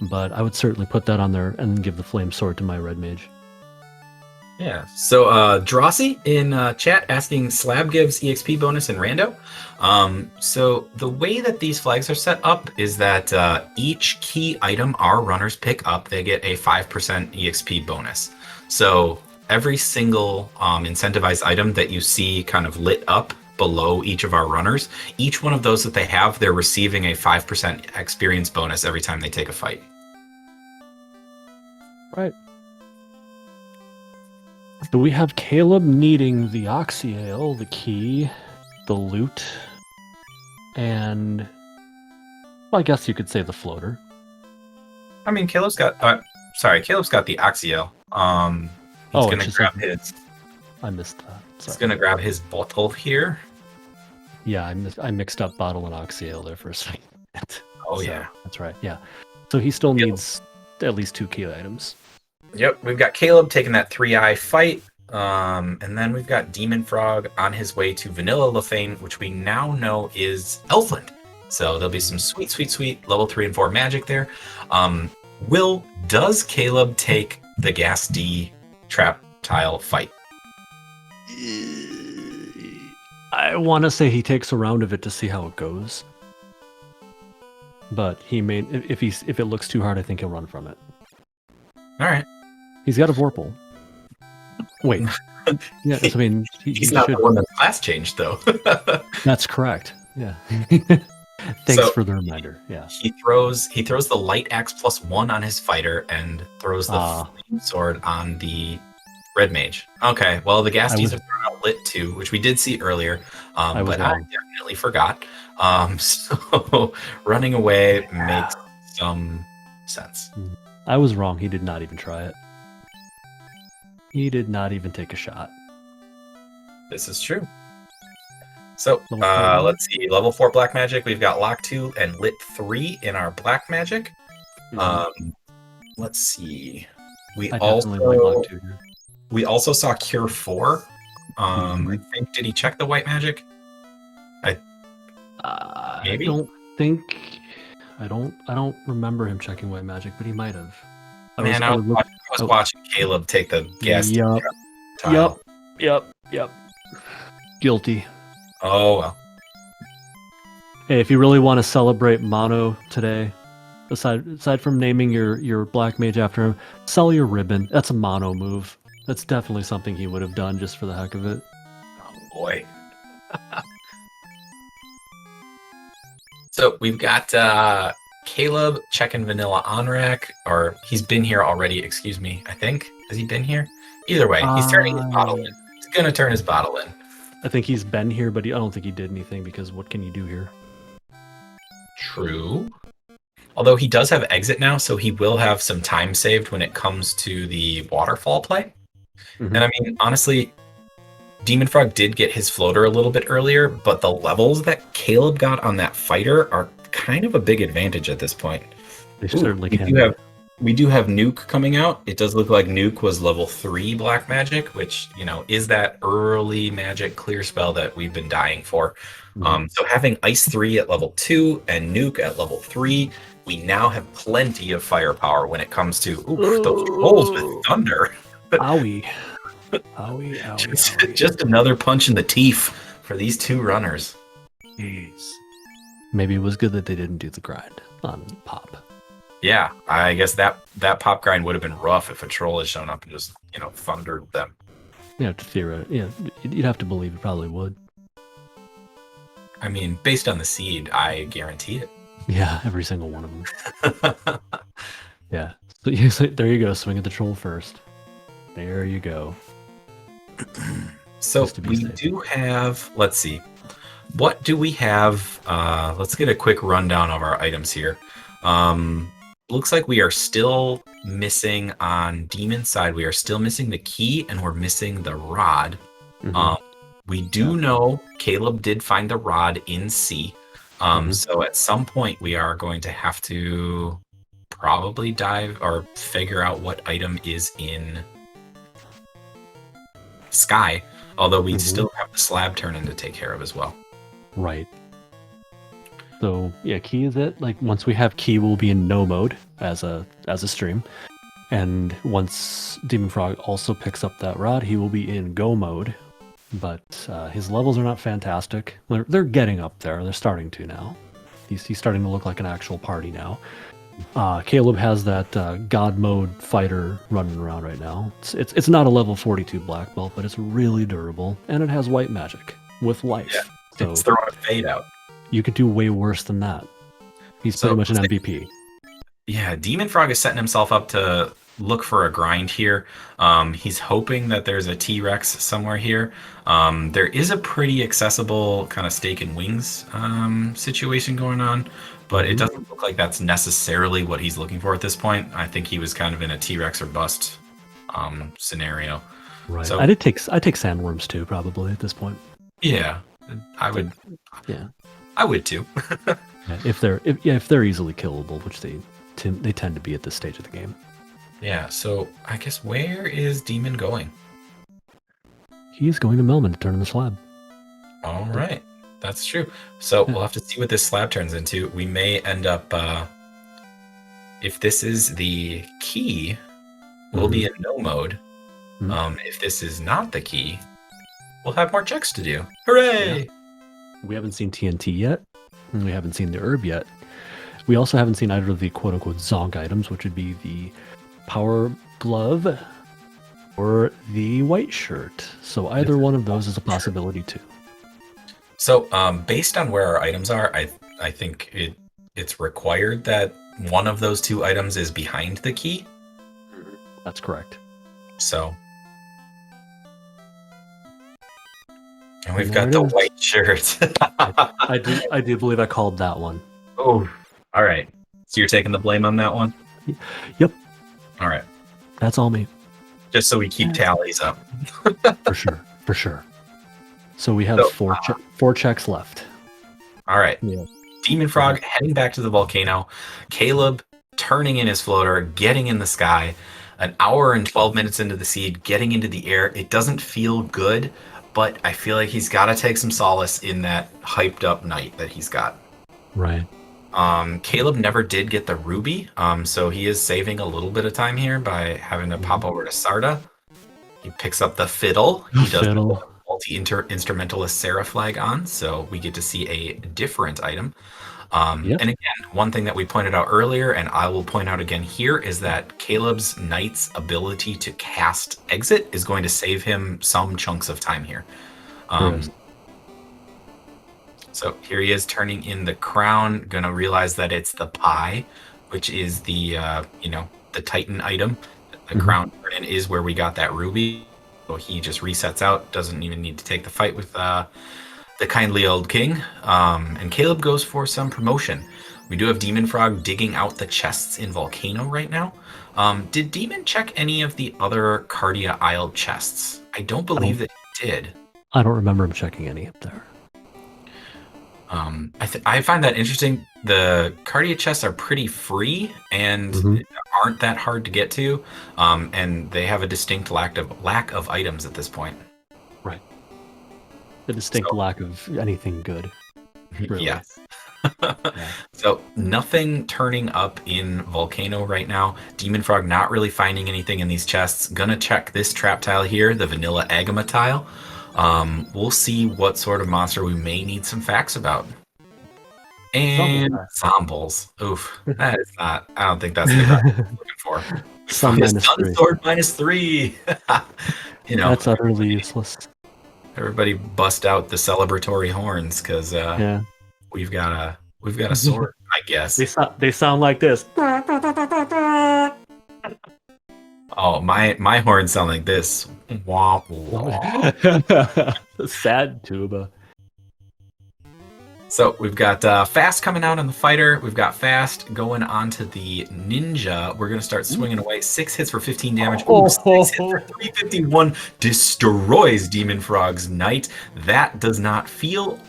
Speaker 3: but I would certainly put that on there and give the flame sword to my red mage.
Speaker 1: yeah. So Drossi in chat asking, slab gives EXP bonus in rando. So the way that these flags are set up is that each key item our runners pick up, they get a 5% EXP bonus. So every single incentivized item that you see kind of lit up below each of our runners, each one of those that they have, they're receiving a 5% experience bonus every time they take a fight.
Speaker 3: Right. Do we have Caleb needing the Oxyale, the key, the loot, and well, I guess you could say the floater.
Speaker 1: I mean, Caleb's got the Axiel. He's gonna
Speaker 3: just
Speaker 1: grab
Speaker 3: like-
Speaker 1: his.
Speaker 3: I missed that.
Speaker 1: He's
Speaker 3: Sorry.
Speaker 1: gonna grab his bottle here.
Speaker 3: Yeah, I mixed up bottle and Oxyale there for a second.
Speaker 1: Oh
Speaker 3: So,
Speaker 1: yeah.
Speaker 3: that's right. Yeah. So he still
Speaker 1: Yep.
Speaker 3: needs at least 2 key items.
Speaker 1: Yep, we've got Caleb taking that 3-eye fight. And then we've got Demon Frog on his way to Vanilla Lefane, which we now know is Elfland. So there'll be some sweet level 3 and 4 magic there. Does Caleb take the Gas D trap tile fight?
Speaker 3: I want to say he takes a round of it to see how it goes. But he may, if it looks too hard, I think he'll run from it.
Speaker 1: All right.
Speaker 3: He's got a Vorpal. Wait. Yeah, I mean,
Speaker 1: He's
Speaker 3: he
Speaker 1: not
Speaker 3: should.
Speaker 1: the one that class changed, though.
Speaker 3: That's correct. Yeah. Thanks
Speaker 1: So-
Speaker 3: for the reminder. Yeah.
Speaker 1: He throws the light axe +1 on his fighter and throws the flame sword on the red mage. Okay, well the Gasties have thrown out lit too, which we did see earlier, but I
Speaker 3: wrong.
Speaker 1: definitely forgot. So running away makes some sense.
Speaker 3: I was wrong. He did not even try it. He did not even take a shot.
Speaker 1: This is true. So
Speaker 3: Level 4.
Speaker 1: let's see. Level 4 black magic. We've got lock 2 and lit 3 in our black magic. Let's see. We
Speaker 3: I definitely like Lock 2 here.
Speaker 1: We also saw Cure 4. I think, did he check the white magic? Maybe?
Speaker 3: I don't remember him checking white magic, but he might have.
Speaker 1: I was watching Caleb take the gas.
Speaker 3: Yep. Guilty.
Speaker 1: Oh, well.
Speaker 3: Hey, if you really want to celebrate Mono today, aside from naming your black mage after him, sell your ribbon. That's a Mono move. That's definitely something he would have done just for the heck of it.
Speaker 1: Oh, boy. So we've got Caleb checking Vanilla Onrak, or he's been here already, excuse me, I think. Has he been here? Either way, he's turning his bottle in. He's going to turn his bottle in.
Speaker 3: I think he's been here, but I don't think he did anything because what can you do here?
Speaker 1: True. Although he does have exit now, so he will have some time saved when it comes to the waterfall play.
Speaker 3: Mhm.
Speaker 1: And I mean, honestly, Demon Frog did get his floater a little bit earlier, but the levels that Caleb got on that fighter are kind of a big advantage at this point.
Speaker 3: They certainly
Speaker 1: we
Speaker 3: can.
Speaker 1: do have We do have Nuke coming out. It does look like Nuke was level 3 black magic, which, is that early magic clear spell that we've been dying for. So having Ice 3 at level 2 and Nuke at level 3, we now have plenty of firepower when it comes to those trolls with thunder.
Speaker 3: Owie. Owie.
Speaker 1: Just another punch in the teeth for these two runners.
Speaker 3: Jeez. Maybe it was good that they didn't do the grind on Pop.
Speaker 1: Yeah, I guess that pop grind would have been rough if a troll had shown up and just, thundered them.
Speaker 3: You'd have to believe it probably would.
Speaker 1: I mean, based on the seed, I guarantee it.
Speaker 3: Yeah, every single one of them. Yeah. So there you go. Swing at the troll first. There you go.
Speaker 1: So we do have, let's see. What do we have? Let's get a quick rundown of our items here. Looks like we are still missing on Demon's side. We are still missing the key and we're missing the rod. We do know Caleb did find the rod in C. So at some point we are going to have to probably dive or figure out what item is in Sky. Although we still have the slab turn-in to take care of as well.
Speaker 3: Right. So yeah, key is it. Like once we have key, we'll be in no mode as a stream, and once Demon Frog also picks up that rod, he will be in go mode. But his levels are not fantastic. They're getting up there. They're starting to now. He's starting to look like an actual party now. Caleb has that God mode fighter running around right now. It's not a level 42 black belt, but it's really durable, and it has white magic with life.
Speaker 1: Yeah,
Speaker 3: so
Speaker 1: it's throwing a fade out.
Speaker 3: You could do way worse than that. He's pretty much an MVP.
Speaker 1: Yeah, Demon Frog is setting himself up to look for a grind here. He's hoping that there's a T-Rex somewhere here. There is a pretty accessible kind of steak and wings situation going on, but it doesn't look like that's necessarily what he's looking for at this point. I think he was kind of in a T-Rex or bust scenario.
Speaker 3: Right.
Speaker 1: So,
Speaker 3: I take sandworms too, probably at this point.
Speaker 1: Yeah, I would.
Speaker 3: Yeah,
Speaker 1: I would too.
Speaker 3: yeah, if they're easily killable, which they tend to be at this stage of the game.
Speaker 1: Yeah. So I guess where is Demon going?
Speaker 3: He's going to Melman to turn in the slab.
Speaker 1: All right, that's true. So we'll have to see what this slab turns into. We may end up, if this is the key, we'll be in no mode. If this is not the key, we'll have more checks to do. Hooray!
Speaker 3: Yeah. We haven't seen TNT yet. And we haven't seen the herb yet. We also haven't seen either of the quote-unquote Zonk items, which would be the power glove or the white shirt. So either one of those is a possibility too.
Speaker 1: So based on where our items are, I think it's required that one of those two items is behind the key.
Speaker 3: That's correct.
Speaker 1: So... And we've got the white shirt.
Speaker 3: I do believe I called that one.
Speaker 1: Oh, all right. So you're taking the blame on that one?
Speaker 3: Yep.
Speaker 1: All right.
Speaker 3: That's all me.
Speaker 1: Just so we keep tallies up.
Speaker 3: For sure. So we have four checks left.
Speaker 1: All right.
Speaker 3: Yeah.
Speaker 1: Demon Frog heading back to the volcano. Caleb turning in his floater, getting in the sky. An hour and 12 minutes into the seed, getting into the air. It doesn't feel good, but I feel like he's got to take some solace in that hyped up night that he's got.
Speaker 3: Right.
Speaker 1: Caleb never did get the ruby, so he is saving a little bit of time here by having to pop over to Sarda. He picks up the fiddle. He does the multi-instrumentalist Sarah flag on, so we get to see a different item. And again, one thing that we pointed out earlier, and I will point out again here, is that Caleb's knight's ability to cast exit is going to save him some chunks of time here. So here he is turning in the crown, gonna realize that it's the pie, which is the the Titan item. The crown turn-in is where we got that ruby. So he just resets out, doesn't even need to take the fight with the kindly old king. And Caleb goes for some promotion. We do have Demon Frog digging out the chests in Volcano right now. Did Demon check any of the other Cardia Isle chests? I don't believe that he did.
Speaker 3: I don't remember him checking any up there.
Speaker 1: I find that interesting. The Cardia chests are pretty free and aren't that hard to get to, and they have a distinct lack of items at this point.
Speaker 3: Right. The distinct lack of anything good. Really.
Speaker 1: Yes. So nothing turning up in Volcano right now. Demon Frog not really finding anything in these chests. Gonna check this trap tile here, the vanilla agama tile. We'll see what sort of monster we may need some facts about. And Zombles. Oof. That is not, I don't think that's the card I'm looking for.
Speaker 3: Sun -3.
Speaker 1: Sword -3. You know,
Speaker 3: that's utterly useless.
Speaker 1: Everybody bust out the celebratory horns because we've got a sword, I guess.
Speaker 3: They sound like this.
Speaker 1: Oh, my horns sound like this. Womp womp.
Speaker 3: Sad tuba.
Speaker 1: So we've got Fast coming out on the fighter. We've got Fast going on to the Ninja. We're going to start swinging away. 6 hits for 15 damage. Ooh, 6 hits for 351. Destroys Demon Frog's Knight. That does not feel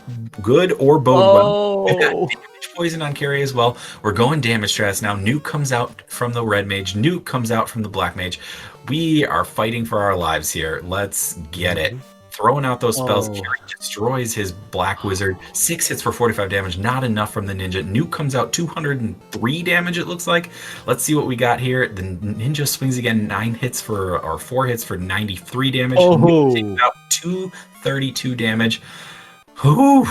Speaker 1: good or bode well. We've got damage poison on carry as well. We're going damage strats now. Nuke comes out from the Red Mage. Nuke comes out from the Black Mage. We are fighting for our lives here. Let's get it. Throwing out those spells, Carry destroys his Black Wizard. 6 hits for 45 damage, not enough from the Ninja. Nuke comes out 203 damage, it looks like. Let's see what we got here. The Ninja swings again, 4 hits for 93 damage. Nuke takes out 232 damage. Whew,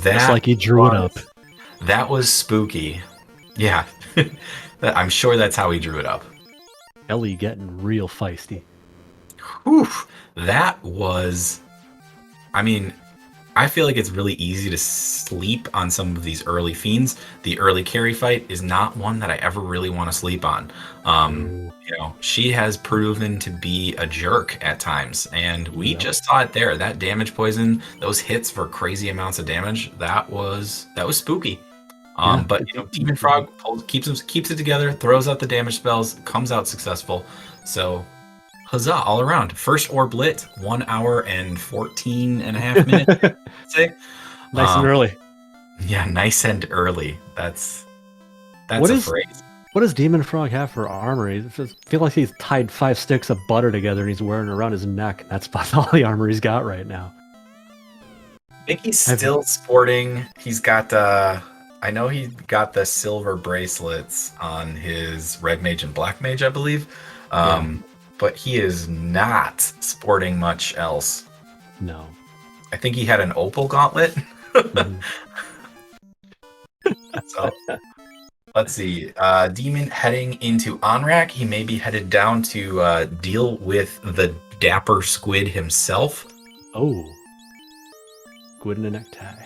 Speaker 3: Just like he drew it up.
Speaker 1: That was spooky. Yeah, I'm sure that's how he drew it up.
Speaker 3: Ellie getting real feisty.
Speaker 1: Whew, that was... I mean, I feel like it's really easy to sleep on some of these early fiends. The early carry fight is not one that I ever really want to sleep on. You know, she has proven to be a jerk at times, and we just saw it there. That damage poison, those hits for crazy amounts of damage, that was spooky. But you know, Demon Frog keeps it together, throws out the damage spells, comes out successful. So huzzah all around. First orb lit, 1 hour and 14 and a half minutes, I'd say.
Speaker 3: Nice and early.
Speaker 1: Yeah, nice and early. That's
Speaker 3: what
Speaker 1: a phrase.
Speaker 3: What does Demon Frog have for armor? I feel like he's tied 5 sticks of butter together and he's wearing it around his neck. That's about all the armor he's got right now.
Speaker 1: I think he's still sporting. He's got I know he got the silver bracelets on his Red Mage and Black Mage, I believe. But he is not sporting much else.
Speaker 3: No.
Speaker 1: I think he had an opal gauntlet. So, let's see. Demon heading into Onrak. He may be headed down to deal with the dapper squid himself.
Speaker 3: Oh. Squid in a necktie.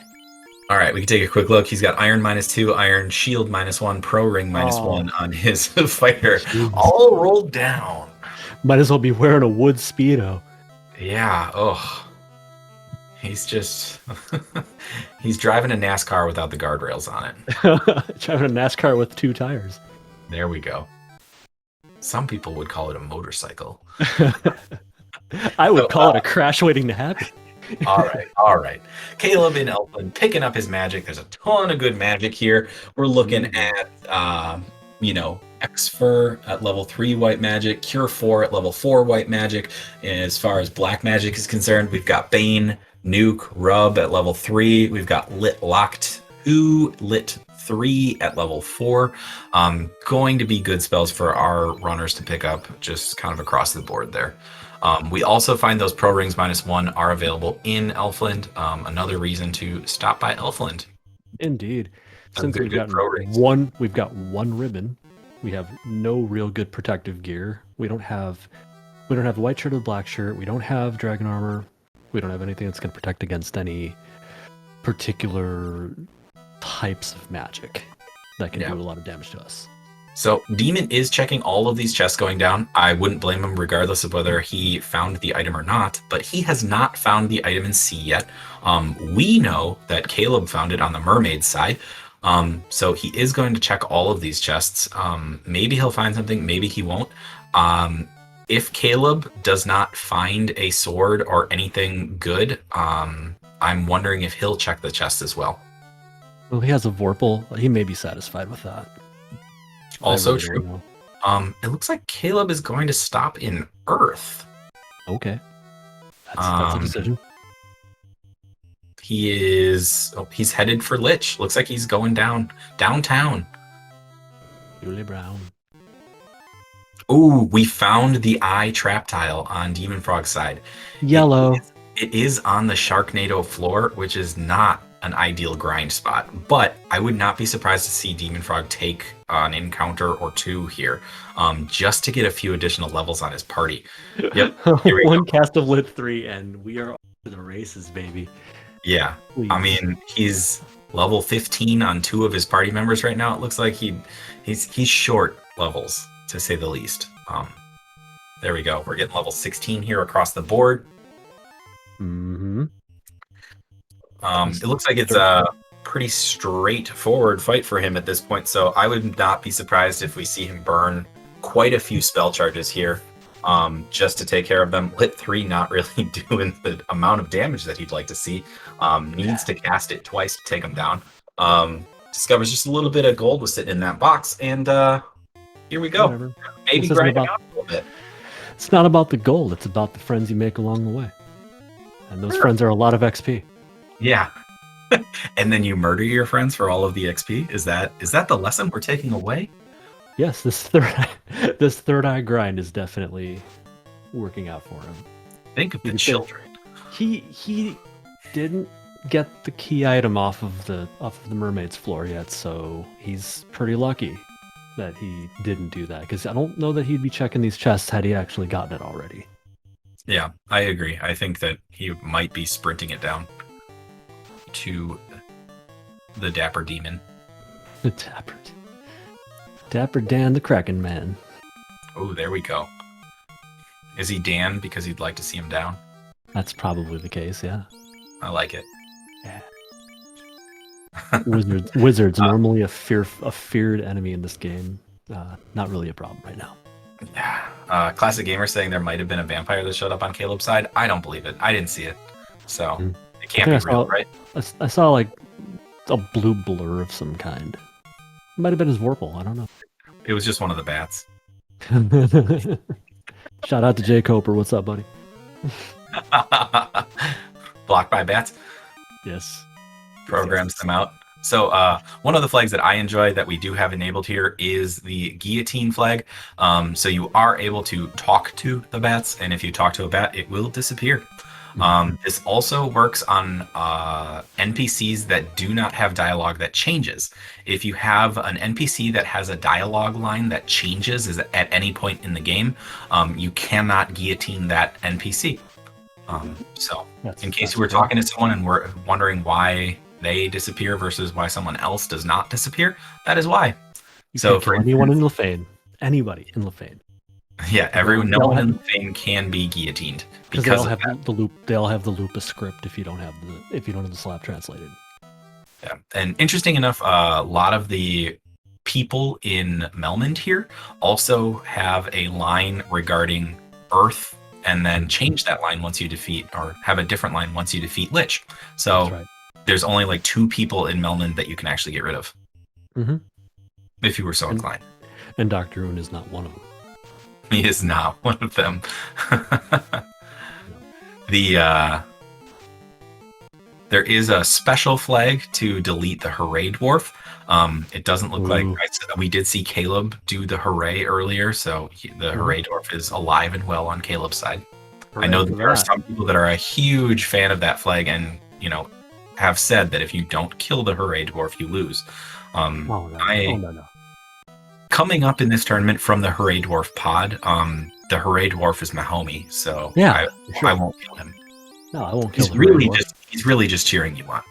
Speaker 1: All right, we can take a quick look. He's got Iron -2, Iron Shield -1, Pro Ring -1 on his fighter. Jeez. All rolled down.
Speaker 3: Might as well be wearing a wood Speedo.
Speaker 1: Yeah, he's just... he's driving a NASCAR without the guardrails on it.
Speaker 3: Driving a NASCAR with 2 tires.
Speaker 1: There we go. Some people would call it a motorcycle.
Speaker 3: I would call it a crash waiting to happen.
Speaker 1: All right. Caleb in Elfland picking up his magic. There's a ton of good magic here. We're looking at, Exfer at level 3 white magic, Cure 4 at level 4 white magic. And as far as black magic is concerned, we've got Bane, Nuke, Rub at level 3. We've got Lit Locked 2, Lit 3 at level 4. Going to be good spells for our runners to pick up just kind of across the board there. We also find those Pro Rings -1 are available in Elfland. Another reason to stop by Elfland.
Speaker 3: Indeed. Since we've got one ribbon, we have no real good protective gear. We don't have the white shirt or the black shirt. We don't have dragon armor. We don't have anything that's going to protect against any particular types of magic that can do a lot of damage to us.
Speaker 1: So Demon is checking all of these chests going down. I wouldn't blame him regardless of whether he found the item or not, but he has not found the item in C yet. We know that Caleb found it on the mermaid side. So he is going to check all of these chests. Maybe he'll find something, maybe he won't. If Caleb does not find a sword or anything good, I'm wondering if he'll check the chest as well.
Speaker 2: Well, he has a Vorpal. He may be satisfied with that.
Speaker 1: Also
Speaker 2: I really don't
Speaker 1: true.
Speaker 2: know.
Speaker 1: It looks like Caleb is going to stop in Earth.
Speaker 2: Okay. That's a decision.
Speaker 1: He's headed for Lich. Looks like he's going downtown.
Speaker 2: Julie Brown.
Speaker 1: Ooh, we found the eye trap tile on Demon Frog's side.
Speaker 2: Yellow.
Speaker 1: It is on the Sharknado floor, which is not an ideal grind spot, but I would not be surprised to see Demon Frog take an encounter or two here, just to get a few additional levels on his party. Yep. Here we
Speaker 2: One
Speaker 1: go.
Speaker 2: cast of Lit 3, and we are off to the races, baby.
Speaker 1: Yeah.
Speaker 2: Please.
Speaker 1: I mean, he's level 15 on 2 of his party members right now. It looks like he's short levels, to say the least. There we go. We're getting level 16 here across the board.
Speaker 2: Mm-hmm.
Speaker 1: It looks like it's a pretty straightforward fight for him at this point, so I would not be surprised if we see him burn quite a few spell charges here, just to take care of them. Lit 3 not really doing the amount of damage that he'd like to see. Needs to cast it twice to take him down. Discovers just a little bit of gold was sitting in that box, and here we go.
Speaker 2: Whatever.
Speaker 1: Maybe
Speaker 2: This isn't
Speaker 1: grind it
Speaker 2: about-
Speaker 1: out a little bit.
Speaker 2: It's not about the gold. It's about the friends you make along the way. And those friends are a lot of XP.
Speaker 1: Yeah. And then you murder your friends for all of the XP? Is that the lesson we're taking away?
Speaker 2: Yes, this third eye grind is definitely working out for him.
Speaker 1: Think of the
Speaker 2: You could say-
Speaker 1: children.
Speaker 2: He didn't get the key item off of the mermaid's floor yet, so he's pretty lucky that he didn't do that, because I don't know that he'd be checking these chests had he actually gotten it already.
Speaker 1: Yeah, I agree. I think that he might be sprinting it down to the Dapper Demon.
Speaker 2: The Dapper Dan the Kraken Man.
Speaker 1: Oh, there we go. Is he Dan because he'd like to see him down?
Speaker 2: That's probably the case, yeah.
Speaker 1: I like it.
Speaker 2: Yeah. Wizards normally a feared enemy in this game. Not really a problem right now.
Speaker 1: Yeah. Classic Gamer saying there might have been a vampire that showed up on Caleb's side. I don't believe it. I didn't see it. So it can't be
Speaker 2: I saw-
Speaker 1: real, right?
Speaker 2: I saw like a blue blur of some kind. It might have been his Vorpal. I don't know.
Speaker 1: It was just one of the bats.
Speaker 2: Shout out to Jay Coper. What's up, buddy?
Speaker 1: Blocked by bats.
Speaker 2: Yes.
Speaker 1: Programs them out. So one of the flags that I enjoy that we do have enabled here is the guillotine flag. So you are able to talk to the bats, and if you talk to a bat, it will disappear. This also works on NPCs that do not have dialogue that changes. If you have an NPC that has a dialogue line that changes at any point in the game, you cannot guillotine that NPC. So in case you were talking to someone and were wondering why they disappear versus why someone else does not disappear, that is why.
Speaker 2: So for anyone in Lefane, anybody in Lefane.
Speaker 1: Yeah, no one in Lefane can be guillotined
Speaker 2: because they all have the loop. They all have the Lupus script. If you don't have the slap translated.
Speaker 1: Yeah, and interesting enough, a lot of the people in Melmond here also have a line regarding Earth, and then change that line once you defeat, or have a different line once you defeat Lich. So there's only like 2 people in Melmond that you can actually get rid of, if you were so inclined.
Speaker 2: And Dr. Oon is not one of them.
Speaker 1: He is not one of them. There is a special flag to delete the Hooray Dwarf. It doesn't look like we did see Caleb do the Hooray earlier, so the Hooray Dwarf is alive and well on Caleb's side. I know that there are some people that are a huge fan of that flag, and have said that if you don't kill the Hooray Dwarf, you lose. Coming up in this tournament from the Hooray Dwarf pod, the Hooray Dwarf is my homie, so I won't kill him.
Speaker 2: No, I won't kill
Speaker 1: him. He's really just cheering you on.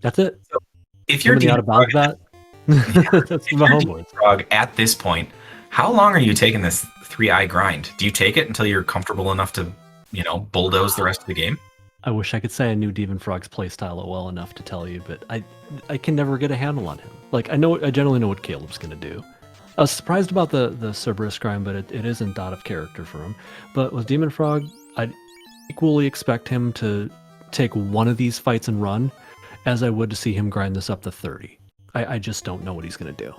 Speaker 2: That's it.
Speaker 1: So if you're
Speaker 2: out of bounds, that's my homeboy.
Speaker 1: Frog at this point, how long are you taking this 3-eye grind? Do you take it until you're comfortable enough to, bulldoze the rest of the game?
Speaker 2: I wish I could say I knew Demon Frog's playstyle well enough to tell you, but I can never get a handle on him. Like I generally know what Caleb's gonna do. I was surprised about the Cerberus grind, but it isn't out of character for him. But with Demon Frog, I'd equally expect him to take one of these fights and run,
Speaker 3: as I would to see him grind this up to 30. I just don't know what he's going to do.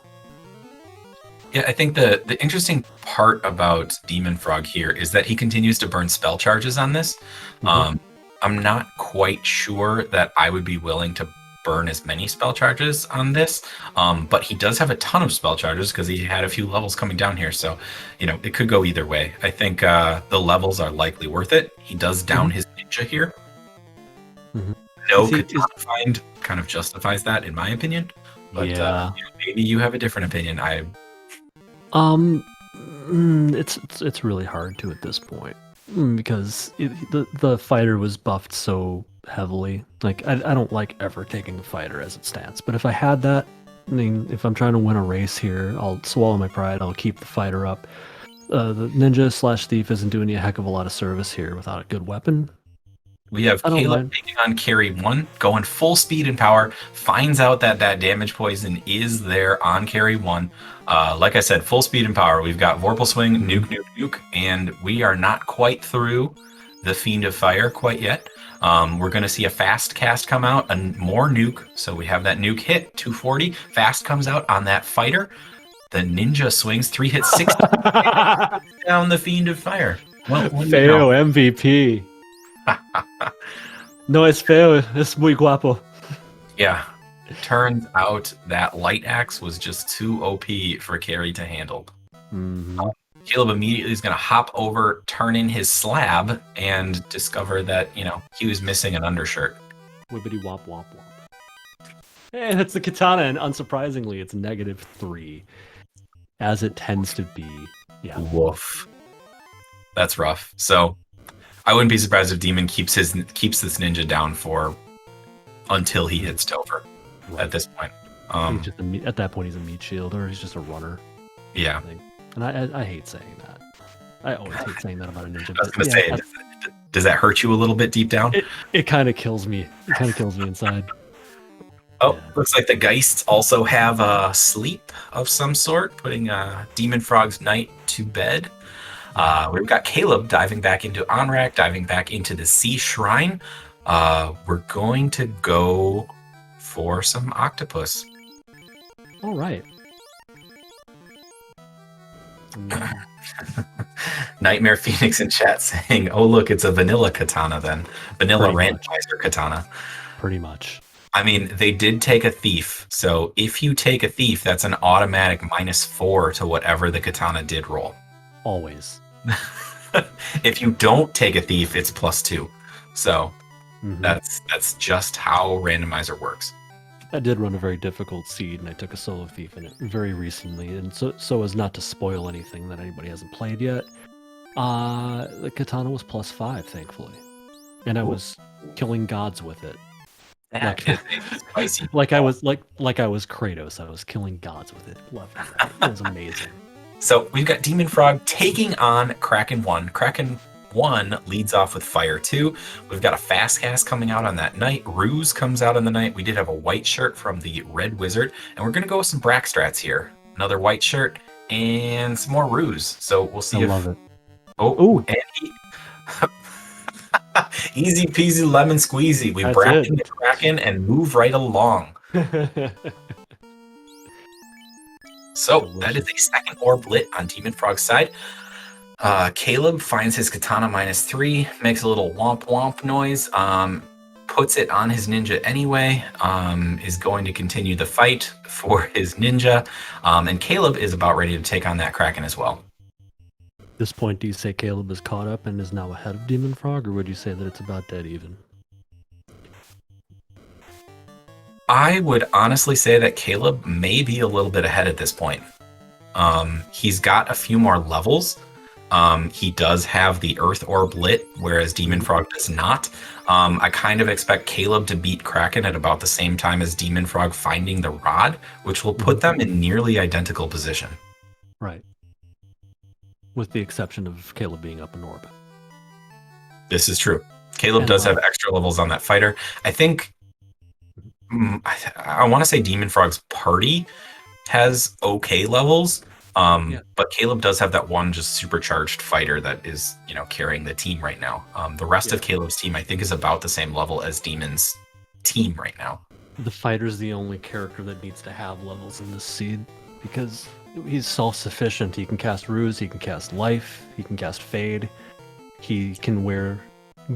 Speaker 1: Yeah, I think the interesting part about Demon Frog here is that he continues to burn spell charges on this. I'm not quite sure that I would be willing to burn as many spell charges on this, but he does have a ton of spell charges because he had a few levels coming down here. So, it could go either way. I think the levels are likely worth it. He does down his ninja here. No Katana find kind of justifies that, in my opinion. But maybe you have a different opinion.
Speaker 3: It's really hard to at this point because the fighter was buffed so heavily. Like I don't like ever taking a fighter as it stands, but if I had that, I mean, if I'm trying to win a race here, I'll swallow my pride. I'll keep the fighter up. The ninja / thief isn't doing you a heck of a lot of service here without a good weapon.
Speaker 1: We have Caleb taking on carry 1, going full speed and power, finds out that damage poison is there on carry 1. Like I said, full speed and power. We've got Vorpal Swing, nuke, and we are not quite through the Fiend of Fire quite yet. We're going to see a fast cast come out, and more nuke. So we have that nuke hit, 240. Fast comes out on that fighter. The ninja swings, 3 hits, 60 down the Fiend of Fire. Well,
Speaker 3: Feo MVP. No es feo, es muy guapo.
Speaker 1: Yeah. Turns out that light axe was just too OP for Carrie to handle. Caleb immediately is going to hop over, turn in his slab, and discover that, he was missing an undershirt.
Speaker 3: Wibbity wop wop wop. And it's the katana, and unsurprisingly, it's -3. As it tends to be. Yeah.
Speaker 1: Woof. That's rough. So I wouldn't be surprised if Demon keeps this ninja down until he hits Topher. Right. At this point.
Speaker 3: At that point, he's a meat shield, or he's just a runner.
Speaker 1: Yeah.
Speaker 3: And I hate saying that. I always hate saying that about a ninja.
Speaker 1: I was going to say, does that hurt you a little bit deep down?
Speaker 3: It kind of kills me. It kind of kills me inside.
Speaker 1: Oh, yeah. Looks like the Geists also have a sleep of some sort, putting Demon Frog's night to bed. We've got Caleb diving back into Onrak, diving back into the Sea Shrine. We're going to go for some octopus.
Speaker 3: All right.
Speaker 1: Nightmare Phoenix in chat saying, "Oh look, it's a vanilla katana then. Vanilla randomizer katana."
Speaker 3: Pretty much.
Speaker 1: I mean, they did take a thief, so if you take a thief, that's an automatic -4 to whatever the katana did roll.
Speaker 3: Always.
Speaker 1: If you don't take a thief, it's +2. So that's just how randomizer works.
Speaker 3: I did run a very difficult seed, and I took a solo thief in it very recently, and so as not to spoil anything that anybody hasn't played yet. The katana was +5, thankfully, and I was killing gods with it.
Speaker 1: That is spicy.
Speaker 3: like I was Kratos. I was killing gods with it. Love it. It was amazing.
Speaker 1: So we've got Demon Frog taking on Kraken 1. Kraken 1 leads off with Fire 2. We've got a fast cast coming out on that night. Ruse comes out on the night. We did have a white shirt from the Red Wizard, and we're going to go with some Brack strats here. Another white shirt and some more Ruse. So we'll see. I love it. Oh, and easy peasy lemon squeezy. We bracken the Kraken and move right along. So that is a second orb lit on Demon Frog's side. Caleb finds his katana -3, makes a little womp womp noise, puts it on his ninja anyway, is going to continue the fight for his ninja, and Caleb is about ready to take on that Kraken as well.
Speaker 3: At this point, do you say Caleb is caught up and is now ahead of Demon Frog, or would you say that it's about dead even?
Speaker 1: I would honestly say that Caleb may be a little bit ahead at this point. He's got a few more levels. He does have the Earth Orb lit, whereas Demon Frog does not. I kind of expect Caleb to beat Kraken at about the same time as Demon Frog finding the rod, which will put them in nearly identical position.
Speaker 3: Right. With the exception of Caleb being up in orbit.
Speaker 1: This is true. Caleb does have extra levels on that fighter. I think I want to say Demon Frog's party has okay levels, but Caleb does have that one just supercharged fighter that is, carrying the team right now. The rest of Caleb's team, I think, is about the same level as Demon's team right now.
Speaker 3: The fighter's the only character that needs to have levels in this seed because he's self-sufficient. He can cast Ruse, he can cast Life, he can cast Fade, he can wear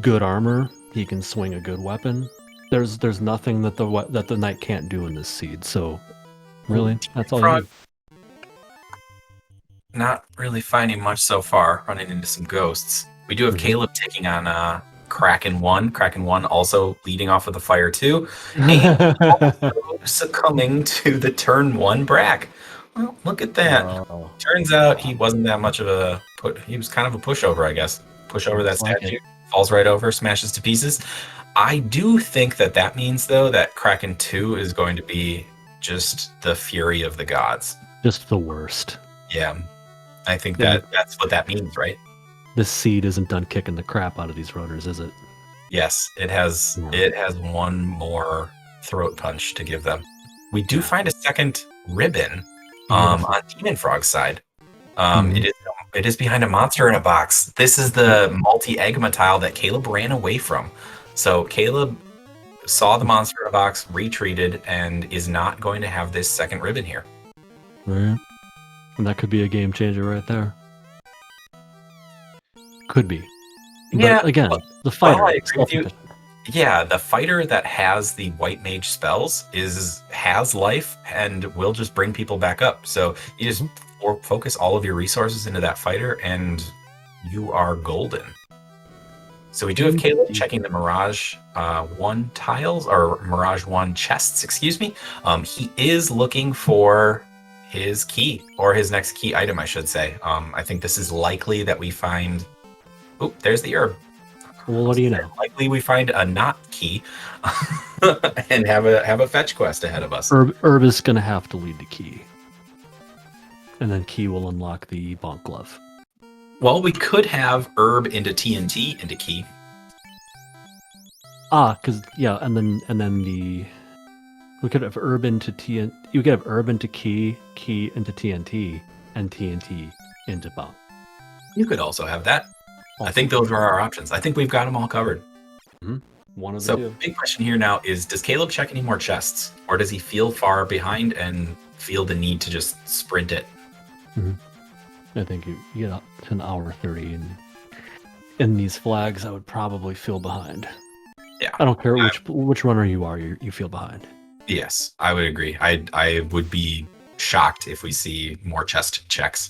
Speaker 3: good armor, he can swing a good weapon. There's nothing that the knight can't do in this seed. So really, that's all you
Speaker 1: Frog,
Speaker 3: need.
Speaker 1: not really finding much so far, running into some ghosts. We do have Caleb taking on Kraken 1. Kraken 1 also leading off with a fire 2. And succumbing to the turn 1 Brack. Well, look at that.
Speaker 3: Wow.
Speaker 1: Turns out he wasn't that much of a he was kind of a pushover, I guess. Push over that
Speaker 3: Looks like
Speaker 1: statue,
Speaker 3: it.
Speaker 1: falls right over, smashes to pieces. I do think that means though that Kraken 2 is going to be just the fury of the gods.
Speaker 3: Just the worst.
Speaker 1: Yeah. I think
Speaker 3: Yeah.
Speaker 1: that's what that means, right?
Speaker 3: This seed isn't done kicking the crap out of these rotors, is it?
Speaker 1: Yes, it has.
Speaker 3: Yeah.
Speaker 1: It has one more throat punch to give them. We do find a second ribbon on Demon Frog's side. It is behind a monster in a box. This is the multi-egma tile that Caleb ran away from. So Caleb saw the monster in a box, retreated, and is not going to have this second ribbon here.
Speaker 3: Right. And that could be a game changer right there. Could be.
Speaker 1: Yeah,
Speaker 3: But again,
Speaker 1: well,
Speaker 3: the fighter.
Speaker 1: I agree with you. Yeah, the fighter that has the white mage spells has life and will just bring people back up. So you just focus all of your resources into that fighter, and you are golden. So we do have Caleb checking the Mirage 1 tiles, or Mirage 1 chests, excuse me. He is looking for his key, or his next key item, I should say. I think this is likely that we find... Oh, there's the herb.
Speaker 3: Well, what do you know?
Speaker 1: Likely we find a not key and have a fetch quest ahead of us.
Speaker 3: Herb is going to have to lead to key. And then key will unlock the bonk glove.
Speaker 1: Well, we could have herb into TNT into key.
Speaker 3: Because and then we could have herb into TNT. You could have herb into key into TNT, and TNT into bonk.
Speaker 1: You could also have that. I think those are our options. I think we've got them all covered.
Speaker 3: One of the
Speaker 1: So,
Speaker 3: two.
Speaker 1: big question here now is, does Caleb check any more chests? Or does he feel far behind and feel the need to just sprint it?
Speaker 3: I think you get up to an hour 30, and in these flags, I would probably feel behind.
Speaker 1: Yeah.
Speaker 3: I don't care which runner you are, you feel behind.
Speaker 1: Yes, I would agree. I would be shocked if we see more chest checks.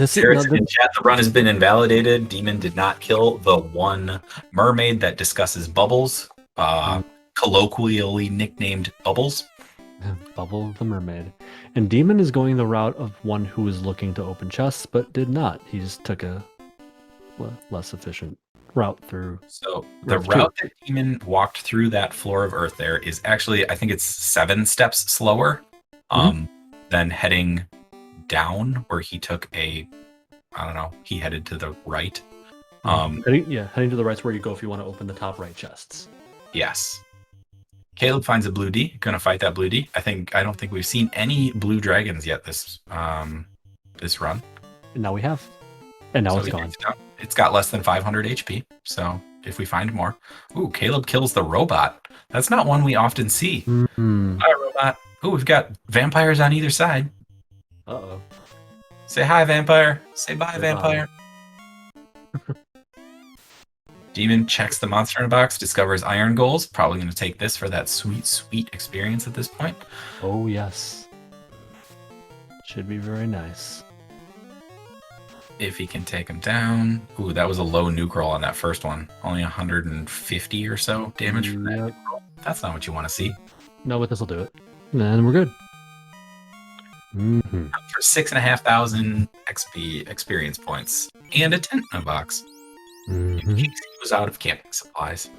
Speaker 1: Sarah's in chat, the run has been invalidated. Demon did not kill the one mermaid that discusses bubbles, colloquially nicknamed Bubbles.
Speaker 3: Bubble the mermaid. And Demon is going the route of one who was looking to open chests, but did not. He just took a less efficient route through.
Speaker 1: So the route that Demon walked through that floor of earth there is actually, I think it's 7 steps slower than heading down, where he took he headed to the right.
Speaker 3: Heading to the right's where you go if you want to open the top right chests.
Speaker 1: Yes. Caleb finds a blue D. Gonna fight that blue D. I don't think we've seen any blue dragons yet this run.
Speaker 3: And now we have. And now it's gone.
Speaker 1: It's got less than 500 HP. So if we find more. Ooh, Caleb kills the robot. That's not one we often see. Hi, robot. Ooh, we've got vampires on either side.
Speaker 3: Uh-oh.
Speaker 1: Say hi, vampire. Say bye, vampire. Demon checks the monster in a box, discovers iron goals. Probably going to take this for that sweet, sweet experience at this point.
Speaker 3: Oh, yes. Should be very nice.
Speaker 1: If he can take him down. Ooh, that was a low nuke roll on that first one. Only 150 or so damage from that nuke roll. That's not what you want to see.
Speaker 3: No, but this will do it. And then we're good.
Speaker 1: For 6,500 XP experience points and a tent in a box. In case he was out of camping supplies.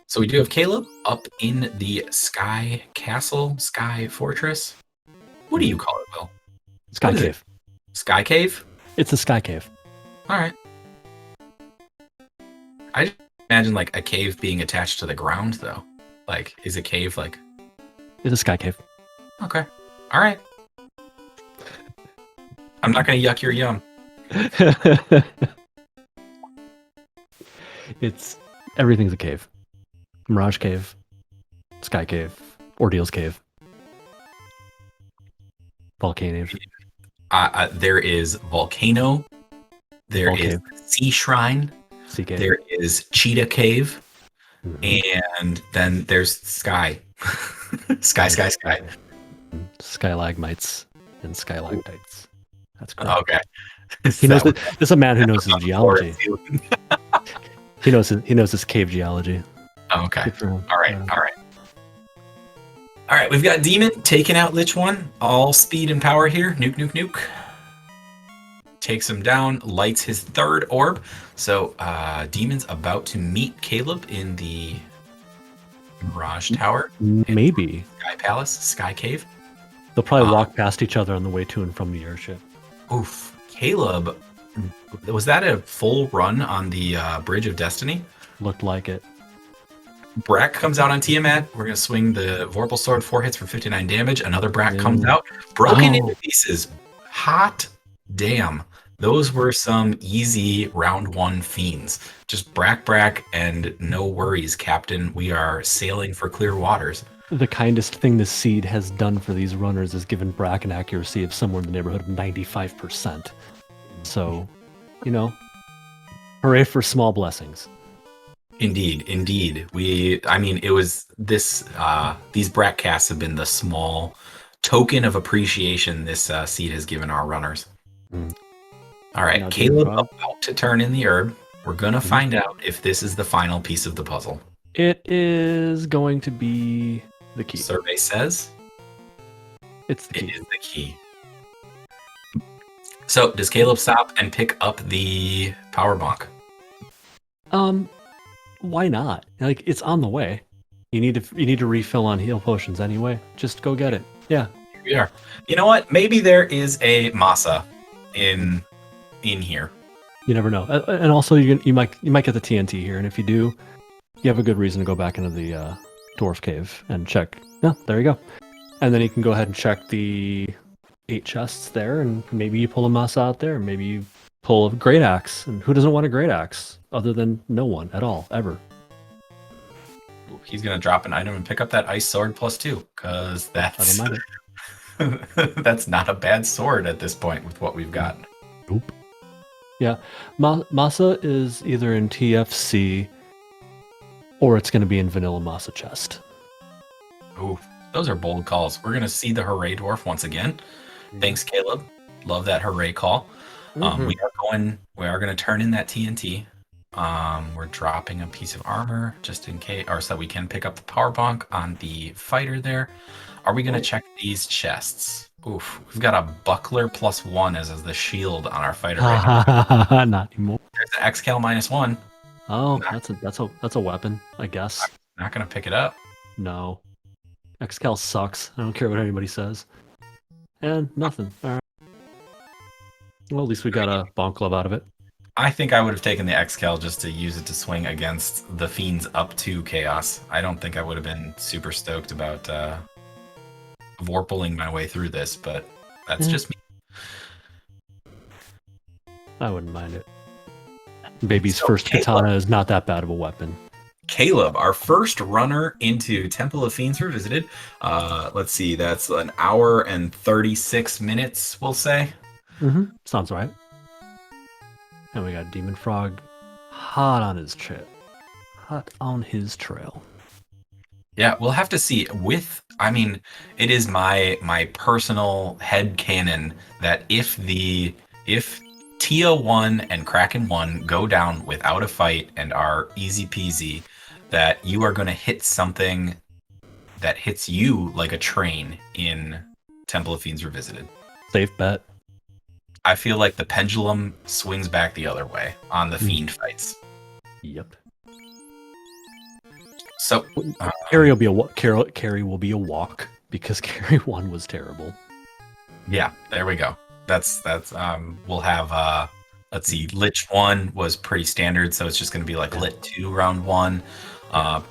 Speaker 1: So we do have Caleb up in the Sky Castle, Sky Fortress. What do you call it, Will?
Speaker 3: Sky Cave.
Speaker 1: Sky Cave?
Speaker 3: It's a Sky Cave.
Speaker 1: All right. I just imagine like a cave being attached to the ground, though. Like, is a cave like...
Speaker 3: It's a Sky Cave.
Speaker 1: Okay. All right. I'm not going to yuck your yum.
Speaker 3: It's everything's a cave. Mirage Cave, Sky Cave, Ordeal's Cave, Volcanoes.
Speaker 1: There is Volcano. There is
Speaker 3: Volcano.
Speaker 1: Sea Shrine.
Speaker 3: Sea Cave.
Speaker 1: There is Cheetah Cave.
Speaker 3: Mhm.
Speaker 1: And then there's Sky. Sky.
Speaker 3: Skylagmites and skylactites. That's great.
Speaker 1: Okay.
Speaker 3: He knows
Speaker 1: That
Speaker 3: that. This is a man who knows his
Speaker 1: was
Speaker 3: geology.
Speaker 1: ceiling.
Speaker 3: He knows his cave geology.
Speaker 1: Okay.
Speaker 3: Good for him.
Speaker 1: All right. All right. We've got Demon taking out Lich 1. All speed and power here. Nuke. Takes him down. Lights his third orb. So Demon's about to meet Caleb in the Mirage Tower.
Speaker 3: Maybe.
Speaker 1: Sky Palace. Sky Cave.
Speaker 3: They'll probably walk past each other on the way to and from the airship.
Speaker 1: Oof. Caleb, was that a full run on the Bridge of Destiny?
Speaker 3: Looked like it.
Speaker 1: Brack comes out on Tiamat. We're going to swing the Vorpal Sword, 4 hits for 59 damage. Another Brack comes out. Broken into pieces. Hot damn. Those were some easy round 1 fiends. Just Brack, and no worries, Captain. We are sailing for clear waters.
Speaker 3: The kindest thing this seed has done for these runners is given Brack an accuracy of somewhere in the neighborhood of 95%. So, hooray for small blessings.
Speaker 1: Indeed. It was this, these Brack casts have been the small token of appreciation this seed has given our runners. All right,
Speaker 3: Now,
Speaker 1: Caleb about to turn in the herb. We're going to find out if this is the final piece of the puzzle.
Speaker 3: It is going to be the key.
Speaker 1: Survey says
Speaker 3: It's the key.
Speaker 1: it is the key. So, does Caleb stop and pick up the power bonk?
Speaker 3: Why not? Like, it's on the way. You need to refill on heal potions anyway. Just go get it. Yeah.
Speaker 1: Here we are. You know what? Maybe there is a Masa in here.
Speaker 3: You never know. And also, you might get the TNT here, and if you do, you have a good reason to go back into the dwarf cave and check. Yeah, there you go. And then you can go ahead and check the 8 chests there, and maybe you pull a Masa out there, maybe you pull a great axe. And who doesn't want a great axe other than no one at all, ever?
Speaker 1: He's going to drop an item and pick up that ice sword +2, because that's
Speaker 3: I don't mind it.
Speaker 1: that's not a bad sword at this point with what we've got.
Speaker 3: Nope. Yeah, Masa is either in TFC or it's going to be in Vanilla Masa chest.
Speaker 1: Ooh, those are bold calls. We're going to see the Hooray Dwarf once again. Thanks, Caleb. Love that Hooray call. We are going to turn in that TNT. We're dropping a piece of armor just in case, or so we can pick up the power bonk on the fighter there. Are we going to check these chests? Oof, we've got a buckler +1 as the shield on our fighter right now.
Speaker 3: Not anymore.
Speaker 1: There's the XCal -1.
Speaker 3: Oh, that's a weapon, I guess.
Speaker 1: Not going to pick it up.
Speaker 3: No. Xcal sucks. I don't care what anybody says. And nothing. All right. Well, at least we got a bonk glove out of it.
Speaker 1: I think I would have taken the XCal just to use it to swing against the fiends up to Chaos. I don't think I would have been super stoked about vorpaling my way through this, but that's just me.
Speaker 3: I wouldn't mind it. Baby's first katana is not that bad of a weapon.
Speaker 1: Caleb, our first runner into Temple of Fiends Revisited. Let's see, that's an hour and 36 minutes, we'll say.
Speaker 3: Sounds right. And we got Demon Frog hot on his trail.
Speaker 1: Yeah, we'll have to see. It is my personal headcanon that if Tia 1 and Kraken 1 go down without a fight and are easy peasy, that you are going to hit something that hits you like a train in Temple of Fiends Revisited.
Speaker 3: Safe bet.
Speaker 1: I feel like the pendulum swings back the other way on the Fiend fights.
Speaker 3: Yep.
Speaker 1: So
Speaker 3: Carry will be a walk because Carry 1 was terrible.
Speaker 1: Yeah, there we go. That's we'll have let's see, Lich 1 was pretty standard, so it's just going to be like Lit 2 round 1.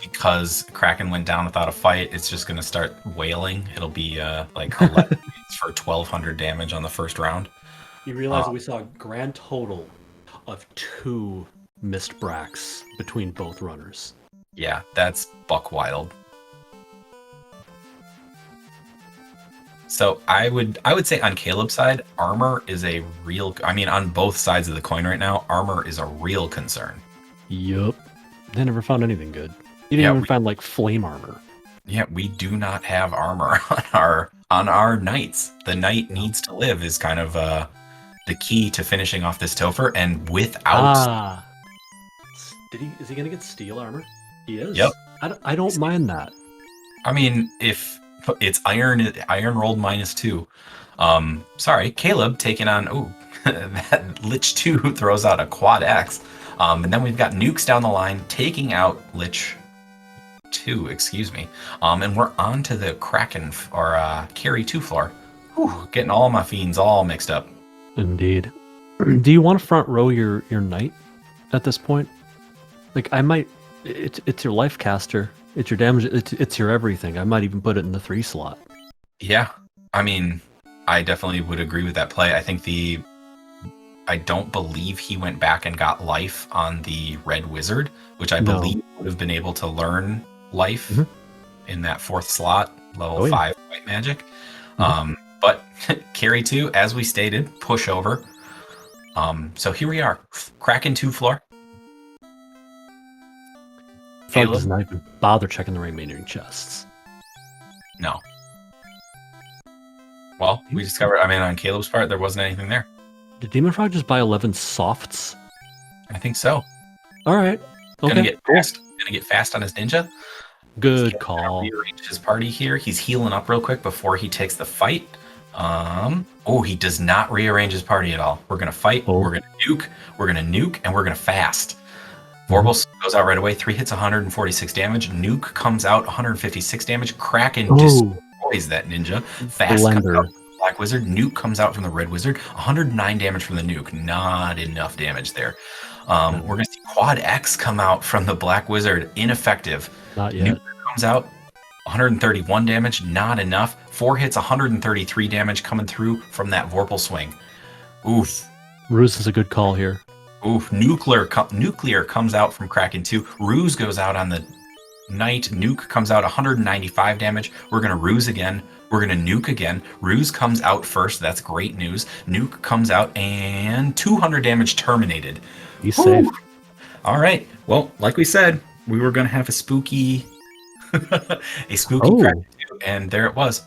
Speaker 1: Because Kraken went down without a fight, it's just going to start wailing. It'll be like 11 for 1200 damage on the first round.
Speaker 3: You realize we saw a grand total of 2
Speaker 2: missed Brax between both runners.
Speaker 1: Yeah, that's buck wild. So I would say on Caleb's side, armor is a real. I mean, on both sides of the coin right now, armor is a real concern.
Speaker 2: Yup. They never found anything good. You didn't
Speaker 1: Yeah,
Speaker 2: even find like flame armor.
Speaker 1: Yeah, we do not have armor on our knights. The knight needs to live is kind of the key to finishing off this Topher, and without.
Speaker 2: Is he gonna get steel armor? He is.
Speaker 1: Yep.
Speaker 2: I don't mind that.
Speaker 1: I mean, if it's iron rolled -2. Sorry, Caleb taking on. Ooh, that Lich 2 throws out a quad X. And then we've got nukes down the line taking out Lich 2, excuse me. And we're on to the Kraken or Carry 2 floor. Whew, getting all my fiends all mixed up.
Speaker 2: Indeed. Do you want to front row your knight at this point? Like I might. It's your life caster. It's your damage. It's your everything. I might even put it in the 3 slot.
Speaker 1: Yeah, I mean, I definitely would agree with that play. I think I don't believe he went back and got life on the red wizard, which I believe would have been able to learn life in that 4th slot, level 5 white magic. But carry 2, as we stated, push over. So here we are, Kraken 2 floor.
Speaker 2: Frog does not even bother checking the remaining chests.
Speaker 1: No. Well, we discovered, I mean, on Caleb's part, there wasn't anything there.
Speaker 2: Did Demon Frog just buy 11 softs?
Speaker 1: I think so.
Speaker 2: All right. Okay.
Speaker 1: Gonna get fast. Gonna get fast on his ninja.
Speaker 2: Good call.
Speaker 1: Rearrange his party here. He's healing up real quick before he takes the fight. Oh, he does not rearrange his party at all. We're gonna fight.
Speaker 2: Oh.
Speaker 1: We're gonna nuke. We're gonna nuke, and we're gonna fast. Vorpal goes out right away. 3 hits, 146 damage. Nuke comes out, 156 damage. Kraken destroys that ninja. Fast comes out from the Black Wizard. Nuke comes out from the Red Wizard. 109 damage from the Nuke. Not enough damage there. We're going to see Quad X come out from the Black Wizard. Ineffective.
Speaker 2: Not yet.
Speaker 1: Nuke comes out. 131 damage. Not enough. 4 hits, 133 damage coming through from that Vorpal swing. Oof.
Speaker 2: Ruse is a good call here.
Speaker 1: Oof, nuclear comes out from Kraken 2. Ruse goes out on the Knight. Nuke comes out 195 damage. We're going to Ruse again. We're going to nuke again. Ruse comes out first. That's great news. Nuke comes out and 200 damage terminated.
Speaker 2: He's safe.
Speaker 1: All right. Well, like we said, we were going to have a spooky Kraken 2, and there it was.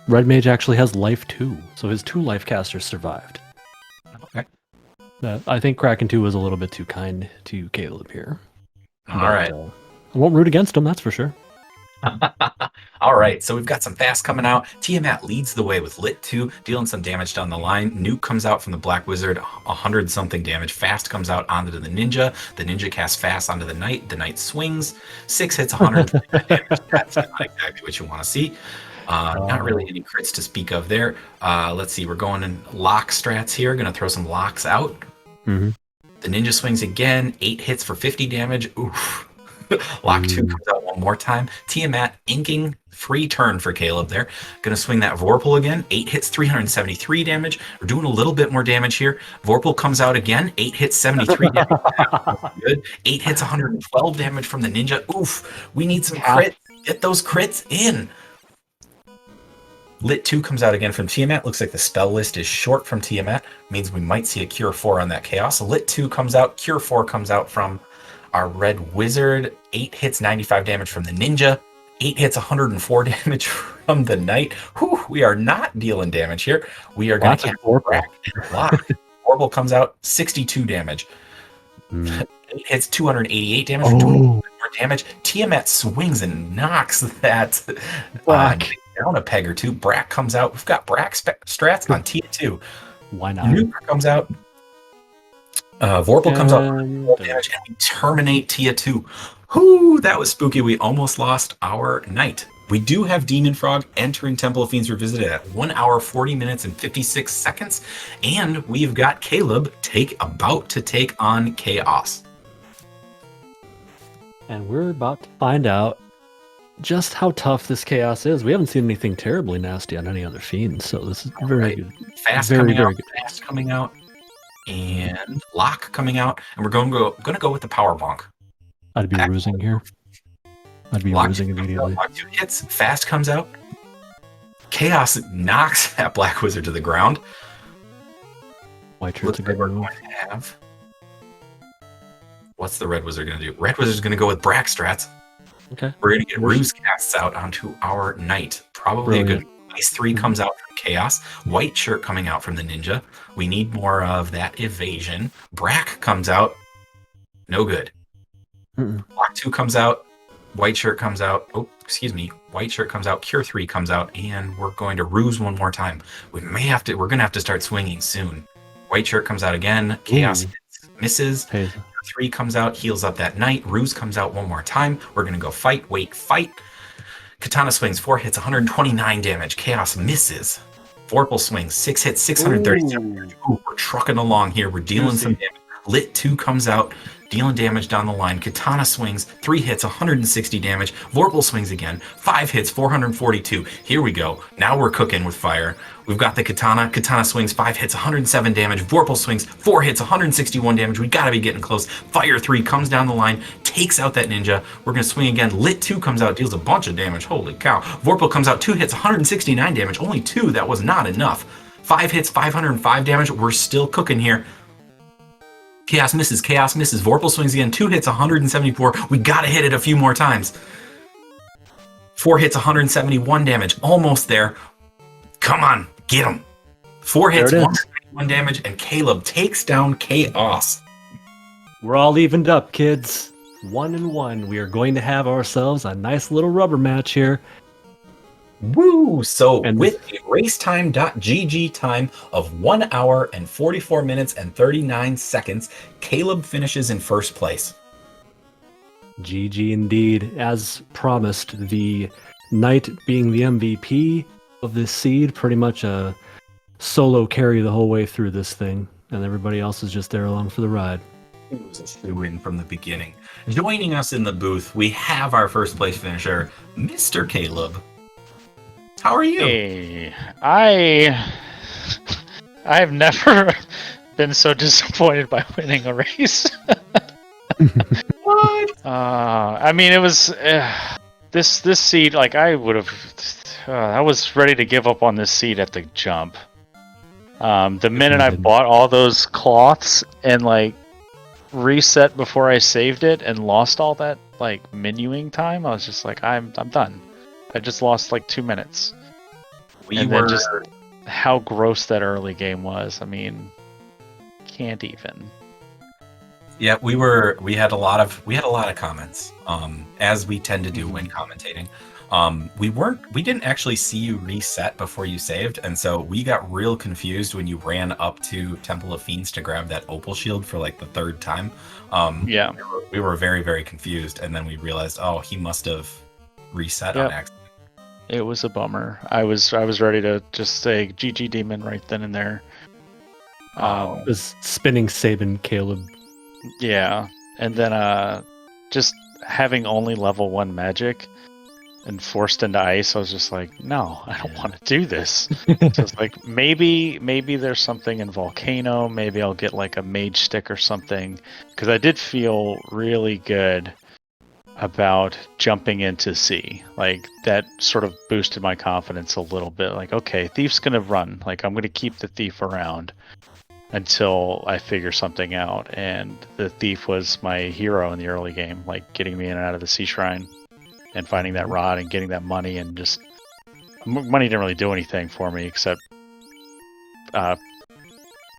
Speaker 2: Red Mage actually has life 2, so his 2 life casters survived.
Speaker 1: Okay.
Speaker 2: I think Kraken 2 was a little bit too kind to Caleb here.
Speaker 1: All right.
Speaker 2: I won't root against him, that's for sure.
Speaker 1: All right, so we've got some fast coming out. Tiamat leads the way with Lit 2, dealing some damage down the line. Nuke comes out from the Black Wizard, 100-something damage. Fast comes out onto the Ninja. The Ninja casts Fast onto the Knight. The Knight swings. 6 hits, 100 damage. That's not exactly what you want to see. Not really any crits to speak of there. Let's see, we're going in lock strats here. Going to throw some locks out.
Speaker 2: Mm-hmm.
Speaker 1: The Ninja swings again. 8 hits for 50 damage. Oof. Lock 2 comes out one more time. Tiamat inking. Free turn for Caleb there. Going to swing that Vorpal again. 8 hits, 373 damage. We're doing a little bit more damage here. Vorpal comes out again. 8 hits, 73 damage. Good. 8 hits, 112 damage from the Ninja. Oof. We need some crits. Get those crits in. Lit 2 comes out again from Tiamat. Looks like the spell list is short from Tiamat. Means we might see a Cure 4 on that Chaos. So Lit 2 comes out. Cure 4 comes out from our Red Wizard. 8 hits, 95 damage from the Ninja. 8 hits, 104 damage from the Knight. Whew, we are not dealing damage here. We are going to cast Lock. Orbital comes out, 62 damage. 8 hits, 288 damage. We're doing more damage. Tiamat swings and knocks that down a peg or two. Brack comes out. We've got Brack strats on Tia 2.
Speaker 2: Why not?
Speaker 1: Nuke comes out. Vorpal comes out. Damage, and we terminate Tia 2. Whoo, that was spooky. We almost lost our Knight. We do have Demon Frog entering Temple of Fiends Revisited at 1 hour, 40 minutes, and 56 seconds. And we've got Caleb about to take on Chaos.
Speaker 2: And we're about to find out just how tough this Chaos is. We haven't seen anything terribly nasty on any other Fiends, so this is very good.
Speaker 1: Fast
Speaker 2: very,
Speaker 1: coming
Speaker 2: very
Speaker 1: out.
Speaker 2: good.
Speaker 1: Fast coming out. and lock coming out, and we're going to go with the power bonk.
Speaker 3: I'd be rusing here. I'd be
Speaker 1: Lock
Speaker 3: rusing immediately.
Speaker 1: Lock 2 hits, fast comes out. Chaos knocks that black wizard to the ground.
Speaker 3: White
Speaker 1: Looks
Speaker 3: shirt's a
Speaker 1: like
Speaker 3: good
Speaker 1: we're
Speaker 3: move.
Speaker 1: going to have. What's the red wizard going to do? Red wizard's going to go with Brack strats.
Speaker 3: Okay.
Speaker 1: We're going to get ruse casts out onto our knight. Probably
Speaker 3: Brilliant.
Speaker 1: a good. Ice 3 comes out from chaos. White shirt coming out from the ninja. We need more of that evasion. Brack comes out. No good. Block 2 comes out. White shirt comes out. Oh, excuse me. White shirt comes out. Cure 3 comes out, and we're going to ruse one more time. We're going to have to start swinging soon. White shirt comes out again. Chaos hits, misses.
Speaker 3: Pays.
Speaker 1: 3 comes out, heals up that knight. Ruse comes out one more time. We're going to go fight, wait, fight. Katana swings, 4 hits, 129 damage. Chaos misses. Vorpal swings, 6 hits, 637 damage. Ooh, we're trucking along here. We're dealing some damage. Lit 2 comes out, dealing damage down the line. Katana swings, 3 hits, 160 damage. Vorpal swings again, 5 hits, 442. Here we go. Now we're cooking with fire. We've got the Katana. Katana swings, 5 hits, 107 damage. Vorpal swings, 4 hits, 161 damage. We gotta be getting close. Fire 3 comes down the line, takes out that ninja. We're gonna swing again. Lit 2 comes out, deals a bunch of damage. Holy cow. Vorpal comes out, 2 hits, 169 damage. Only 2, that was not enough. 5 hits, 505 damage. We're still cooking here. Chaos misses. Vorpal swings again. 2 hits, 174. We gotta hit it a few more times. 4 hits, 171 damage. Almost there. Come on, get him. 4 hits, 171 damage, and Caleb takes down Chaos.
Speaker 3: We're all evened up, kids. 1-1. We are going to have ourselves a nice little rubber match here.
Speaker 1: Woo! So
Speaker 3: And
Speaker 1: with a racetime.gg time of 1 hour and 44 minutes and 39 seconds, Caleb finishes in first place.
Speaker 3: GG indeed. As promised, the knight being the MVP of this seed, pretty much a solo carry the whole way through this thing, and everybody else is just there along for the ride.
Speaker 1: It was a shoe-in from the beginning. Joining us in the booth, we have our first place finisher, Mr. Caleb. How are you?
Speaker 4: Hey, I've never been so disappointed by winning a race.
Speaker 1: What?
Speaker 4: I mean, it was this seed. Like I would have, I was ready to give up on this seed at the jump. The minute I bought all those cloths and like reset before I saved it and lost all that like menuing time, I was just like, I'm done. I just lost like 2 minutes. And then just how gross that early game was. I mean, can't even.
Speaker 1: Yeah, we had a lot of comments, as we tend to do when commentating. We didn't actually see you reset before you saved, and so we got real confused when you ran up to Temple of Fiends to grab that opal shield for like the 3rd time.
Speaker 4: Yeah,
Speaker 1: we were very, very confused, and then we realized, oh, he must have reset on accident.
Speaker 4: It was a bummer. I was ready to just say GG Demon right then and there.
Speaker 3: This spinning Sabin Caleb.
Speaker 4: Yeah, and then just having only level 1 magic and forced into ice, I was just like, no, I don't want to do this. So it's like maybe there's something in Volcano. Maybe I'll get like a mage stick or something, because I did feel really good about jumping into sea. Like that sort of boosted my confidence a little bit. Like, okay, Thief's gonna run. Like I'm gonna keep the Thief around until I figure something out. And the Thief was my hero in the early game, like getting me in and out of the Sea Shrine and finding that rod and getting that money. And just money didn't really do anything for me except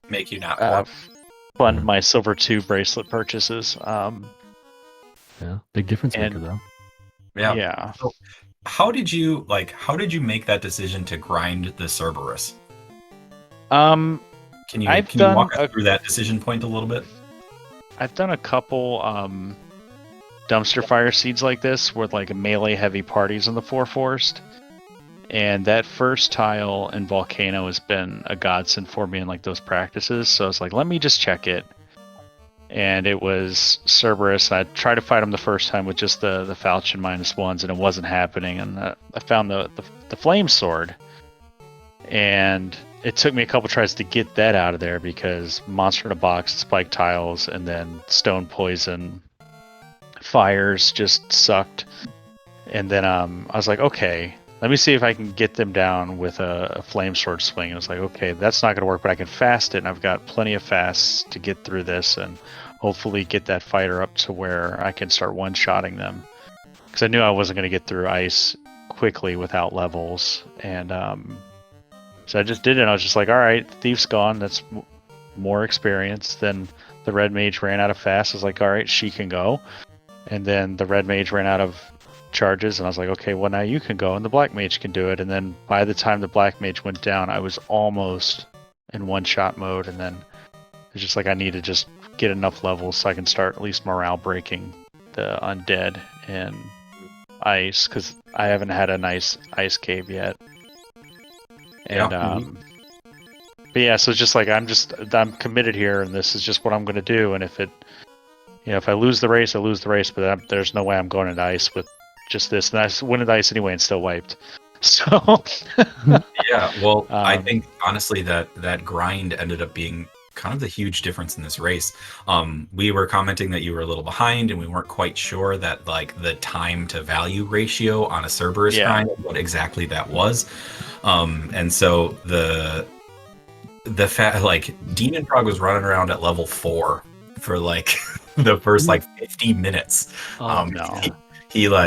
Speaker 1: make you not
Speaker 4: fund my Silver 2 bracelet purchases.
Speaker 3: Yeah, big difference maker though.
Speaker 4: Yeah.
Speaker 1: So how did you make that decision to grind the Cerberus? Can you walk us through that decision point a little bit?
Speaker 4: I've done a couple dumpster fire seeds like this with like melee heavy parties in the Forest, and that first tile in Volcano has been a godsend for me in like those practices. So I was like, let me just check it. And it was Cerberus. I tried to fight him the first time with just the falchion -1s, and it wasn't happening. And I found the flame sword, and it took me a couple tries to get that out of there because monster in a box, spike tiles, and then stone poison fires just sucked. And then I was like, okay, let me see if I can get them down with a flame sword swing. And I was like, okay, that's not going to work, but I can fast it, and I've got plenty of fasts to get through this and hopefully get that fighter up to where I can start one-shotting them. Because I knew I wasn't going to get through ice quickly without levels. And so I just did it. I was just like, all right, Thief's gone. That's more experience. Then the red mage ran out of fast. I was like, all right, she can go. And then the red mage ran out of charges, and I was like, okay, well, now you can go, and the black mage can do it. And then by the time the black mage went down, I was almost in one-shot mode, and then it's just like I need to just get enough levels so I can start at least morale breaking the undead and ice, because I haven't had a nice ice cave yet. And but yeah, so it's just like I'm committed here, and this is just what I'm going to do. And if if I lose the race, I lose the race, but there's no way I'm going into ice with just this. And I went into ice anyway and still wiped. So
Speaker 1: yeah, well, I think honestly that grind ended up being kind of the huge difference in this race. We were commenting that you were a little behind, and we weren't quite sure that like the time to value ratio on a Cerberus grind, what exactly that was. And so the fact like Demon Frog was running around at level 4 for like the first like 50 minutes.
Speaker 4: No.
Speaker 1: He ran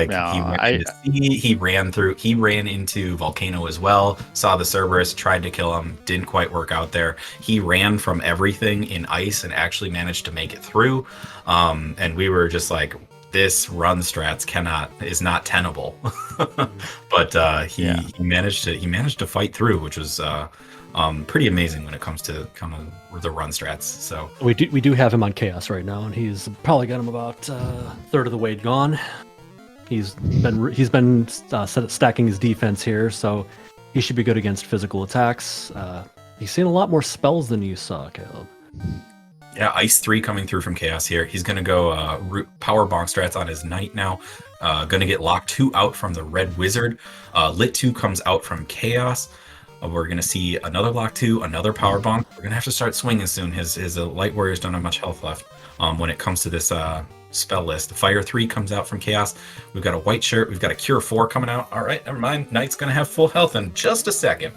Speaker 1: into Volcano as well, saw the Cerberus, tried to kill him, didn't quite work out there. He ran from everything in ice and actually managed to make it through. And we were just like, this run strats is not tenable. But he managed to fight through, which was pretty amazing when it comes to kind of the run strats. So
Speaker 2: we do have him on Chaos right now, and he's probably got him about third of the way gone. He's been stacking his defense here, so he should be good against physical attacks. He's seen a lot more spells than you saw, Caleb.
Speaker 1: Yeah, Ice 3 coming through from Chaos here. He's going to go Power Bonk strats on his Knight now. Going to get Lock 2 out from the Red Wizard. Lit 2 comes out from Chaos. We're going to see another Lock 2, another Power Bonk. We're going to have to start swinging soon. His Light Warriors don't have much health left when it comes to this spell list. Fire 3 comes out from Chaos. We've got a White Shirt. We've got a Cure 4 coming out. All right, never mind. Knight's going to have full health in just a second.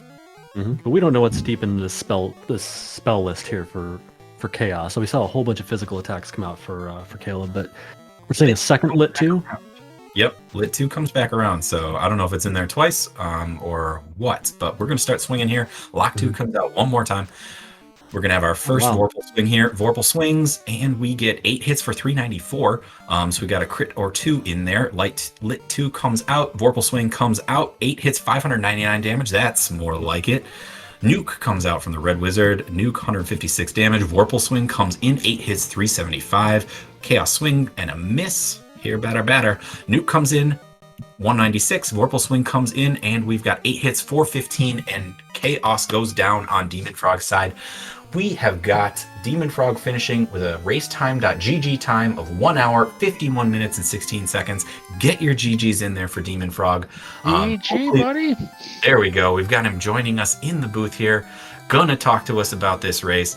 Speaker 2: Mm-hmm. But we don't know what's deep in this spell list here for Chaos. So we saw a whole bunch of physical attacks come out for Caleb, but we're saying a second Lit 2?
Speaker 1: Yep, Lit 2 comes back around, so I don't know if it's in there twice or what, but we're going to start swinging here. Lock 2 comes out one more time. We're going to have our first Vorpal swing here. Vorpal swings, and we get 8 hits for 394. So we got a crit or 2 in there. Lit 2 comes out. Vorpal swing comes out. 8 hits, 599 damage. That's more like it. Nuke comes out from the Red Wizard. Nuke, 156 damage. Vorpal swing comes in. 8 hits, 375. Chaos swing and a miss. Here, batter. Nuke comes in. 196. Vorpal swing comes in, and we've got 8 hits, 415, and Chaos goes down on Demon Frog's side. We have got Demon Frog finishing with a racetime.gg time of 1 hour, 51 minutes, and 16 seconds. Get your GGs in there for Demon Frog.
Speaker 4: GG, buddy.
Speaker 1: There we go. We've got him joining us in the booth here. Gonna talk to us about this race.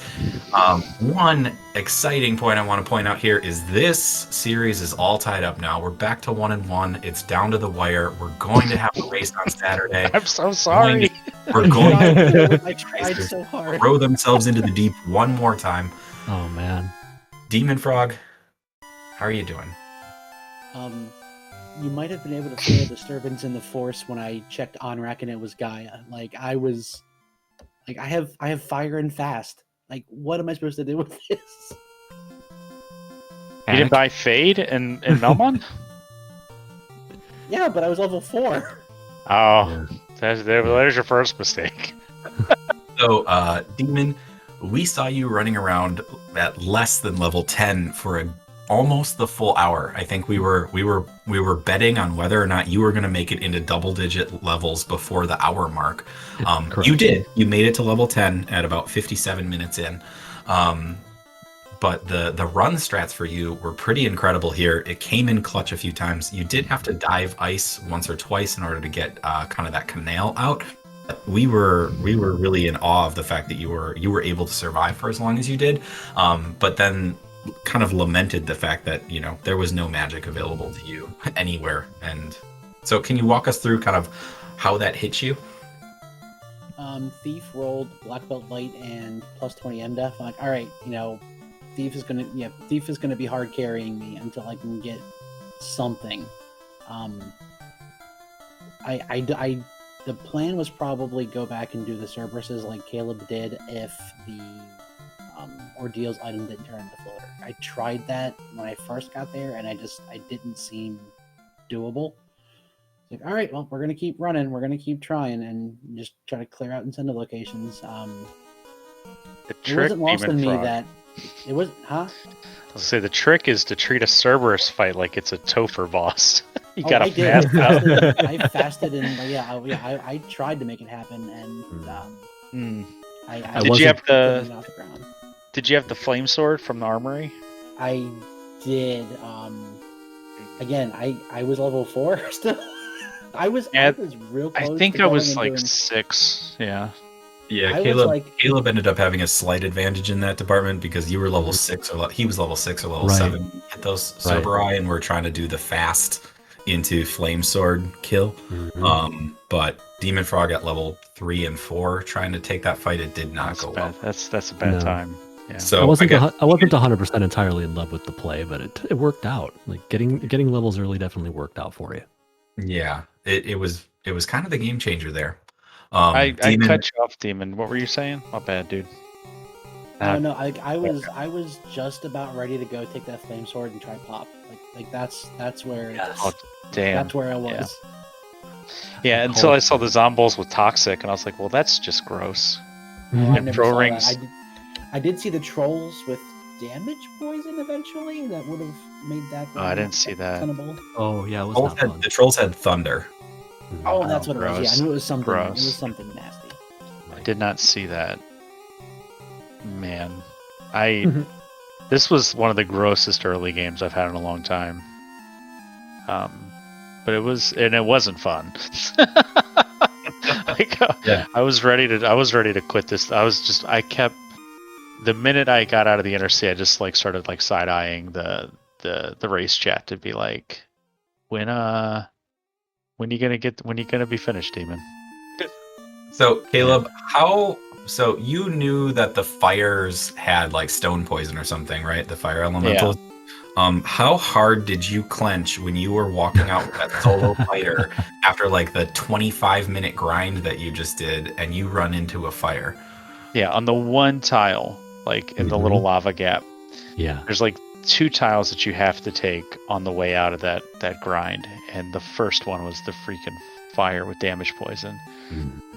Speaker 1: One exciting point I want to point out here is this series is all tied up now. We're back to 1-1. It's down to the wire. We're going to have a race on Saturday.
Speaker 4: I'm so sorry.
Speaker 1: We're going
Speaker 5: I tried so hard.
Speaker 1: throw themselves into the deep one more time.
Speaker 2: Oh man.
Speaker 1: Demon Frog, how are you doing?
Speaker 5: You might have been able to feel a disturbance in the force when I checked OnRack and it was Gaia. I have fire and fast. Like, what am I supposed to do with this?
Speaker 4: You didn't buy Fade and Melmon?
Speaker 5: Yeah, but I was level 4.
Speaker 4: Oh, there's your first mistake.
Speaker 1: So, Demon, we saw you running around at less than level 10 for almost the full hour. I think we were betting on whether or not you were going to make it into double-digit levels before the hour mark. You did. You made it to level 10 at about 57 minutes in. But the run strats for you were pretty incredible here. It came in clutch a few times. You did have to dive ice once or twice in order to get kind of that canal out. we were really in awe of the fact that you were able to survive for as long as you did, but then kind of lamented the fact that there was no magic available to you anywhere. And so, can you walk us through kind of how that hit you?
Speaker 5: Thief rolled black belt light and plus 20 MDef. I'm like, all right, Thief is gonna be hard carrying me until I can get something. The plan was probably go back and do the Cerberuses like Caleb did if the Ordeals item didn't turn into floater. I tried that when I first got there, and I didn't seem doable. It's like, all right, well, we're gonna keep running, we're gonna keep trying, and just try to clear out incentive locations. It wasn't lost on me that it was, huh?
Speaker 4: I'll say the trick is to treat a Cerberus fight like it's a Topher boss. You
Speaker 5: Oh,
Speaker 4: gotta
Speaker 5: I did.
Speaker 4: fast out.
Speaker 5: I fasted, and I tried to make it happen, and I
Speaker 4: Did you have
Speaker 5: couldn't get off the ground.
Speaker 4: Did you have the flame sword from the armory?
Speaker 5: I did. Again, I was level 4 still. I was real close.
Speaker 4: I think
Speaker 5: to
Speaker 4: I
Speaker 5: going
Speaker 4: was
Speaker 5: and
Speaker 4: like
Speaker 5: doing...
Speaker 4: 6. Yeah.
Speaker 1: Yeah,
Speaker 5: I was
Speaker 1: Caleb.
Speaker 5: like-
Speaker 1: Caleb ended up having a slight advantage in that department because you were level 6, or he was level 6 or level
Speaker 2: Right.
Speaker 1: 7. Hit those Cerberus, and we're trying to do the fast into flame sword kill. But Demon Frog at level 3 and 4 trying to take that fight, it did not
Speaker 4: That's
Speaker 1: go
Speaker 4: bad.
Speaker 1: well.
Speaker 4: That's a bad
Speaker 2: No.
Speaker 4: time. Yeah.
Speaker 1: So
Speaker 2: I wasn't
Speaker 1: guess-
Speaker 2: I wasn't 100% entirely in love with the play, but it worked out. Like getting levels early definitely worked out for you.
Speaker 1: Yeah, it was kind of the game changer there.
Speaker 4: I
Speaker 1: Demon,
Speaker 4: cut you off, Demon. What were you saying? My bad, dude.
Speaker 5: Oh no, I was just about ready to go take that flame sword and try pop. Like that's where
Speaker 4: Oh, damn.
Speaker 5: that's where I was.
Speaker 4: Yeah, until I saw the zombies with toxic, and I was like, well, that's just gross.
Speaker 5: Oh, I
Speaker 4: And
Speaker 5: never
Speaker 4: pro
Speaker 5: saw
Speaker 4: rings.
Speaker 5: that. I did see the trolls with damage poison eventually. That would have made that.
Speaker 4: Oh, I didn't see that.
Speaker 5: tenable.
Speaker 2: Oh yeah, it was not fun.
Speaker 1: the trolls had thunder.
Speaker 5: Oh, that's what it was. Yeah,
Speaker 4: gross.
Speaker 5: I knew it was something.
Speaker 4: Gross.
Speaker 5: It was something nasty.
Speaker 4: I did not see that. Man, this was one of the grossest early games I've had in a long time. But it wasn't fun.
Speaker 1: Yeah.
Speaker 4: I was ready to quit this. The minute I got out of the inner sea, I just started side eyeing the race chat to be like, when you gonna be finished, Demon?
Speaker 1: So Caleb, so you knew that the fires had like stone poison or something, right? The fire elementals. How hard did you clench when you were walking out with that solo fighter after like the 25-minute grind that you just did, and you run into a fire?
Speaker 4: Yeah, on the one tile, in the little lava gap.
Speaker 2: Yeah.
Speaker 4: There's 2 tiles that you have to take on the way out of that grind, and the first one was the freaking fire with damage poison.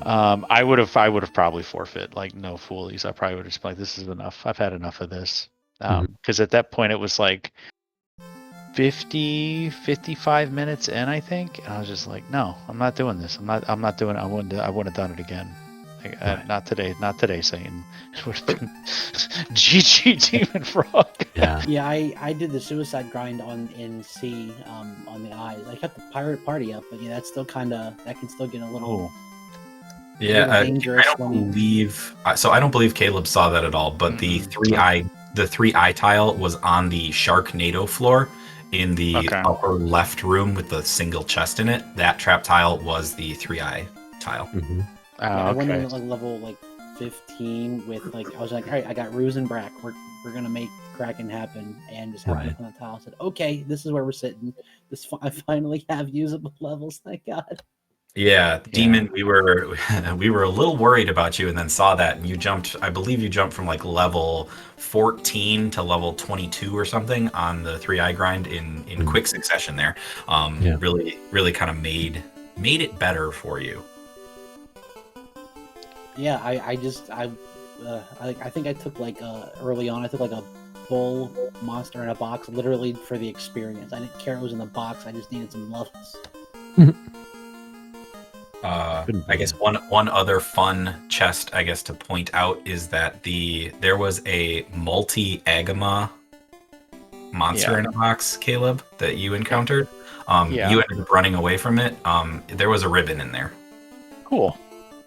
Speaker 4: I would have probably forfeit, no foolies. I probably would have just been like, this is enough. I've had enough of this. Because at that point it was 55 minutes in, I think, and I was just like, no, I'm not doing this. I'm not doing it. I wouldn't have done it again. Not today, Satan. It would have been GG Demon Frog.
Speaker 2: Yeah.
Speaker 5: Yeah, I did the suicide grind in C on the eyes. I kept the pirate party up, but yeah, that's still that can still get a little.
Speaker 1: Yeah, I
Speaker 5: dangerous
Speaker 1: don't believe. So I don't believe Caleb saw that at all. But the 3-eye tile was on the Sharknado floor in the upper left room with the single chest in it. That trap tile was the 3-eye tile.
Speaker 5: I went in at level 15 with I was like, all right, I got Ruse and Brack. We're gonna make Kraken happen, and just happened on the tile. I said, okay, this is where we're sitting. I finally have usable levels. Thank God.
Speaker 1: Yeah, Demon, we were a little worried about you, and then saw that, and you jumped. I believe you jumped from level 14 to level 22 or something on the 3-eye grind in quick succession. There, really kind of made it better for you.
Speaker 5: Yeah, I think I took early on. I took a bull monster in a box, literally for the experience. I didn't care it was in the box. I just needed some levels.
Speaker 1: I guess one other fun chest, I guess, to point out is that there was a multi-Agama monster in a box, Caleb, that you encountered. You ended up running away from it. There was a ribbon in there.
Speaker 4: Cool.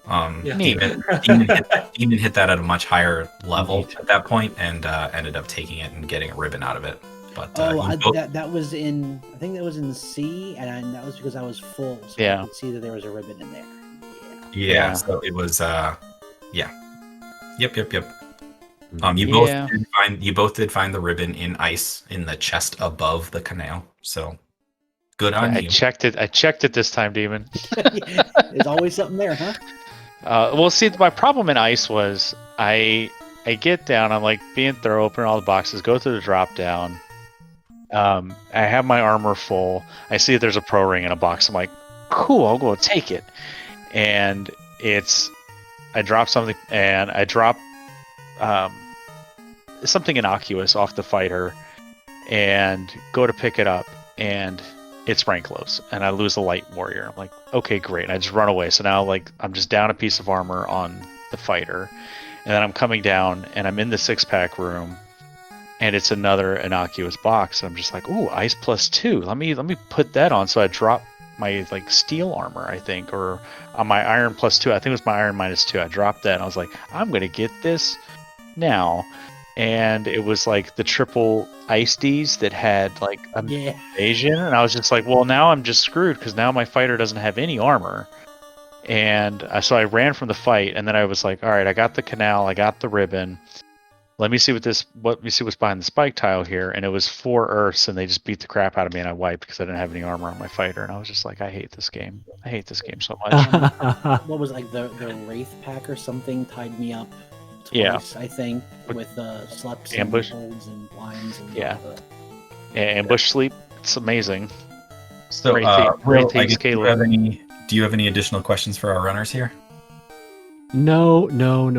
Speaker 2: Yeah.
Speaker 1: Demon hit that at a much higher level at that point, and ended up taking it and getting a ribbon out of it. But
Speaker 5: that was in. I think that was in C, and that was because I was full, so I
Speaker 4: Yeah.
Speaker 5: could see that there was a ribbon in there.
Speaker 1: yeah, so it was yeah. Yep.
Speaker 4: Yeah.
Speaker 1: You both did find the ribbon in ice in the chest above the canal. So good on
Speaker 4: I
Speaker 1: you.
Speaker 4: checked it. I checked it this time, Demon.
Speaker 5: There's always something there, huh?
Speaker 4: Well, see, my problem in ice was I get down. I'm like being thorough, open all the boxes, go through the drop down. I have my armor full. I see that there's a pro ring in a box. I'm like, cool, I'll go take it. And I drop something, and I drop something innocuous off the fighter, and go to pick it up, and it's rank close, and I lose the light warrior. I'm like, okay, great. And I just run away. So now, like, I'm just down a piece of armor on the fighter, and then I'm coming down, and I'm in the 6-pack room, and it's another innocuous box. I'm just like, ooh, ice +2. Let me put that on. So I drop my like steel armor, I think, or on my iron +2. I think it was my iron -2. I dropped that, and I was like, I'm gonna get this now. And it was like the triple ice Ds that had like evasion, and I was just like, well, now I'm just screwed because now my fighter doesn't have any armor. And so I ran from the fight, and then I was like, all right, I got the canal, I got the ribbon. Let me see what's behind the spike tile here. And it was 4 earths, and they just beat the crap out of me, and I wiped because I didn't have any armor on my fighter. And I was just like, I hate this game. I hate this game so much.
Speaker 5: What was like the Wraith pack or something tied me up twice, I think, with sleps
Speaker 4: ambush
Speaker 5: and holds and blinds and
Speaker 4: ambush sleep. It's amazing.
Speaker 1: So,
Speaker 4: Wraith
Speaker 1: I
Speaker 4: Thieves,
Speaker 1: guess, do you have any additional questions for our runners here?
Speaker 2: No.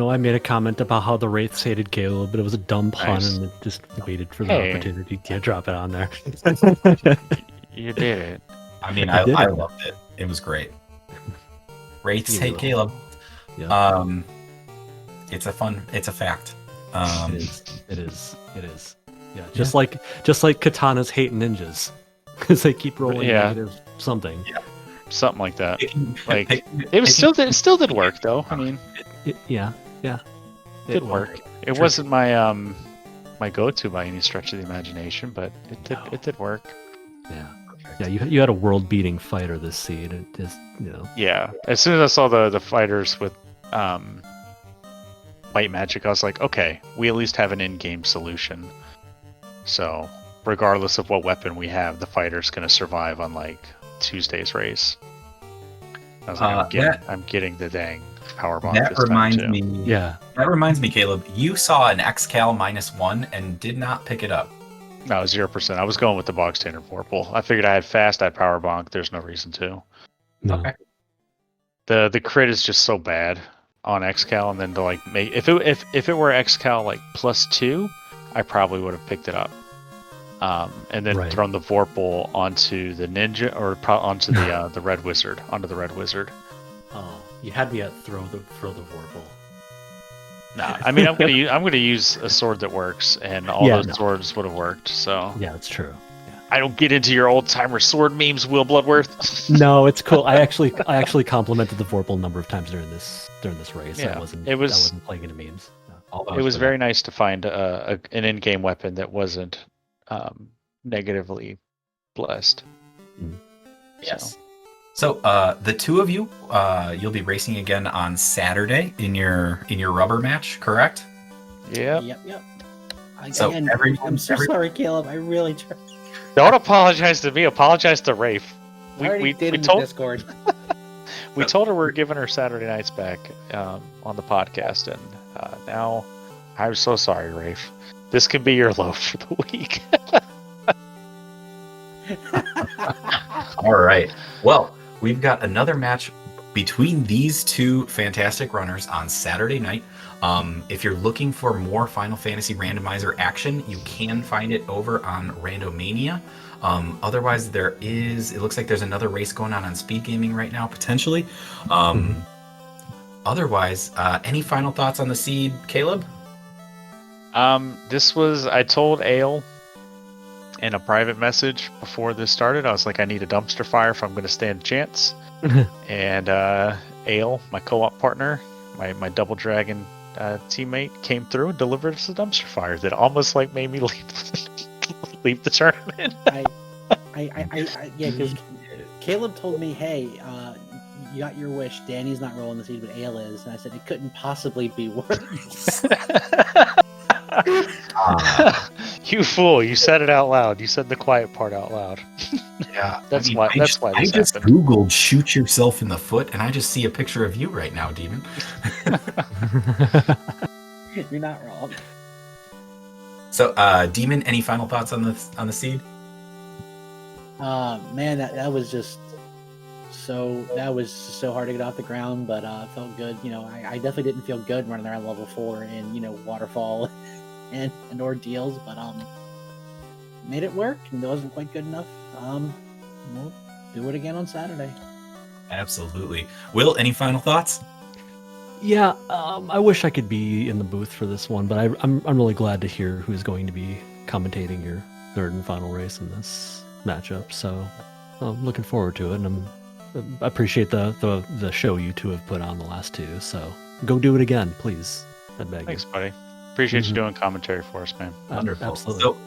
Speaker 2: I made a comment about how the Wraiths hated Caleb, but it was a dumb pun,
Speaker 4: Nice.
Speaker 2: and it just waited for the opportunity to drop it on there.
Speaker 4: You did it.
Speaker 1: I mean,
Speaker 2: I
Speaker 1: I
Speaker 2: did it.
Speaker 1: loved it. It was great. Wraiths
Speaker 2: You
Speaker 1: hate
Speaker 2: will.
Speaker 1: Caleb.
Speaker 2: Yeah.
Speaker 1: It's a fact.
Speaker 2: It is. Yeah, just like katanas hate ninjas because they keep rolling negative something.
Speaker 1: Yeah.
Speaker 4: Something like that. Like
Speaker 1: Picking-
Speaker 4: it still did work though. I mean,
Speaker 2: It
Speaker 4: did work. It wasn't my my go-to by any stretch of the imagination, but it did work.
Speaker 2: Yeah. You had a world-beating fighter this seed. It just
Speaker 4: Yeah. As soon as I saw the fighters with white magic, I was like, okay, we at least have an in-game solution. So regardless of what weapon we have, the fighter's gonna survive on like Tuesday's race. I was like, I'm getting the dang power bomb.
Speaker 1: That
Speaker 4: this time
Speaker 1: reminds
Speaker 4: too.
Speaker 1: me.
Speaker 2: Yeah.
Speaker 1: That reminds me, Caleb. You saw an XCal -1 and did not pick it up.
Speaker 4: No, 0%. I was going with the bog standard Vorpal. I figured I had fast, I had power bonk. There's no reason to.
Speaker 2: No.
Speaker 1: Okay.
Speaker 4: The crit is just so bad on XCal, and then to like make if it were XCal like +2, I probably would have picked it up. And then thrown the Vorpal onto the ninja or onto the red wizard,
Speaker 2: Oh, you had me at throw the Vorpal.
Speaker 4: Nah, I mean I'm gonna use a sword that works, and all those swords would have worked. So
Speaker 2: yeah, that's true.
Speaker 4: I don't get into your old timer sword memes, Will Bloodworth.
Speaker 2: No, it's cool. I actually complimented the Vorpal a number of times during this race.
Speaker 4: Yeah,
Speaker 2: I wasn't playing into memes. No.
Speaker 4: It was very nice to find an in-game weapon that wasn't negatively blessed.
Speaker 1: Yes. So the two of you, you'll be racing again on Saturday in your rubber match, correct?
Speaker 4: Yep.
Speaker 1: So
Speaker 5: Again, I'm so sorry, Caleb. I really tried.
Speaker 4: Don't apologize to me. Apologize to Rafe.
Speaker 5: We did in the Discord.
Speaker 4: We told her we're giving her Saturday nights back on the podcast, and now I'm so sorry, Rafe. This can be your loaf for the week.
Speaker 1: All right. Well, we've got another match between these two fantastic runners on Saturday night. If you're looking for more Final Fantasy Randomizer action, you can find it over on Randomania. Otherwise, it looks like there's another race going on SpeedGaming right now, potentially. Otherwise, any final thoughts on the seed, Caleb?
Speaker 4: I told Ale in a private message before this started, I was like, I need a dumpster fire if I'm going to stand a chance. And Ale, my co-op partner, my Double Dragon teammate, came through and delivered us a dumpster fire that almost like made me leave the tournament.
Speaker 5: Yeah, because Caleb told me, hey, you got your wish. Danny's not rolling the seed, but Ale is. And I said, it couldn't possibly be worse.
Speaker 4: You fool! You said it out loud. You said the quiet part out loud.
Speaker 1: Yeah,
Speaker 4: That's
Speaker 1: I mean,
Speaker 4: why.
Speaker 1: I
Speaker 4: That's
Speaker 1: just,
Speaker 4: why
Speaker 1: I
Speaker 4: this
Speaker 1: just
Speaker 4: happened.
Speaker 1: Googled "shoot yourself in the foot" and I just see a picture of you right now, Demon.
Speaker 5: You're not wrong.
Speaker 1: So, Demon, any final thoughts on the seed?
Speaker 5: Man, that was just so hard to get off the ground, but felt good. You know, I definitely didn't feel good running around level 4 in, you know, waterfall and ordeals, but made it work, and it wasn't quite good enough. We'll do it again on Saturday.
Speaker 1: Absolutely. Will, any final thoughts?
Speaker 2: Yeah, I wish I could be in the booth for this one, but I'm really glad to hear who's going to be commentating your third and final race in this matchup. So I'm looking forward to it, and I appreciate the show you two have put on the last two. So go do it again, please. I beg
Speaker 4: Thanks,
Speaker 2: you.
Speaker 4: buddy. Appreciate you
Speaker 2: Mhm.
Speaker 4: doing commentary for us, man.
Speaker 1: Wonderful.
Speaker 2: Absolutely.
Speaker 1: So,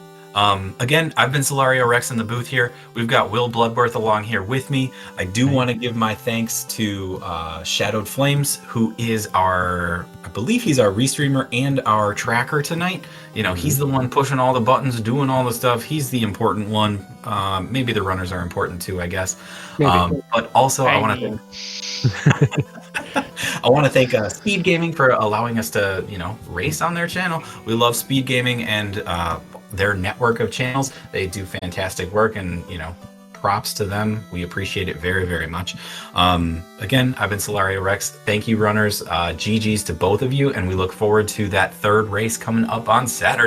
Speaker 1: again, I've been Solario Rex in the booth here. We've got Will Bloodworth along here with me. I do want to give my thanks to Shadowed Flames, who is I believe he's our restreamer and our tracker tonight. You know, he's the one pushing all the buttons, doing all the stuff. He's the important one. Maybe the runners are important too, I guess.
Speaker 2: Maybe.
Speaker 1: But also, I want to I want to thank SpeedGaming for allowing us to, you know, race on their channel. We love SpeedGaming and their network of channels. They do fantastic work, and, you know, props to them. We appreciate it very, very much. Again, I've been Solario Rex. Thank you, runners. GG's to both of you, and we look forward to that third race coming up on Saturday.